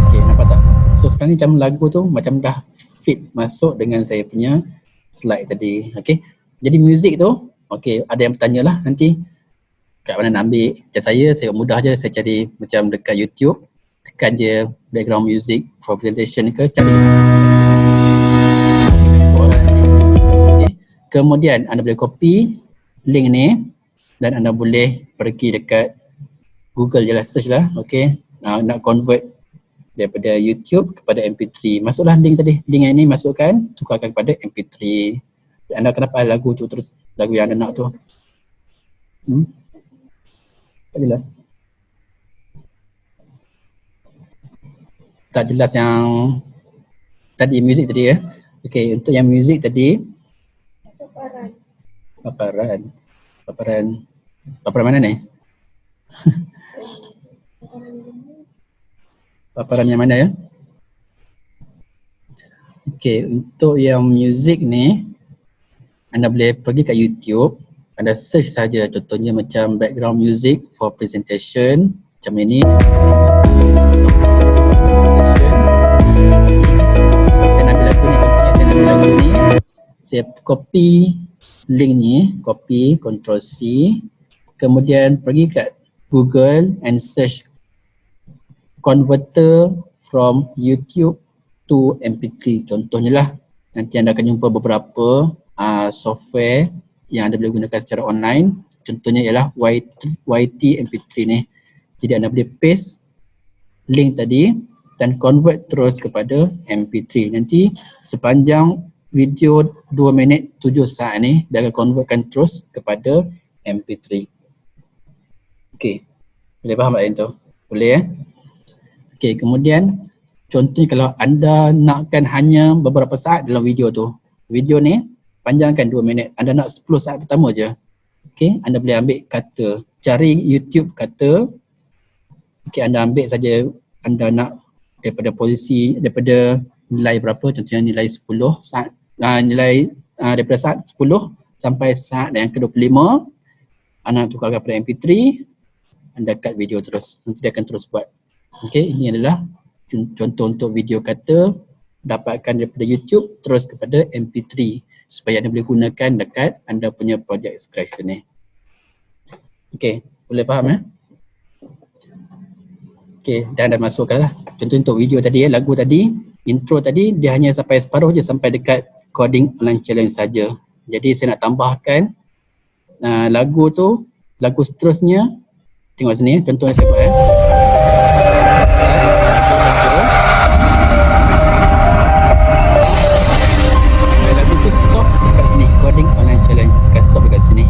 Okay, nampak tak? So sekarang ni macam lagu tu macam dah fit masuk dengan saya punya slide tadi. Okay, jadi music tu, okay, ada yang bertanya lah nanti kat mana nak ambil. Macam saya mudah je, saya cari macam dekat YouTube, tekan je background music for presentation ke, cari. Okay. Kemudian anda boleh copy link ni dan anda boleh pergi dekat Google je lah, search lah, okay. Nak convert daripada YouTube kepada MP3, masuklah link tadi, link yang ni masukkan, tukarkan kepada MP3. Anda akan dapat lagu tu terus, lagu yang anda nak tu. Tak jelas. Tak jelas yang tadi music tadi ya. Okay, untuk yang music tadi paparan mana ni? Paparan yang mana ya? Okay, untuk yang music ni anda boleh pergi kat YouTube, anda search saja, contohnya macam background music for presentation macam ini. Dan ambil lagu ni, contohnya saya ambil lagu ni, saya copy link ni, copy Ctrl C, kemudian pergi kat Google and search converter from YouTube to MP3 contohnya lah. Nanti anda akan jumpa beberapa software yang anda boleh gunakan secara online. Contohnya ialah YT MP3 ni. Jadi anda boleh paste link tadi dan convert terus kepada MP3. Nanti sepanjang video 2 minit 7 saat ni dia akan convertkan terus kepada MP3. Okey. Boleh faham tak yang tu? Boleh Okey, kemudian contohnya kalau anda nakkan hanya beberapa saat dalam video tu. Video ni panjangkan 2 minit. Anda nak 10 saat pertama je. Okey, anda boleh ambil kata, cari YouTube kata. Okey, anda ambil saja anda nak daripada nilai berapa, contohnya nilai 10 saat, daripada saat 10 sampai saat yang ke-25 anda tukarkan pada MP3, anda cut video terus, nanti dia akan terus buat. Okey, ini adalah contoh untuk video kata dapatkan daripada YouTube terus kepada MP3 supaya anda boleh gunakan dekat anda punya project Scratch ni. Okey, boleh faham Okay, dan dah masukkan lah. Contoh untuk video tadi lagu tadi, intro tadi dia hanya sampai separuh je, sampai dekat coding online challenge saja. Jadi saya nak tambahkan lagu tu, lagu seterusnya. Tengok sini, contohnya saya buat lagu tu stop dekat sini, coding online challenge, akan stop dekat sini.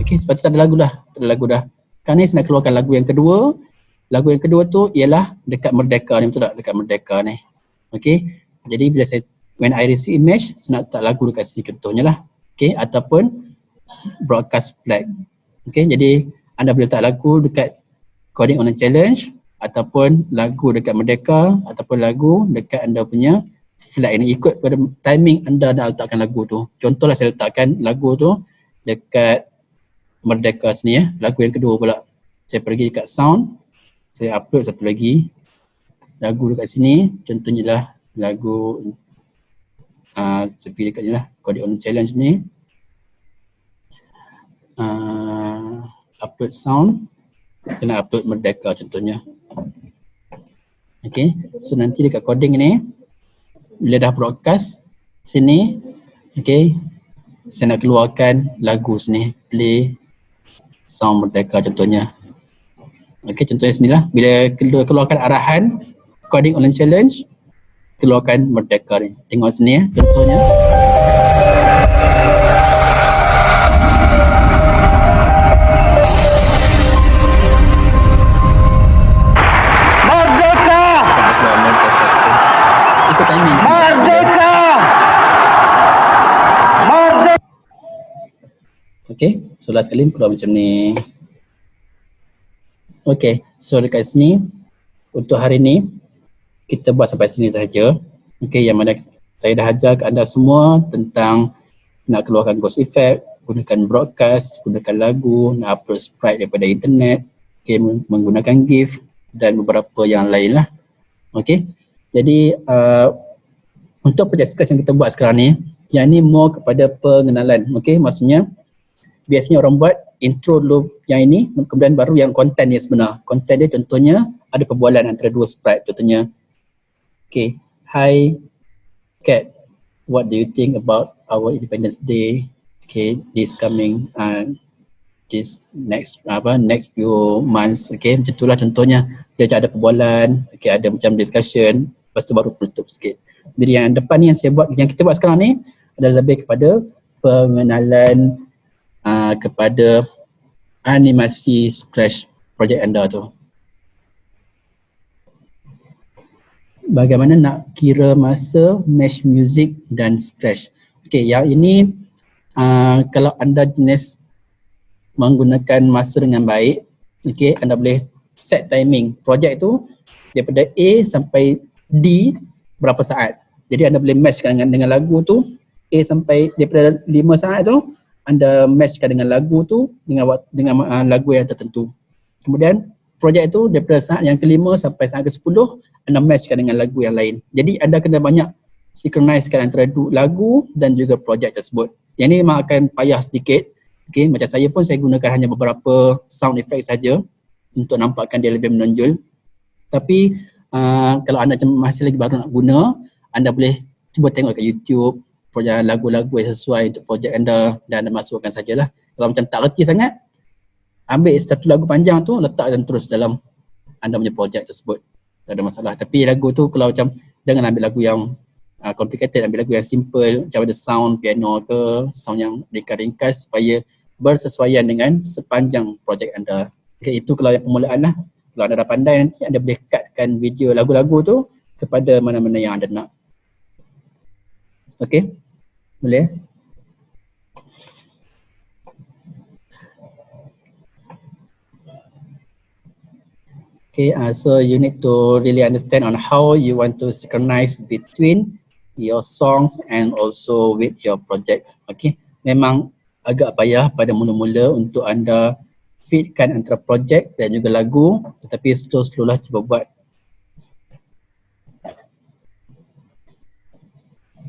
Okay, sebab tu tak ada lagu dah, Kan ni saya nak keluarkan lagu yang kedua. Lagu yang kedua tu ialah dekat Merdeka ni, betul tak? Dekat Merdeka ni. Okay, jadi bila saya, when I receive image, saya nak letak lagu dekat sini contohnya lah. Okay, ataupun broadcast flag. Okay, jadi anda boleh letak lagu dekat coding online challenge, ataupun lagu dekat Merdeka, ataupun lagu dekat anda punya flag ni, ikut pada timing anda nak letakkan lagu tu. Contohlah saya letakkan lagu tu dekat Merdeka sini ya, lagu yang kedua pula. Saya pergi dekat sound, saya upload satu lagi lagu dekat sini, contohnya lah lagu saya pergi dekat ni lah, coding online challenge ni. Upload sound, saya nak upload Merdeka contohnya. Okay, so nanti dekat coding ni, bila dah broadcast sini, okay, saya nak keluarkan lagu sini, play sound Merdeka contohnya. Okay, contohnya sinilah, bila keluarkan arahan coding online challenge, keluarkan Merdeka ni. Tengok sini ya, contohnya. Ikut timing. Merdeka! Okay, so last kali keluar macam ni. Okay, so dekat sini untuk hari ni kita buat sampai sini sahaja. Okay, yang mana saya dah ajar ke anda semua tentang nak keluarkan ghost effect, gunakan broadcast, gunakan lagu, nak upload sprite daripada internet, okay, menggunakan GIF dan beberapa yang lain lah. Okay, jadi untuk project scratch yang kita buat sekarang ni, yang ni more kepada pengenalan. Okay, maksudnya biasanya orang buat intro dulu yang ini, kemudian baru yang konten dia sebenar. Konten dia contohnya ada perbualan antara dua sprite, contohnya okay, hi Cat, what do you think about our Independence Day? Okay, this coming this next few months. Okay, macam itulah contohnya. Dia ada perbualan, okay, ada macam discussion, lepas tu baru tutup sikit. Jadi yang depan ni yang saya buat, yang kita buat sekarang ni adalah lebih kepada pengenalan kepada animasi Scratch project anda tu. Bagaimana nak kira masa, mesh music dan Scratch. Okay, yang ini kalau anda jenis menggunakan masa dengan baik, okay, anda boleh set timing project tu daripada A sampai D berapa saat. Jadi anda boleh matchkan dengan lagu tu, A sampai daripada 5 saat tu, anda matchkan dengan lagu tu dengan lagu yang tertentu. Kemudian projek tu daripada saat yang ke-5 sampai saat ke-10 anda matchkan dengan lagu yang lain. Jadi anda kena banyak synchronizekan antara lagu dan juga projek tersebut. Yang ni memang akan payah sedikit. Okay, macam saya pun saya gunakan hanya beberapa sound effect saja untuk nampakkan dia lebih menonjol. Tapi kalau anda masih lagi baru nak guna, anda boleh cuba tengok kat YouTube projek lagu-lagu yang sesuai untuk projek anda dan anda masukkan sajalah. Kalau macam tak reti sangat, ambil satu lagu panjang tu, letakkan terus dalam anda punya projek tersebut. Tak ada masalah. Tapi lagu tu kalau macam, jangan ambil lagu yang complicated, ambil lagu yang simple, macam ada sound piano ke, sound yang ringkas-ringkas supaya bersesuaian dengan sepanjang projek anda. Okay, itu kalau yang permulaan lah. Kalau anda dah pandai nanti, anda boleh cutkan video lagu-lagu tu kepada mana-mana yang anda nak. Okay, boleh? Okay, so you need to really understand on how you want to synchronize between your songs and also with your project. Okay, memang agak payah pada mula-mula untuk anda fitkan antara projek dan juga lagu, tetapi slow-slow lah cuba buat.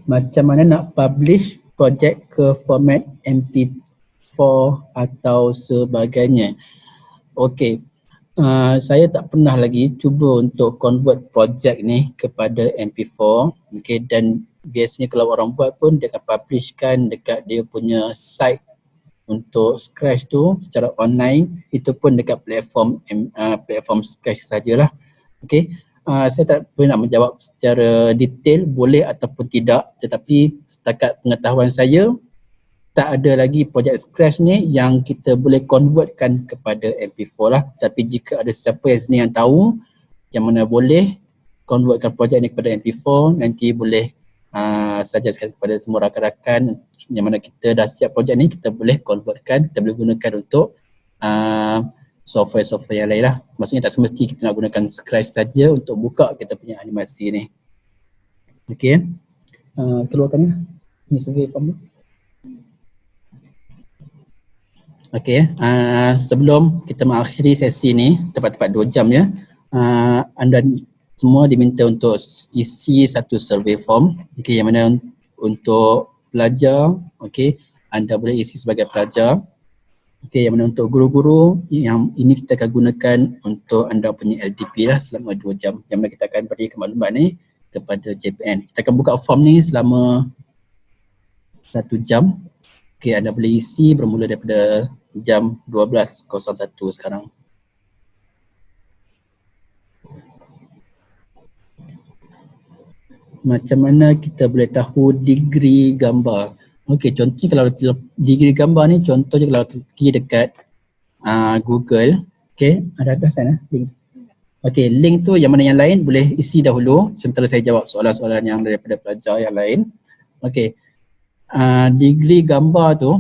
Macam mana nak publish projek ke format MP4 atau sebagainya. Okay, Saya tak pernah lagi cuba untuk convert projek ni kepada MP4, okay, dan biasanya kalau orang buat pun dia akan publishkan dekat dia punya site untuk Scratch tu secara online, itu pun dekat platform Scratch sajalah. Okay. Saya tak boleh nak menjawab secara detail boleh ataupun tidak, tetapi setakat pengetahuan saya tak ada lagi projek Scratch ni yang kita boleh convertkan kepada MP4 lah. Tapi jika ada siapa yang tahu yang mana boleh convertkan projek ni kepada MP4, nanti boleh suggestkan kepada semua rakan-rakan yang mana kita dah siap projek ni, kita boleh convertkan, kita boleh gunakan untuk software-software yang lain lah. Maksudnya tak semesti kita nak gunakan Scratch saja untuk buka kita punya animasi ni. Okay, keluarkan ni survey form. Okay, sebelum kita mengakhiri sesi ni, tepat-tepat 2 jam ya, anda semua diminta untuk isi satu survey form, okay, yang mana untuk pelajar, okay, anda boleh isi sebagai pelajar, okay, yang mana untuk guru-guru, yang ini kita akan gunakan untuk anda punya LDP lah selama 2 jam, yang mana kita akan beri maklumat ni kepada JPN. Kita akan buka form ni selama 1 jam, okay, anda boleh isi bermula daripada jam 12.01 sekarang. Macam mana kita boleh tahu degree gambar? Okey, contohnya kalau degree gambar ni, contohnya kalau pergi dekat Google, okey, ada sana link. Okey, link tu yang mana yang lain boleh isi dahulu sementara saya jawab soalan-soalan yang daripada pelajar yang lain. Okey, degree gambar tu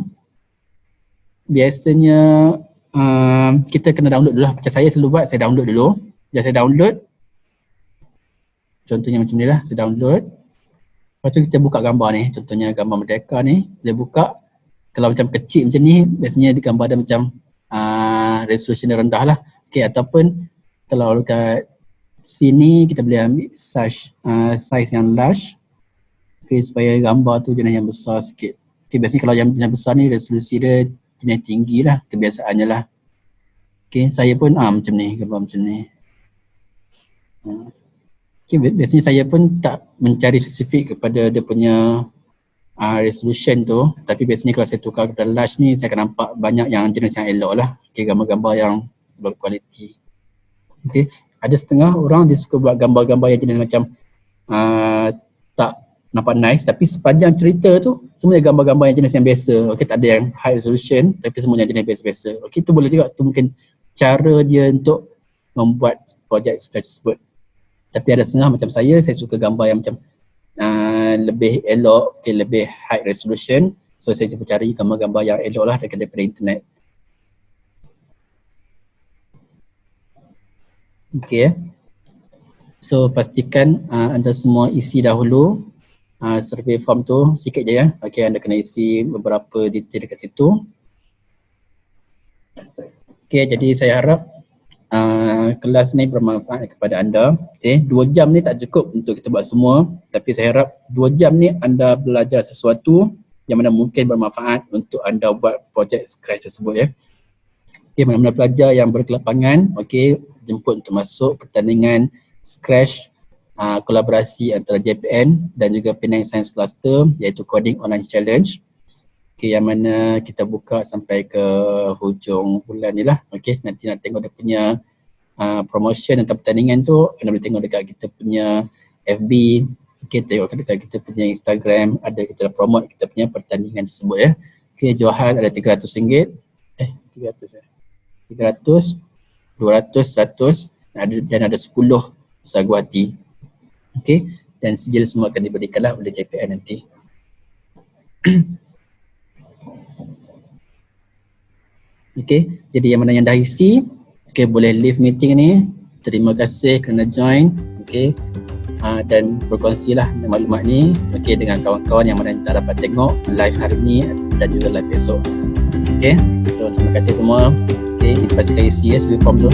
biasanya kita kena download dulu lah. Macam saya selalu buat, saya download dulu. Bila saya download, contohnya macam ni lah, saya download. Lepas tu kita buka gambar ni, contohnya gambar Merdeka ni, boleh buka. Kalau macam kecil macam ni, biasanya gambar dia macam resolution dia rendah lah. Okay, ataupun kalau dekat sini kita boleh ambil size yang large, okay, supaya gambar tu jenis yang besar sikit. Okay, biasanya kalau yang jenis besar ni resolusi dia jenis tinggi lah, kebiasaannya lah. Okay, saya pun macam ni, gambar macam ni. Okay, biasanya saya pun tak mencari spesifik kepada dia punya resolution tu, tapi biasanya kalau saya tukar kepada large ni, saya akan nampak banyak yang jenis yang elok lah. Okay, gambar-gambar yang berkualiti. Okay, ada setengah orang dia suka buat gambar-gambar yang jenis macam tak nampak nice, tapi sepanjang cerita tu semuanya gambar-gambar yang jenis yang biasa. Okay, tak ada yang high resolution, tapi semuanya jenis biasa-biasa. Okay, tu boleh juga, tu mungkin cara dia untuk membuat projek Scratch tersebut. Tapi ada setengah macam saya suka gambar yang macam lebih elok, okay, lebih high resolution. So saya cuba cari gambar-gambar yang elok lah daripada internet. Okay, so pastikan anda semua isi dahulu survey form tu sikit je ya. Okay, anda kena isi beberapa detail dekat situ. Okay, jadi saya harap kelas ni bermanfaat kepada anda. Okay, 2 jam ni tak cukup untuk kita buat semua, tapi saya harap 2 jam ni anda belajar sesuatu yang mana mungkin bermanfaat untuk anda buat projek Scratch tersebut ya. Okay, mana-mana pelajar yang berkelapangan, okay, jemput untuk masuk pertandingan Scratch kolaborasi antara JPN dan juga Penang Science Cluster, iaitu Coding Online Challenge. Okay, yang mana kita buka sampai ke hujung bulan ni lah. Okay, nanti nak tengok dia punya promotion tentang pertandingan tu, anda boleh tengok dekat kita punya FB, okay, tengok dekat kita punya Instagram, ada kita dah promote kita punya pertandingan tersebut ya. Okay, Johal ada RM300, 300 ya. 300, 200, 100 dan ada 10 sagu hati. Okay, dan sijil semua akan diberikanlah oleh JPN nanti. Okay, jadi yang mana yang dah isi, okay, boleh leave meeting ni. Terima kasih kerana join, okay, dan berkongsilah maklumat ni, okay, dengan kawan-kawan yang mana tak dapat tengok live hari ni dan juga live besok. Okay, so terima kasih semua. Okay, kita pastikan isi ya survey form tu.